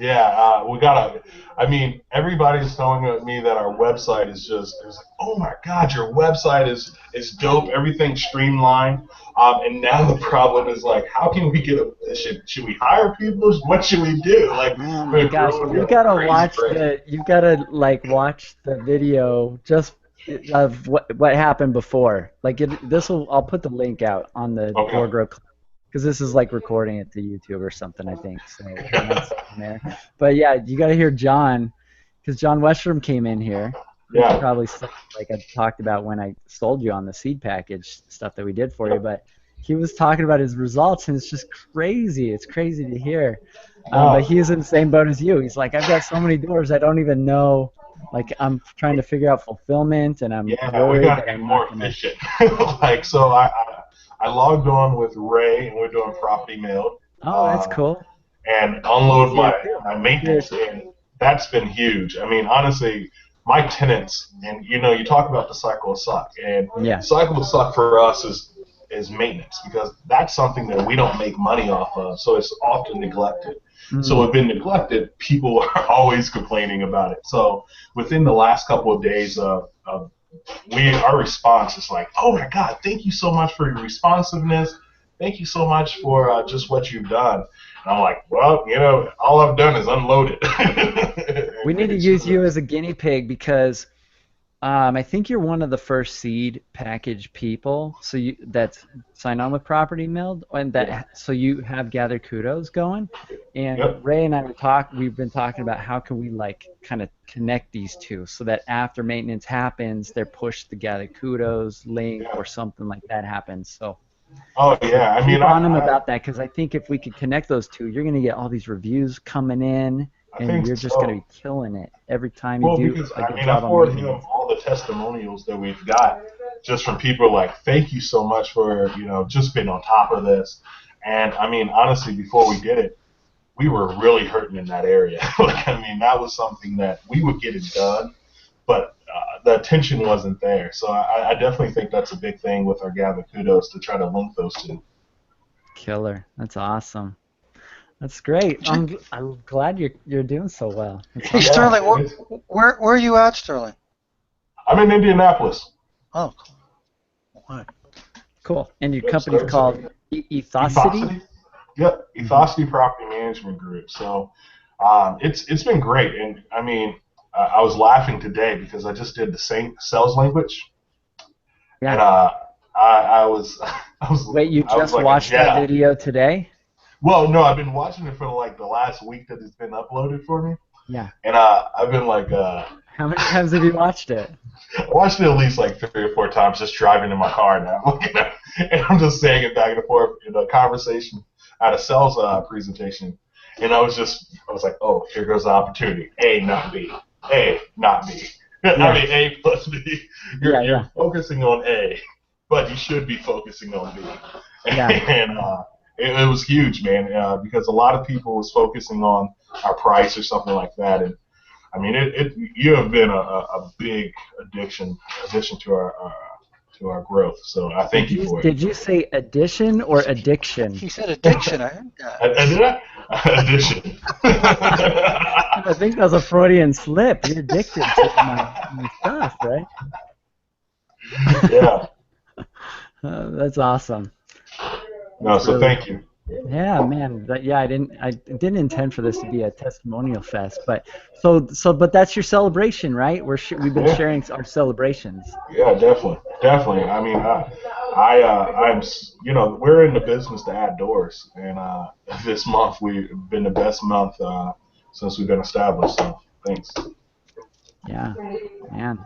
[SPEAKER 9] Yeah, we gotta. I mean, everybody's telling me that our website is it's like, oh my God, your website is dope. Everything's streamlined. And now the problem is like, how can we get should we hire people? What should we do? Like,
[SPEAKER 1] Oh my
[SPEAKER 9] we're
[SPEAKER 1] gosh,
[SPEAKER 9] growing
[SPEAKER 1] you
[SPEAKER 9] at a
[SPEAKER 1] gotta
[SPEAKER 9] crazy
[SPEAKER 1] watch
[SPEAKER 9] rate.
[SPEAKER 1] you gotta like watch the video just of what happened before. Like I'll put the link out on the
[SPEAKER 9] Okay.
[SPEAKER 1] Door Grow, because this is like recording it to YouTube or something, I think. So that's in there. But yeah, you gotta hear John, because John Westrom came in here.
[SPEAKER 9] Yeah.
[SPEAKER 1] Probably like I talked about when I sold you on the seed package stuff that we did for you, but he was talking about his results, and it's just crazy. It's crazy to hear. But he's in the same boat as you. He's like, I've got so many doors, I don't even know. Like, I'm trying to figure out fulfillment, and I'm
[SPEAKER 9] Yeah, we
[SPEAKER 1] worried
[SPEAKER 9] gotta
[SPEAKER 1] that
[SPEAKER 9] get
[SPEAKER 1] I'm
[SPEAKER 9] more
[SPEAKER 1] not gonna.
[SPEAKER 9] efficient. Like, so I logged on with Ray, and we're doing property mailed.
[SPEAKER 1] Oh, that's cool.
[SPEAKER 9] And unload
[SPEAKER 1] Here
[SPEAKER 9] my
[SPEAKER 1] too.
[SPEAKER 9] maintenance, and that's been huge. I mean, honestly, my tenants, and you talk about the cycle of suck, and
[SPEAKER 1] Yeah.
[SPEAKER 9] cycle of suck for us is maintenance, because that's something that we don't make money off of, so it's often neglected. So it's been neglected. People are always complaining about it. So within the last couple of days our response is like, oh my God, thank you so much for your responsiveness. Thank you so much for just what you've done. And I'm like, well, all I've done is unload it.
[SPEAKER 1] We need to use you as a guinea pig, because I think you're one of the first seed package people, so that's signed on with Property Mill, and so you have Gather Kudos going. And
[SPEAKER 9] Yep.
[SPEAKER 1] Ray and I we've been talking about how can we like kind of connect these two, so that after maintenance happens, they're pushed the Gather Kudos link or something like that happens. So
[SPEAKER 9] Oh yeah, I mean,
[SPEAKER 1] keep on them about that, because I think if we could connect those two, you're gonna get all these reviews coming in,
[SPEAKER 9] I
[SPEAKER 1] and
[SPEAKER 9] think
[SPEAKER 1] you're just gonna
[SPEAKER 9] so.
[SPEAKER 1] be killing it every time you
[SPEAKER 9] Well,
[SPEAKER 1] do
[SPEAKER 9] because
[SPEAKER 1] a good
[SPEAKER 9] I
[SPEAKER 1] job on
[SPEAKER 9] forwarded him
[SPEAKER 1] maintenance.
[SPEAKER 9] all the testimonials that we've got, just from people like, thank you so much for just being on top of this. And I mean, honestly, before we did it, we were really hurting in that area. Like, I mean, that was something that we would get it done, but the attention wasn't there. So I definitely think that's a big thing with our Gather Kudos, to try to link those two.
[SPEAKER 1] Killer. That's awesome. That's great. I'm glad you're doing so well. That's
[SPEAKER 5] Hey,
[SPEAKER 1] awesome.
[SPEAKER 5] Sterling,
[SPEAKER 9] Yeah,
[SPEAKER 5] where are you at, Sterling?
[SPEAKER 9] I'm in Indianapolis.
[SPEAKER 5] Oh, cool. All right.
[SPEAKER 1] Cool. And your
[SPEAKER 9] Yep,
[SPEAKER 1] company's
[SPEAKER 9] so-
[SPEAKER 1] called Ethosity?
[SPEAKER 9] Yep, Ethosity Property Management Group. So it's been great, and I mean, I was laughing today because I just did the same sales language,
[SPEAKER 1] Yeah.
[SPEAKER 9] and I was
[SPEAKER 1] Wait, you
[SPEAKER 9] I was
[SPEAKER 1] just
[SPEAKER 9] like,
[SPEAKER 1] watched that
[SPEAKER 9] yeah.
[SPEAKER 1] video today?
[SPEAKER 9] Well, no, I've been watching it for like the last week that it's been uploaded for me,
[SPEAKER 1] Yeah.
[SPEAKER 9] and I've been like,
[SPEAKER 1] How many times have you watched it?
[SPEAKER 9] I watched it at least like 3 or 4 times just driving in my car now, and I'm just saying it back and forth in a conversation at a sales presentation, and I was like, oh, here goes the opportunity. A, not B. A, not B.
[SPEAKER 1] Yeah.
[SPEAKER 9] I mean, A plus B.
[SPEAKER 1] Yeah.
[SPEAKER 9] You're focusing on A, but you should be focusing on B.
[SPEAKER 1] Yeah.
[SPEAKER 9] And it was huge, man, because a lot of people was focusing on our price or something like that, and I mean, you have been a big addition to our growth. So I thank you for it.
[SPEAKER 1] Did you say addition or addiction?
[SPEAKER 5] He said addiction. I heard that.
[SPEAKER 9] Addition.
[SPEAKER 1] I think that was a Freudian slip. You're addicted to my stuff, right?
[SPEAKER 9] Yeah.
[SPEAKER 1] That's awesome.
[SPEAKER 9] No, so
[SPEAKER 1] really
[SPEAKER 9] thank you.
[SPEAKER 1] Yeah, man. I didn't intend for this to be a testimonial fest, but but that's your celebration, right? We've been sharing our celebrations.
[SPEAKER 9] Yeah, definitely. I mean, I'm we're in the business to add doors, and this month we've been the best month since we've been established. So thanks.
[SPEAKER 1] Yeah, man.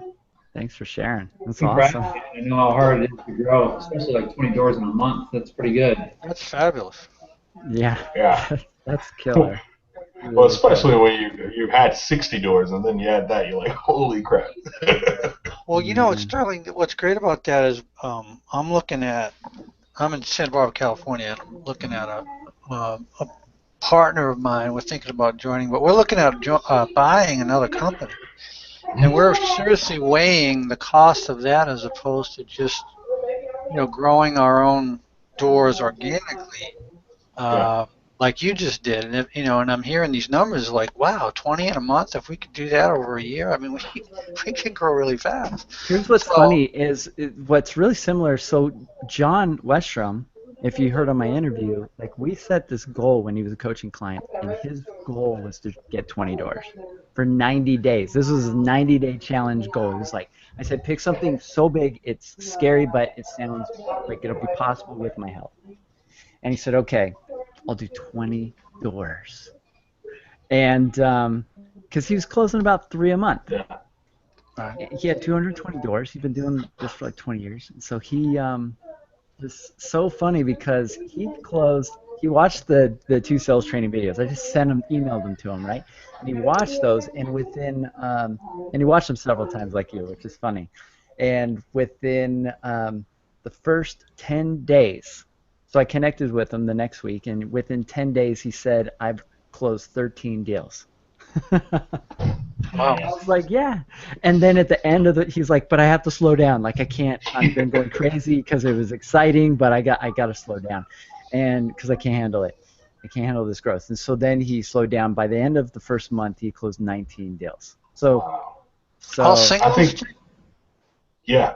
[SPEAKER 1] Thanks for sharing. That's
[SPEAKER 4] Congrats.
[SPEAKER 1] awesome.
[SPEAKER 4] I know how hard it is to grow, especially like 20 doors in a month. That's pretty good.
[SPEAKER 5] That's fabulous.
[SPEAKER 1] Yeah.
[SPEAKER 9] Yeah.
[SPEAKER 1] That's killer. Really
[SPEAKER 9] Well, especially when you had 60 doors and then you add that, you're like, holy crap.
[SPEAKER 5] Well, Sterling, what's great about that is I'm in Santa Barbara, California, and I'm looking at a partner of mine. We're thinking about joining, but we're looking at buying another company. And we're seriously weighing the cost of that as opposed to just, growing our own doors organically, like you just did. And and I'm hearing these numbers like, wow, 20 in a month. If we could do that over a year, I mean, we could grow really fast.
[SPEAKER 1] Here's what's funny is what's really similar. So John Westrom, if you heard on my interview, like we set this goal when he was a coaching client, and his goal was to get 20 doors for 90 days. This was a 90-day challenge goal. It was like, I said, pick something so big, it's scary, but it sounds like it'll be possible with my help. And he said, okay, I'll do 20 doors. And because he was closing about 3 a month. He had 220 doors. He'd been doing this for like 20 years. And so he was so funny because he watched the 2 sales training videos. I just emailed them to him, right? And he watched those, and and he watched them several times like you, which is funny. And within the first 10 days, so I connected with him the next week, and within 10 days he said, I've closed 13 deals.
[SPEAKER 5] Wow.
[SPEAKER 1] I was like, yeah. And then at the end of he's like, but I have to slow down. Like I can't. I've been going crazy because it was exciting, but I got to slow down, and because I can't handle it. I can't handle this growth. And so then he slowed down. By the end of the first month, he closed 19 deals. So
[SPEAKER 5] all singles?
[SPEAKER 9] I think, yeah.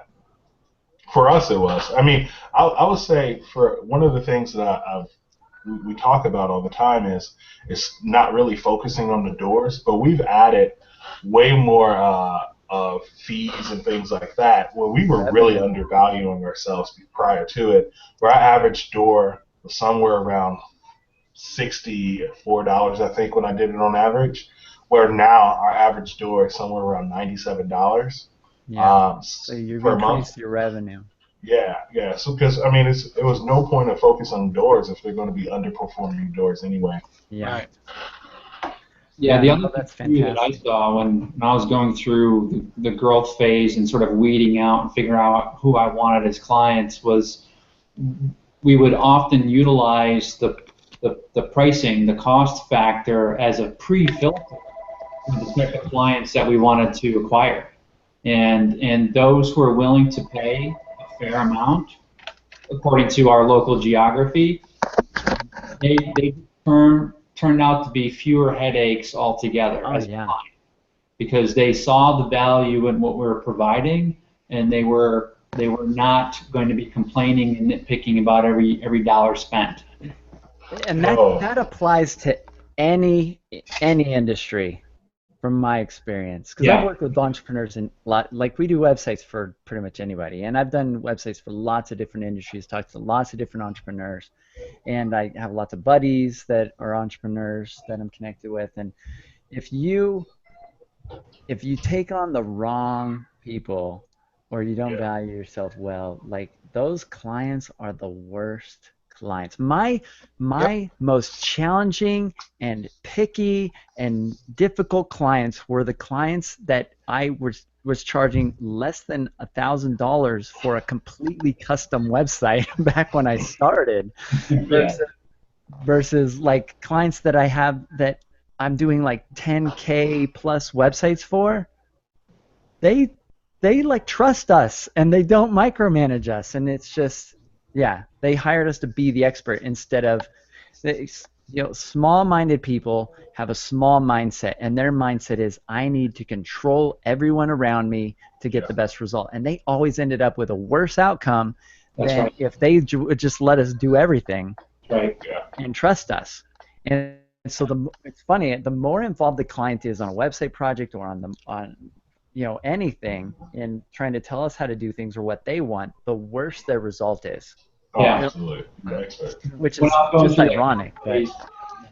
[SPEAKER 9] For us, it was. I mean, I would say for one of the things that we talk about all the time is not really focusing on the doors, but we've added way more fees and things like that where we were really undervaluing ourselves prior to it, where our average door was somewhere around $64, I think, when I did it on average, where now our average door is somewhere around $97.
[SPEAKER 1] Yeah. So you've
[SPEAKER 9] per
[SPEAKER 1] increased
[SPEAKER 9] month.
[SPEAKER 1] your revenue.
[SPEAKER 9] Yeah. So because I mean, it was no point of focus on doors if they're going to be underperforming doors anyway.
[SPEAKER 1] Yeah.
[SPEAKER 5] Right.
[SPEAKER 4] Yeah, the other
[SPEAKER 1] that's
[SPEAKER 4] thing that I saw when I was going through the growth phase and sort of weeding out and figuring out who I wanted as clients was we would often utilize the pricing, the cost factor as a pre-filter for the type of clients that we wanted to acquire. And those who are willing to pay a fair amount, according to our local geography, they turned out to be fewer headaches altogether as a client, because they saw the value in what we were providing, and they were not going to be complaining and nitpicking about every dollar spent.
[SPEAKER 1] And that applies to any industry, from my experience, because I've worked with entrepreneurs in like we do websites for pretty much anybody, and I've done websites for lots of different industries, talked to lots of different entrepreneurs, and I have lots of buddies that are entrepreneurs that I'm connected with, and if you take on the wrong people or you don't value yourself well, like those clients are the worst clients. My most challenging and picky and difficult clients were the clients that I was charging less than $1,000 for a completely custom website back when I started, versus like clients that I have that I'm doing like 10K plus websites for. They like trust us and they don't micromanage us, and it's just they hired us to be the expert instead of small-minded people have a small mindset, and their mindset is I need to control everyone around me to get the best result, and they always ended up with a worse outcome than if they would just let us do everything and trust us. And so it's funny, the more involved the client is on a website project or on anything in trying to tell us how to do things or what they want, the worse their result is.
[SPEAKER 9] Absolutely.
[SPEAKER 1] Which is just ironic. But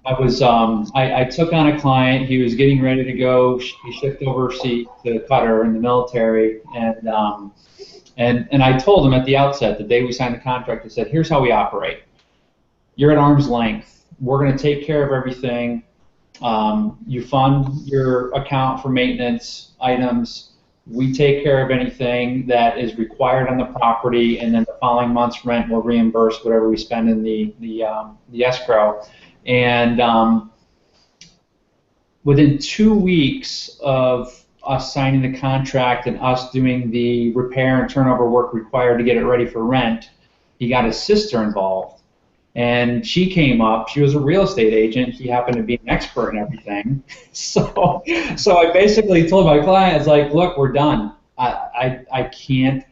[SPEAKER 4] I took on a client. He was getting ready to go. He shipped overseas to Qatar in the military, and I told him at the outset, the day we signed the contract, I said, here's how we operate. You're at arm's length. We're going to take care of everything. You fund your account for maintenance items. We take care of anything that is required on the property, and then the following month's rent will reimburse whatever we spend in the escrow. And within 2 weeks of us signing the contract and us doing the repair and turnover work required to get it ready for rent, he got his sister involved. And she came up. She was a real estate agent. He happened to be an expert in everything. So I basically told my clients, like, look, we're done. I can't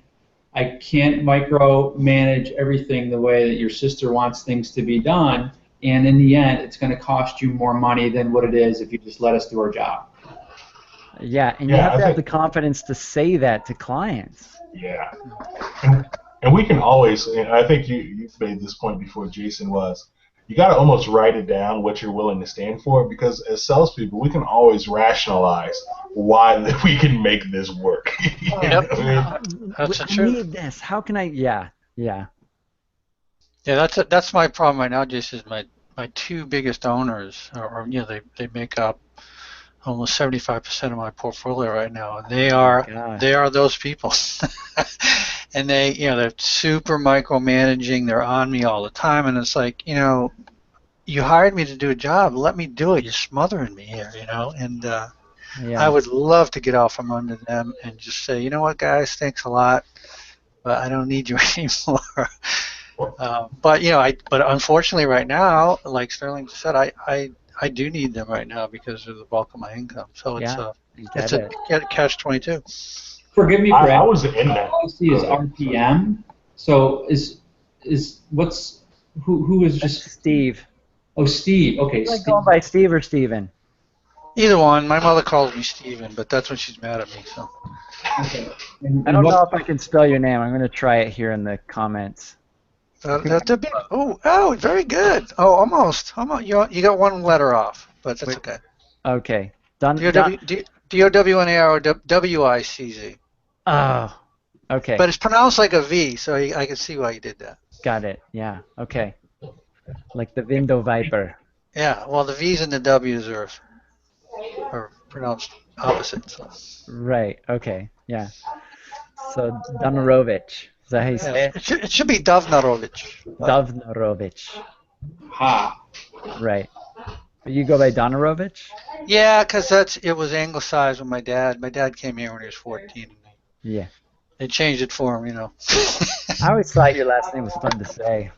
[SPEAKER 4] micromanage everything the way that your sister wants things to be done. And in the end, it's going to cost you more money than what it is if you just let us do our job.
[SPEAKER 1] Yeah, and you have to have the confidence to say that to clients.
[SPEAKER 9] Yeah. And we can always, and I think you made this point before, Jason, was you got to almost write it down what you're willing to stand for, because as salespeople, we can always rationalize why we can make this work.
[SPEAKER 5] Yep. That's the
[SPEAKER 1] I
[SPEAKER 5] truth.
[SPEAKER 1] need this. How can I? Yeah.
[SPEAKER 5] Yeah, that's my problem right now, Jason. Is my two biggest owners, or they make up almost 75% of my portfolio right now, and they are those people. And they're super micromanaging. They're on me all the time, and it's like, you hired me to do a job. Let me do it. You're smothering me here, And I would love to get out from under them and just say, you know what, guys, thanks a lot, but I don't need you anymore. But unfortunately, right now, like Sterling just said, I do need them right now because they're the bulk of my income. So it's a catch-22.
[SPEAKER 4] Forgive me, Brad.
[SPEAKER 9] I was in that.
[SPEAKER 4] Policy is RPM. So who is just
[SPEAKER 1] Steve?
[SPEAKER 4] Oh, Steve. Okay.
[SPEAKER 1] Like going by Steve or Steven?
[SPEAKER 5] Either one. My mother calls me Steven, but that's when she's mad at me. So.
[SPEAKER 4] Okay.
[SPEAKER 1] I don't know if I can spell your name. I'm going to try it here in the comments.
[SPEAKER 5] Oh, very good. Oh, almost. You got one letter off, but that's okay.
[SPEAKER 1] Okay.
[SPEAKER 5] D-O-W-N-A-R or W-I-C-Z.
[SPEAKER 1] Oh, okay.
[SPEAKER 5] But it's pronounced like a V, so I can see why you did that.
[SPEAKER 1] Got it. Yeah. Okay. Like the window viper.
[SPEAKER 5] Yeah. Well, the V's and the W's are pronounced opposite. So.
[SPEAKER 1] Right. Okay. Yeah. So Donarovich. Is that how you say it?
[SPEAKER 5] It should be Dovnarovich.
[SPEAKER 1] Dovnarovich.
[SPEAKER 4] Ha.
[SPEAKER 1] Right. But you go by Donarovich?
[SPEAKER 5] Yeah, because it was anglicized with my dad. My dad came here when he was 14.
[SPEAKER 1] Yeah.
[SPEAKER 5] They changed it for him,
[SPEAKER 1] I always thought your last name was fun to say.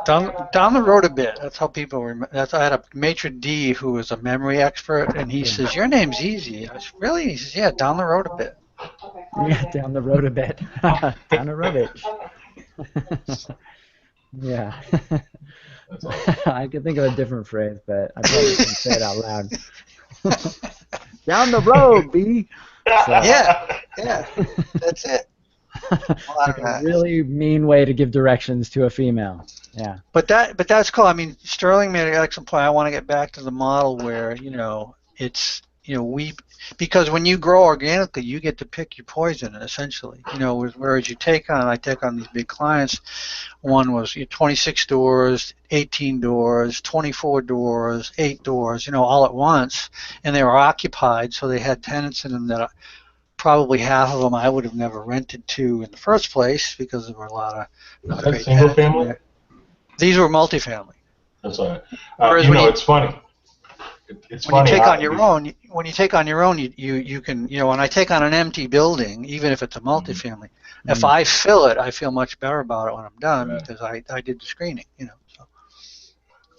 [SPEAKER 5] Down the road a bit. That's how people remember. I had a maitre d' who was a memory expert, and he says, "Your name's easy." I said, "Really?" He says, "Yeah, down the road a bit."
[SPEAKER 1] Yeah, down the road a bit. Donarovich. Yeah. I could think of a different phrase, but I probably shouldn't say it out loud. Down the road, B. So.
[SPEAKER 5] Yeah, that's it.
[SPEAKER 1] Like a really mean way to give directions to a female. Yeah.
[SPEAKER 5] But that's cool. I mean, Sterling made an excellent point. I want to get back to the model where it's because when you grow organically, you get to pick your poison essentially. Whereas I take on these big clients. One was 26 doors, 18 doors, 24 doors, 8 doors, all at once, and they were occupied, so they had tenants in them that probably half of them I would have never rented to in the first place because there were a lot of not great
[SPEAKER 9] single
[SPEAKER 5] tenants
[SPEAKER 9] family?
[SPEAKER 5] in there. These were multifamily.
[SPEAKER 9] That's right.
[SPEAKER 5] Whereas
[SPEAKER 9] it's funny. It's
[SPEAKER 5] when
[SPEAKER 9] funny
[SPEAKER 5] you take on your own, you can, when I take on an empty building, even if it's a multifamily, if I fill it, I feel much better about it when I'm done because I did the screening, So.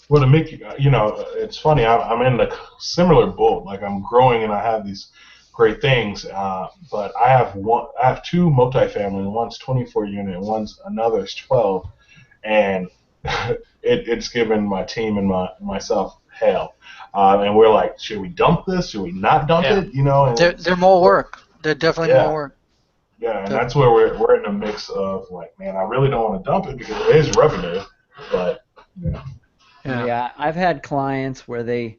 [SPEAKER 9] Well, to make it's funny. I'm in the similar boat. Like I'm growing and I have these great things, but I have two multifamily. One's 24 unit, and another is 12, and it's given my team and myself hell. And we're like, should we dump this? Should we not dump it? And
[SPEAKER 5] they're more work. They're definitely more work.
[SPEAKER 9] Yeah, and that's where we're in a mix of like, man, I really don't want to dump it because it is revenue, but
[SPEAKER 1] Yeah, I've had clients where they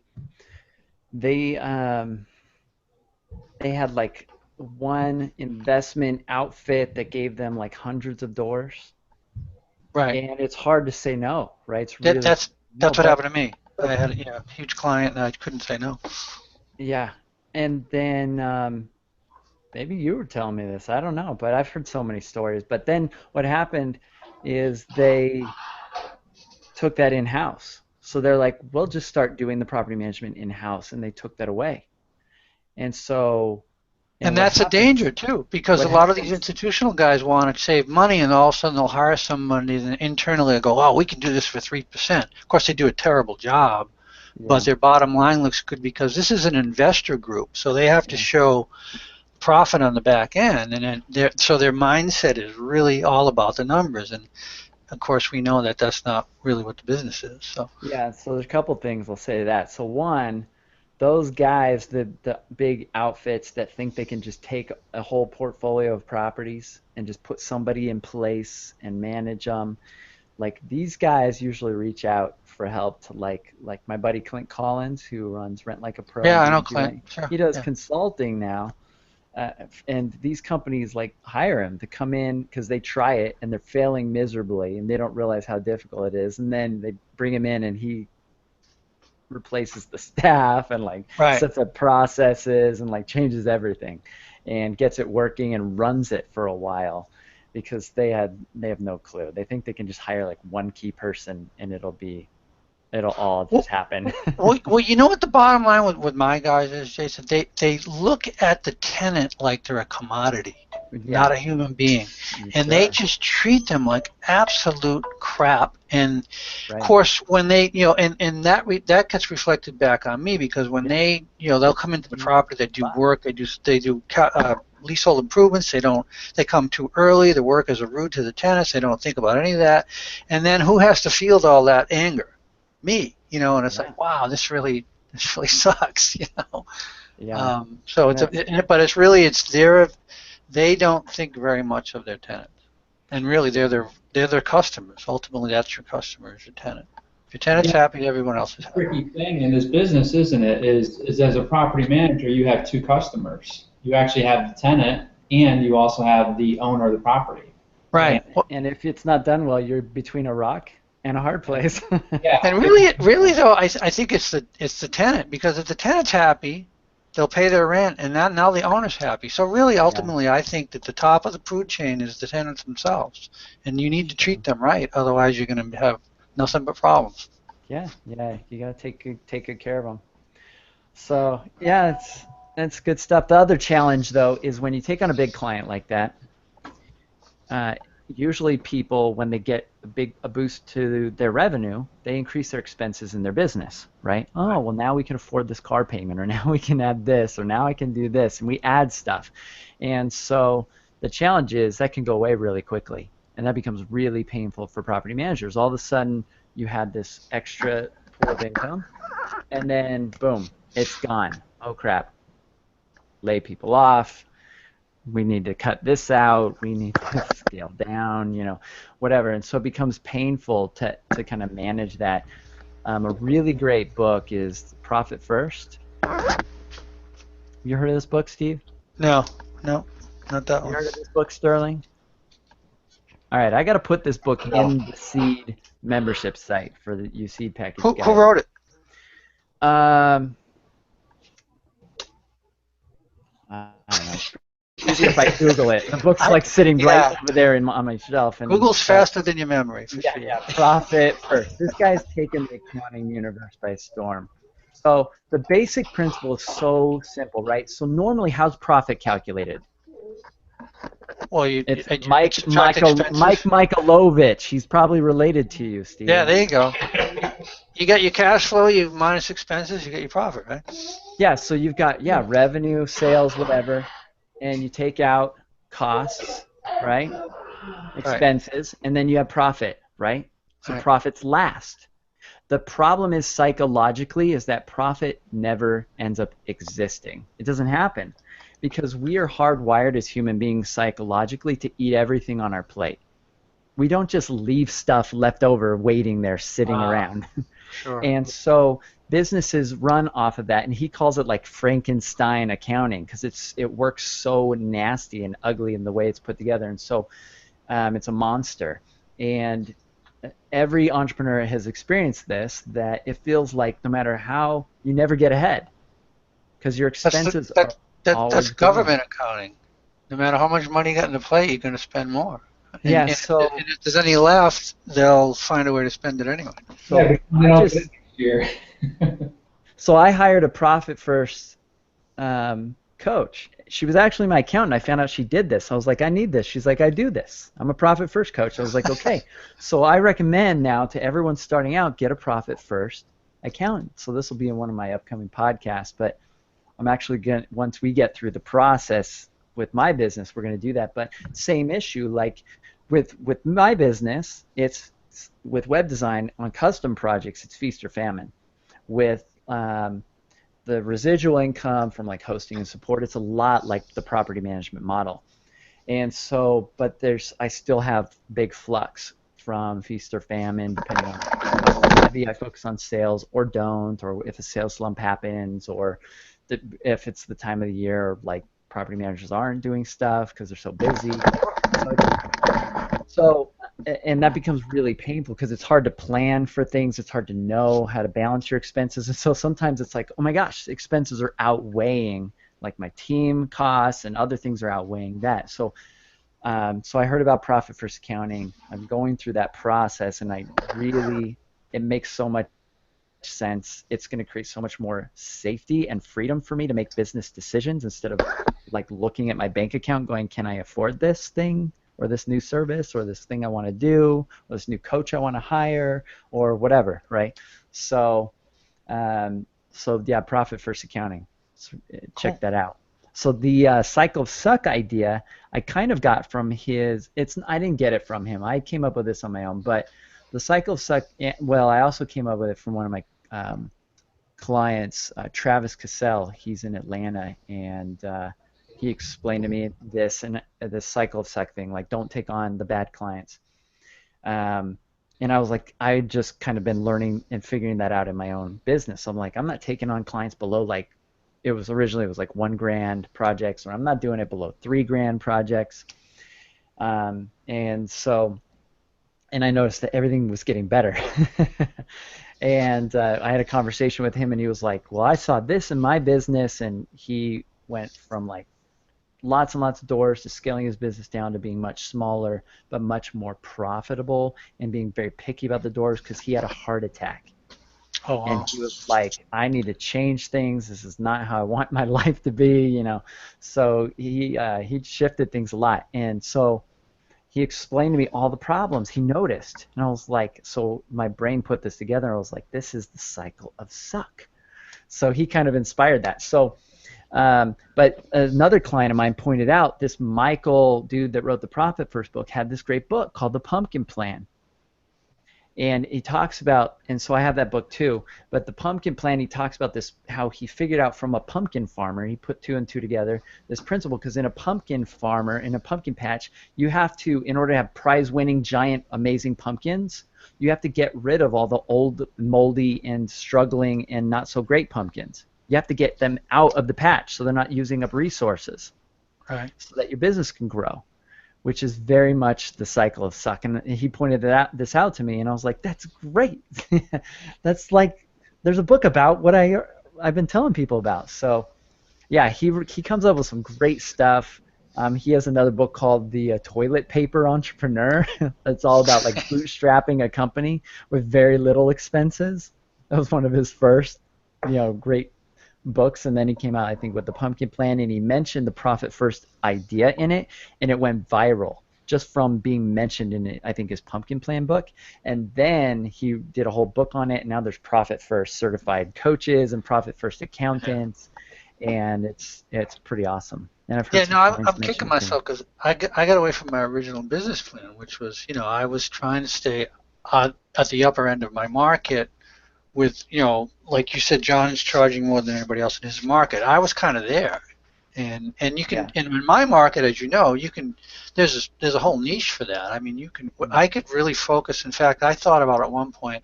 [SPEAKER 1] had like one investment outfit that gave them like hundreds of doors.
[SPEAKER 5] Right.
[SPEAKER 1] And it's hard to say no, right? It's really,
[SPEAKER 5] that's what happened to me. I had a huge client and I couldn't say no.
[SPEAKER 1] Yeah, and then maybe you were telling me this. I don't know, but I've heard so many stories. But then what happened is they took that in-house. So they're like, we'll just start doing the property management in-house, and they took that away. And so, and
[SPEAKER 5] And that's a danger too, because a
[SPEAKER 1] what
[SPEAKER 5] lot of these
[SPEAKER 1] happens,
[SPEAKER 5] institutional guys want to save money, and all of a sudden they'll hire somebody and internally go, "Oh, we can do this for 3%." Of course, they do a terrible job, but
[SPEAKER 1] yeah,
[SPEAKER 5] their bottom line looks good because this is an investor group, so they have to
[SPEAKER 1] yeah.
[SPEAKER 5] show profit on the back end, and then so their mindset is really all about the numbers. And of course, we know that that's not really what the business is. So
[SPEAKER 1] Yeah, so there's a couple things I'll say to that. So one, those guys, the big outfits that think they can just take a whole portfolio of properties and just put somebody in place and manage them, like these guys usually reach out for help to like my buddy Clint Collins, who runs Rent Like a Pro
[SPEAKER 5] yeah,
[SPEAKER 1] and
[SPEAKER 5] I know
[SPEAKER 1] doesn't do
[SPEAKER 5] Clint.
[SPEAKER 1] any,
[SPEAKER 5] Sure.
[SPEAKER 1] he does
[SPEAKER 5] Yeah.
[SPEAKER 1] consulting now. And these companies like hire him to come in because they try it and they're failing miserably and they don't realize how difficult it is, and then they bring him in and he replaces the staff and like
[SPEAKER 5] Right.
[SPEAKER 1] sets up processes and like changes everything and gets it working and runs it for a while because they have no clue. They think they can just hire like one key person and it'll all
[SPEAKER 5] Well,
[SPEAKER 1] just happen.
[SPEAKER 5] well, you know what the bottom line with my guys is, Jason? They look at the tenant like they're a commodity, not
[SPEAKER 1] Yeah,
[SPEAKER 5] a human being,
[SPEAKER 1] you
[SPEAKER 5] and they
[SPEAKER 1] should.
[SPEAKER 5] just treat them like absolute crap. And of
[SPEAKER 1] Right.
[SPEAKER 5] course, when they, and that gets reflected back on me because when
[SPEAKER 1] Yeah.
[SPEAKER 5] they, they'll come into the property, they do work, they do leasehold improvements. They come too early. The workers are rude to the tenants. They don't think about any of that, and then who has to field all that anger? Me, and it's
[SPEAKER 1] Yeah.
[SPEAKER 5] like, wow, this really sucks,
[SPEAKER 1] Yeah.
[SPEAKER 5] So
[SPEAKER 1] And that's
[SPEAKER 5] but they don't think very much of their tenants, and really they're their customers. Ultimately, that's your customer, is your tenant. If your tenant's
[SPEAKER 4] Yeah,
[SPEAKER 5] happy, everyone else is happy.
[SPEAKER 4] tricky thing in this business, isn't it? Is as a property manager, you have two customers. You actually have the tenant, and you also have the owner of the property. And
[SPEAKER 5] Right. Well,
[SPEAKER 1] and if it's not done well, you're between a rock and a hard place.
[SPEAKER 4] yeah,
[SPEAKER 5] and really though, I think it's the tenant, because if the tenant's happy, they'll pay their rent, and now the owner's happy. So really,
[SPEAKER 1] Yeah,
[SPEAKER 5] ultimately, I think that the top of the food chain is the tenants themselves, and you need to
[SPEAKER 1] sure.
[SPEAKER 5] treat them right. Otherwise, you're going to have nothing but problems.
[SPEAKER 1] Yeah, yeah, you gotta take good care of them. So yeah, that's good stuff. The other challenge though is when you take on a big client like that, uh, usually people when they get a boost to their revenue, they increase their expenses in their business, right? Oh, well now we can afford this car payment, or now we can add this, or now I can do this, and we add stuff. And so the challenge is that can go away really quickly, and that becomes really painful for property managers. All of a sudden, you had this extra pool of income, and then boom, it's gone. Oh crap, lay people off. We need to cut this out. We need to scale down, whatever. And so it becomes painful to kind of manage that. A really great book is Profit First. You heard of this book, Steve?
[SPEAKER 5] No, no, not that
[SPEAKER 1] You
[SPEAKER 5] one.
[SPEAKER 1] heard of this book, Sterling? All right, I got to put this book in the Seed membership site for the UC package
[SPEAKER 5] Who
[SPEAKER 1] guys.
[SPEAKER 5] wrote it?
[SPEAKER 1] Um, I don't know. Easy if I Google it. The book's like sitting right
[SPEAKER 5] Yeah,
[SPEAKER 1] over there on my shelf. And
[SPEAKER 5] Google's faster than your memory, for
[SPEAKER 1] yeah,
[SPEAKER 5] sure.
[SPEAKER 1] yeah, Profit First. This guy's taken the accounting universe by storm. So the basic principle is so simple, right? So normally, how's profit calculated?
[SPEAKER 5] Well,
[SPEAKER 1] It's
[SPEAKER 5] you
[SPEAKER 1] Mike
[SPEAKER 5] subtract
[SPEAKER 1] Mike
[SPEAKER 5] expenses.
[SPEAKER 1] Michaelovich. He's probably related to you,
[SPEAKER 5] Yeah,
[SPEAKER 1] Steve.
[SPEAKER 5] there you go. You got your cash flow, you minus expenses, you get your profit, right?
[SPEAKER 1] Yeah, so you've got revenue, sales, whatever, and you take out costs, right?
[SPEAKER 5] Right.
[SPEAKER 1] Expenses, and then you have profit, right? So
[SPEAKER 5] Right.
[SPEAKER 1] profits last. The problem is psychologically is that profit never ends up existing. It doesn't happen because we are hardwired as human beings psychologically to eat everything on our plate. We don't just leave stuff left over waiting there sitting around.
[SPEAKER 5] Sure.
[SPEAKER 1] And so businesses run off of that, and he calls it like Frankenstein accounting because it works so nasty and ugly in the way it's put together, and so it's a monster. And every entrepreneur has experienced this, that it feels like no matter how, you never get ahead because your
[SPEAKER 5] That's
[SPEAKER 1] expenses are
[SPEAKER 5] that's
[SPEAKER 1] always growing.
[SPEAKER 5] government accounting. No matter how much money you got in the plate, you're going to spend more.
[SPEAKER 1] Yeah,
[SPEAKER 5] And
[SPEAKER 1] so
[SPEAKER 5] if there's any left, they'll find a way to spend it anyway.
[SPEAKER 1] so
[SPEAKER 4] Yeah, because
[SPEAKER 1] I
[SPEAKER 4] next
[SPEAKER 1] just
[SPEAKER 4] year.
[SPEAKER 1] so I hired a profit first coach. She was actually my accountant. I found out she did this. I was like, I need this. She's like, I do this. I'm a profit first coach. I was like, okay. So I recommend now to everyone starting out, get a profit first accountant. So this will be in one of my upcoming podcasts. But I'm actually going to, once we get through the process with my business, we're going to do that. But same issue, like with my business, it's with web design on custom projects, it's feast or famine. With the residual income from like hosting and support, it's a lot like the property management model. And so, but I still have big flux from feast or famine, depending on how heavy I focus on sales or don't, or if a sales slump happens, or if it's the time of the year like property managers aren't doing stuff because they're so busy. So, and that becomes really painful because it's hard to plan for things. It's hard to know how to balance your expenses. And so sometimes it's like, oh my gosh, expenses are outweighing, like my team costs and other things are outweighing that. So, so I heard about Profit First Accounting. I'm going through that process, and it makes so much sense. It's going to create so much more safety and freedom for me to make business decisions instead of like looking at my bank account going, can I afford this thing or this new service or this thing I want to do or this new coach I want to hire or whatever, right? So, so yeah, Profit First Accounting. So, check that out. So the cycle of suck idea I kind of got from I didn't get it from him. I came up with this on my own, but the cycle of suck, well, I also came up with it from one of my clients, Travis Cassell. He's in Atlanta, and he explained to me this cycle of suck thing, like don't take on the bad clients. And I was like, I had just kind of been learning and figuring that out in my own business. So I'm like, I'm not taking on clients below like, originally it was like $1,000 projects, or I'm not doing it below $3,000 projects. And so, and I noticed that everything was getting better. And I had a conversation with him, and he was like, well, I saw this in my business, and he went from like lots and lots of doors to scaling his business down to being much smaller but much more profitable and being very picky about the doors because he had a heart attack.
[SPEAKER 5] Oh, wow.
[SPEAKER 1] And he was like, I need to change things. This is not how I want my life to be, you know. So he shifted things a lot. And so he explained to me all the problems he noticed. And I was like, so my brain put this together. I was like, this is the cycle of suck. So he kind of inspired that. So, but another client of mine pointed out this Michael dude that wrote the Profit First book had this great book called The Pumpkin Plan. And he talks about, and so I have that book too, but the Pumpkin Plan, he talks about this, how he figured out from a pumpkin farmer, he put two and two together, this principle, because in a pumpkin farmer, in a pumpkin patch, you have to, in order to have prize-winning, giant, amazing pumpkins, you have to get rid of all the old, moldy, and struggling, and not so great pumpkins. You have to get them out of the patch so they're not using up resources,
[SPEAKER 5] Right.
[SPEAKER 1] so that your business can grow, which is very much the cycle of suck. And he pointed this out to me, and I was like, that's great. That's like, there's a book about what I've been telling people about. So, yeah, he comes up with some great stuff. He has another book called The Toilet Paper Entrepreneur. It's all about like bootstrapping a company with very little expenses. That was one of his first, great books. And then he came out, I think, with the Pumpkin Plan, and he mentioned the Profit First idea in it, and it went viral just from being mentioned in it, I think, his Pumpkin Plan book. And then he did a whole book on it, and now there's Profit First certified coaches and Profit First accountants, and it's pretty awesome. And I've heard
[SPEAKER 5] I'm kicking myself because I got away from my original business plan, which was, I was trying to stay at the upper end of my market with, like you said, John's charging more than anybody else in his market. I was kind of there. And you can, and in my market, as you know, there's a whole niche for that. I mean, I could really focus. In fact, I thought about at one point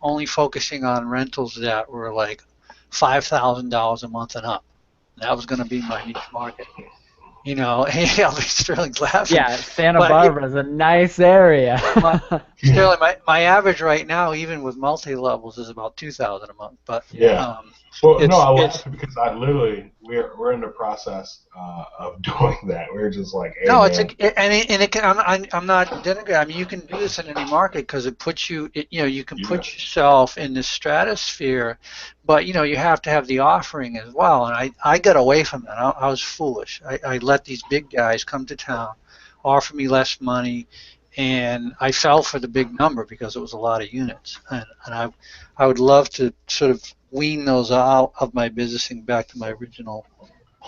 [SPEAKER 5] only focusing on rentals that were like $5,000 a month and up. That was going to be my niche market. Sterling's laughing.
[SPEAKER 1] Yeah, Santa Barbara is a nice area.
[SPEAKER 5] Sterling, my average right now, even with multi-levels, is about $2,000 a month. But
[SPEAKER 9] yeah. Well, no, I
[SPEAKER 5] it's
[SPEAKER 9] laugh because I literally we're in the process of doing that. We're just like, hey
[SPEAKER 5] no,
[SPEAKER 9] man,
[SPEAKER 5] and it can, I'm not denigrating. I mean, you can do this in any market because it puts you, you can
[SPEAKER 9] yeah,
[SPEAKER 5] put yourself in the stratosphere, but you have to have the offering as well. And I got away from that. I was foolish. I let these big guys come to town, offer me less money, and I fell for the big number because it was a lot of units. And I would love to sort of wean those out of my business and back to my original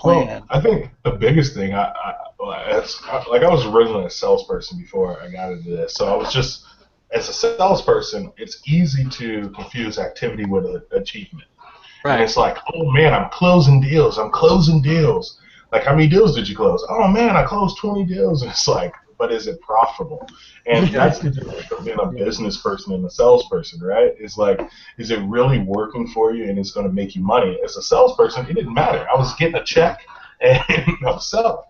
[SPEAKER 9] well,
[SPEAKER 5] plan.
[SPEAKER 9] I think the biggest thing, like I was originally a salesperson before I got into this, so I was just as a salesperson, it's easy to confuse activity with achievement, and
[SPEAKER 5] Right.
[SPEAKER 9] it's like, oh man, I'm closing deals, I'm closing deals. Like, how many deals did you close? Oh man, I closed 20 deals, and it's like, but is it profitable? And
[SPEAKER 5] Yeah.
[SPEAKER 9] that's the difference between a
[SPEAKER 1] Yeah.
[SPEAKER 9] business person and a salesperson, right? It's like, is it really working for you and it's going to make you money? As a salesperson, it didn't matter. I was getting a check and I was selling.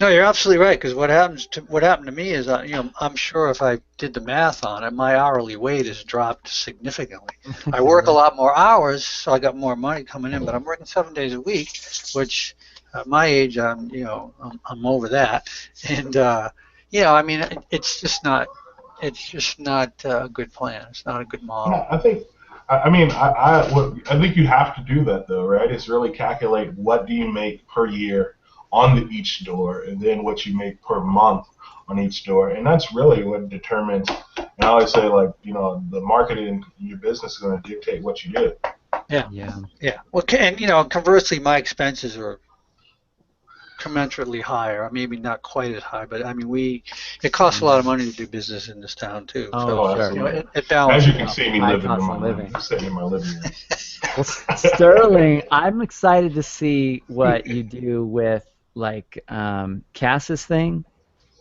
[SPEAKER 5] No, you're absolutely right. Because what happened to me is, I'm sure if I did the math on it, my hourly wage has dropped significantly. I work a
[SPEAKER 1] Really?
[SPEAKER 5] lot more hours, so I got more money coming in. But I'm working 7 days a week, which at my age, I'm over that. And I mean, it's just not a good plan. It's not a good
[SPEAKER 9] Yeah,
[SPEAKER 5] model.
[SPEAKER 9] I think you have to do that though, right? Is really calculate what do you make per year on each door, and then what you make per month on each door, and that's really what determines. And I always say, like, the marketing in your business is going to dictate what you do.
[SPEAKER 5] Yeah,
[SPEAKER 1] Yeah.
[SPEAKER 5] yeah. Well, and conversely, my expenses are commensurately higher. Maybe not quite as high, but I mean, it costs a lot of
[SPEAKER 1] Yeah.
[SPEAKER 5] money to do business in this town too.
[SPEAKER 1] Oh,
[SPEAKER 5] So,
[SPEAKER 9] Oh,
[SPEAKER 1] sure.
[SPEAKER 9] absolutely.
[SPEAKER 5] it
[SPEAKER 9] As you
[SPEAKER 5] balances
[SPEAKER 9] can
[SPEAKER 5] out.
[SPEAKER 9] see me
[SPEAKER 1] High
[SPEAKER 9] living in
[SPEAKER 1] cost
[SPEAKER 9] my
[SPEAKER 1] of
[SPEAKER 9] living,
[SPEAKER 1] living.
[SPEAKER 9] sitting in my living room.
[SPEAKER 1] Well, Sterling, I'm excited to see what you do with like Cass's thing.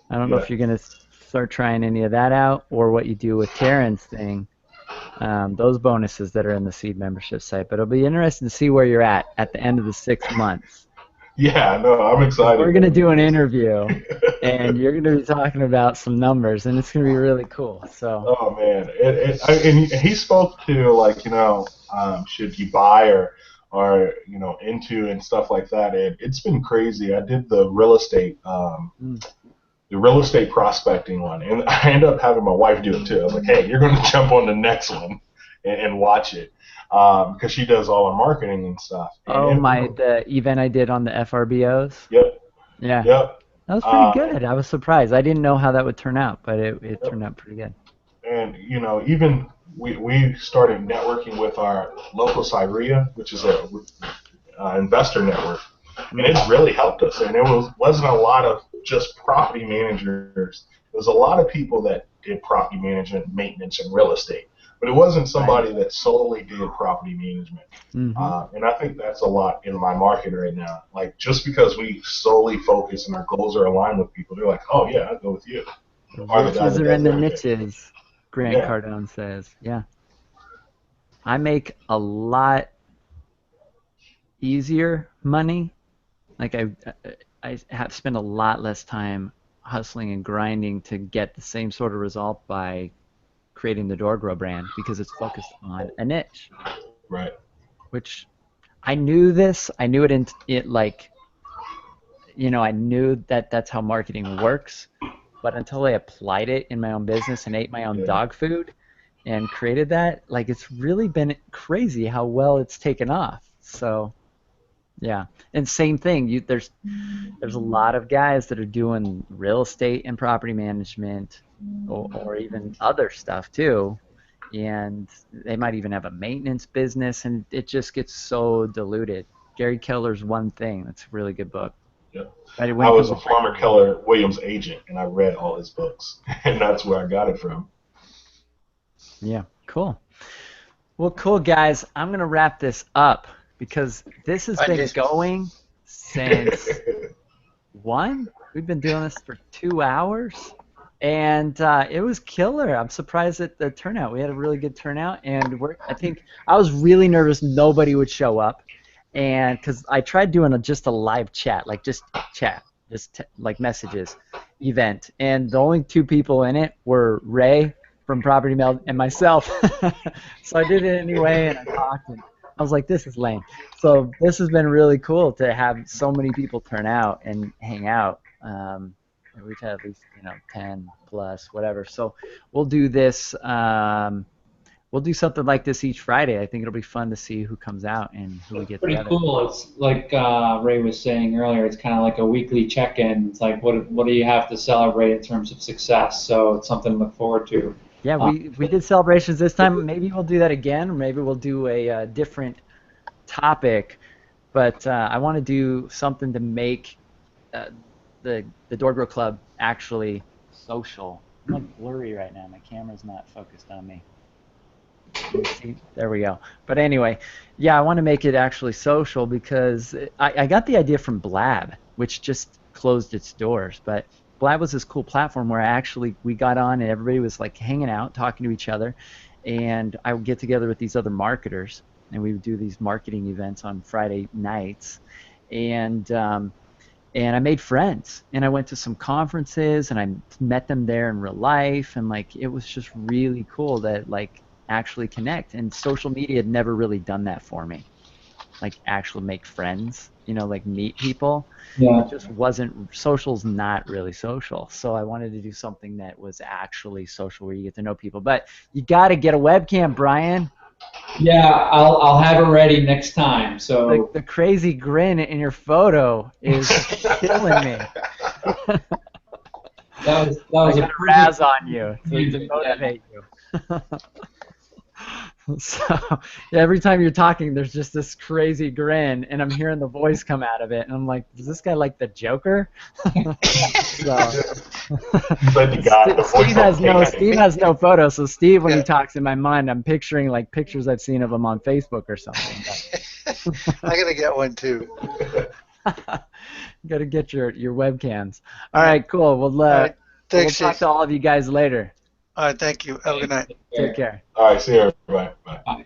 [SPEAKER 1] I don't know
[SPEAKER 9] Yeah.
[SPEAKER 1] if you're gonna start trying any of that out, or what you do with Karen's thing. Those bonuses that are in the seed membership site. But it'll be interesting to see where you're at the end of the 6 months.
[SPEAKER 9] Yeah, no, I'm
[SPEAKER 1] Because we're
[SPEAKER 9] excited,
[SPEAKER 1] gonna
[SPEAKER 9] man.
[SPEAKER 1] do an interview, and you're gonna be talking about some numbers, and it's gonna be really cool. So
[SPEAKER 9] Oh man, and he spoke to, like, should you buy or into and stuff like that. It's been crazy. I did
[SPEAKER 1] mm,
[SPEAKER 9] the real estate prospecting one, and I ended up having my wife do it too. I was like, hey, you're going to jump on the next one and watch it, because she does all the marketing and stuff. And
[SPEAKER 1] oh my, the event I did on the FRBOs.
[SPEAKER 9] yep,
[SPEAKER 1] Yeah,
[SPEAKER 9] yep.
[SPEAKER 1] that was pretty
[SPEAKER 9] Uh,
[SPEAKER 1] good. I was surprised. I didn't know how that would turn out, but it
[SPEAKER 9] yep.
[SPEAKER 1] turned out pretty good.
[SPEAKER 9] And even we started networking with our local Cyria, which is a investor network, and
[SPEAKER 1] Mm,
[SPEAKER 9] it's really helped us. And wasn't a lot of just property managers. There was a lot of people that did property management, maintenance, and real estate, but it wasn't
[SPEAKER 1] right.
[SPEAKER 9] somebody that solely did property management.
[SPEAKER 1] Mm-hmm.
[SPEAKER 9] And I think that's a lot in my market right now. Like, just because we solely focus and our goals are aligned with people, they're like, oh yeah, I'll go with you.
[SPEAKER 1] The
[SPEAKER 9] Or the guy
[SPEAKER 1] riches
[SPEAKER 9] that
[SPEAKER 1] are in
[SPEAKER 9] does
[SPEAKER 1] the
[SPEAKER 9] everything.
[SPEAKER 1] niches, Grant
[SPEAKER 9] Yeah.
[SPEAKER 1] Cardone says. Yeah. I make a lot easier money. Like I have spent a lot less time hustling and grinding to get the same sort of result by creating the Door Grow brand because it's focused on a niche,
[SPEAKER 9] Right.
[SPEAKER 1] which I knew this. I knew it like, I knew that that's how marketing works, but until I applied it in my own business and ate my own
[SPEAKER 9] Yeah.
[SPEAKER 1] dog food and created that, like it's really been crazy how well it's taken off. So, yeah. And same thing, there's a lot of guys that are doing real estate and property management, or even other stuff too. And they might even have a maintenance business, and it just gets so diluted. Gary Keller's One Thing, that's a really good book.
[SPEAKER 9] Yeah.
[SPEAKER 1] But when
[SPEAKER 9] I
[SPEAKER 1] it
[SPEAKER 9] was
[SPEAKER 1] comes
[SPEAKER 9] a
[SPEAKER 1] to
[SPEAKER 9] former
[SPEAKER 1] breaking,
[SPEAKER 9] Keller Williams agent, and I read all his books, and that's where I got it from.
[SPEAKER 1] yeah, cool. Well, cool guys. I'm gonna wrap this up because this has
[SPEAKER 5] I
[SPEAKER 1] been
[SPEAKER 5] just
[SPEAKER 1] going since one. We've been doing this for 2 hours, and it was killer. I'm surprised at the turnout. We had a really good turnout, and I think I was really nervous nobody would show up, and because I tried doing just a live chat, like just chat, like messages event, and the only two people in it were Ray from Property Meld and myself. So I did it anyway, and I talked, and I was like, this is lame. So this has been really cool to have so many people turn out and hang out. We've had at least 10 plus whatever. So we'll do this. We'll do something like this each Friday. I think it'll be fun to see who comes out and who we
[SPEAKER 4] It's
[SPEAKER 1] get
[SPEAKER 4] pretty
[SPEAKER 1] together.
[SPEAKER 4] cool. It's like Ray was saying earlier. It's kind of like a weekly check-in. It's like what do you have to celebrate in terms of success? So it's something to look forward to.
[SPEAKER 1] Yeah, we did celebrations this time. Maybe we'll do that again. Or maybe we'll do a different topic. But I want to do something to make uh, the Door Grow Club actually social. I'm like blurry right now. My camera's not focused on me. See, there we go. But anyway, yeah, I want to make it actually social because I got the idea from Blab, which just closed its doors. But Blab was this cool platform where we got on and everybody was like hanging out, talking to each other, and I would get together with these other marketers, and we would do these marketing events on Friday nights, and I made friends, and I went to some conferences, and I met them there in real life, and like it was just really cool that like actually connect. And social media had never really done that for me, like actually make friends, like meet people.
[SPEAKER 4] Yeah.
[SPEAKER 1] It just wasn't social's not really social. So I wanted to do something that was actually social where you get to know people. But you got to get a webcam, Brian.
[SPEAKER 4] Yeah, I'll have it ready next time. So
[SPEAKER 1] The crazy grin in your photo is killing me.
[SPEAKER 4] that was
[SPEAKER 1] I
[SPEAKER 4] a
[SPEAKER 1] got a razz on you to motivate you. So yeah, every time you're talking, there's just this crazy grin, and I'm hearing the voice come out of it, and I'm like, is this guy like the Joker? Steve has no photo, so Steve, when he talks in my mind, I'm picturing like pictures I've seen of him on Facebook or something.
[SPEAKER 5] I gotta get one too.
[SPEAKER 1] Got to get your webcams. All right, cool. We'll
[SPEAKER 5] Thanks,
[SPEAKER 1] talk to all of you guys later.
[SPEAKER 5] All right, thank you. Have a good night.
[SPEAKER 1] Take care.
[SPEAKER 9] All right, see you, everybody. Bye.
[SPEAKER 4] Bye.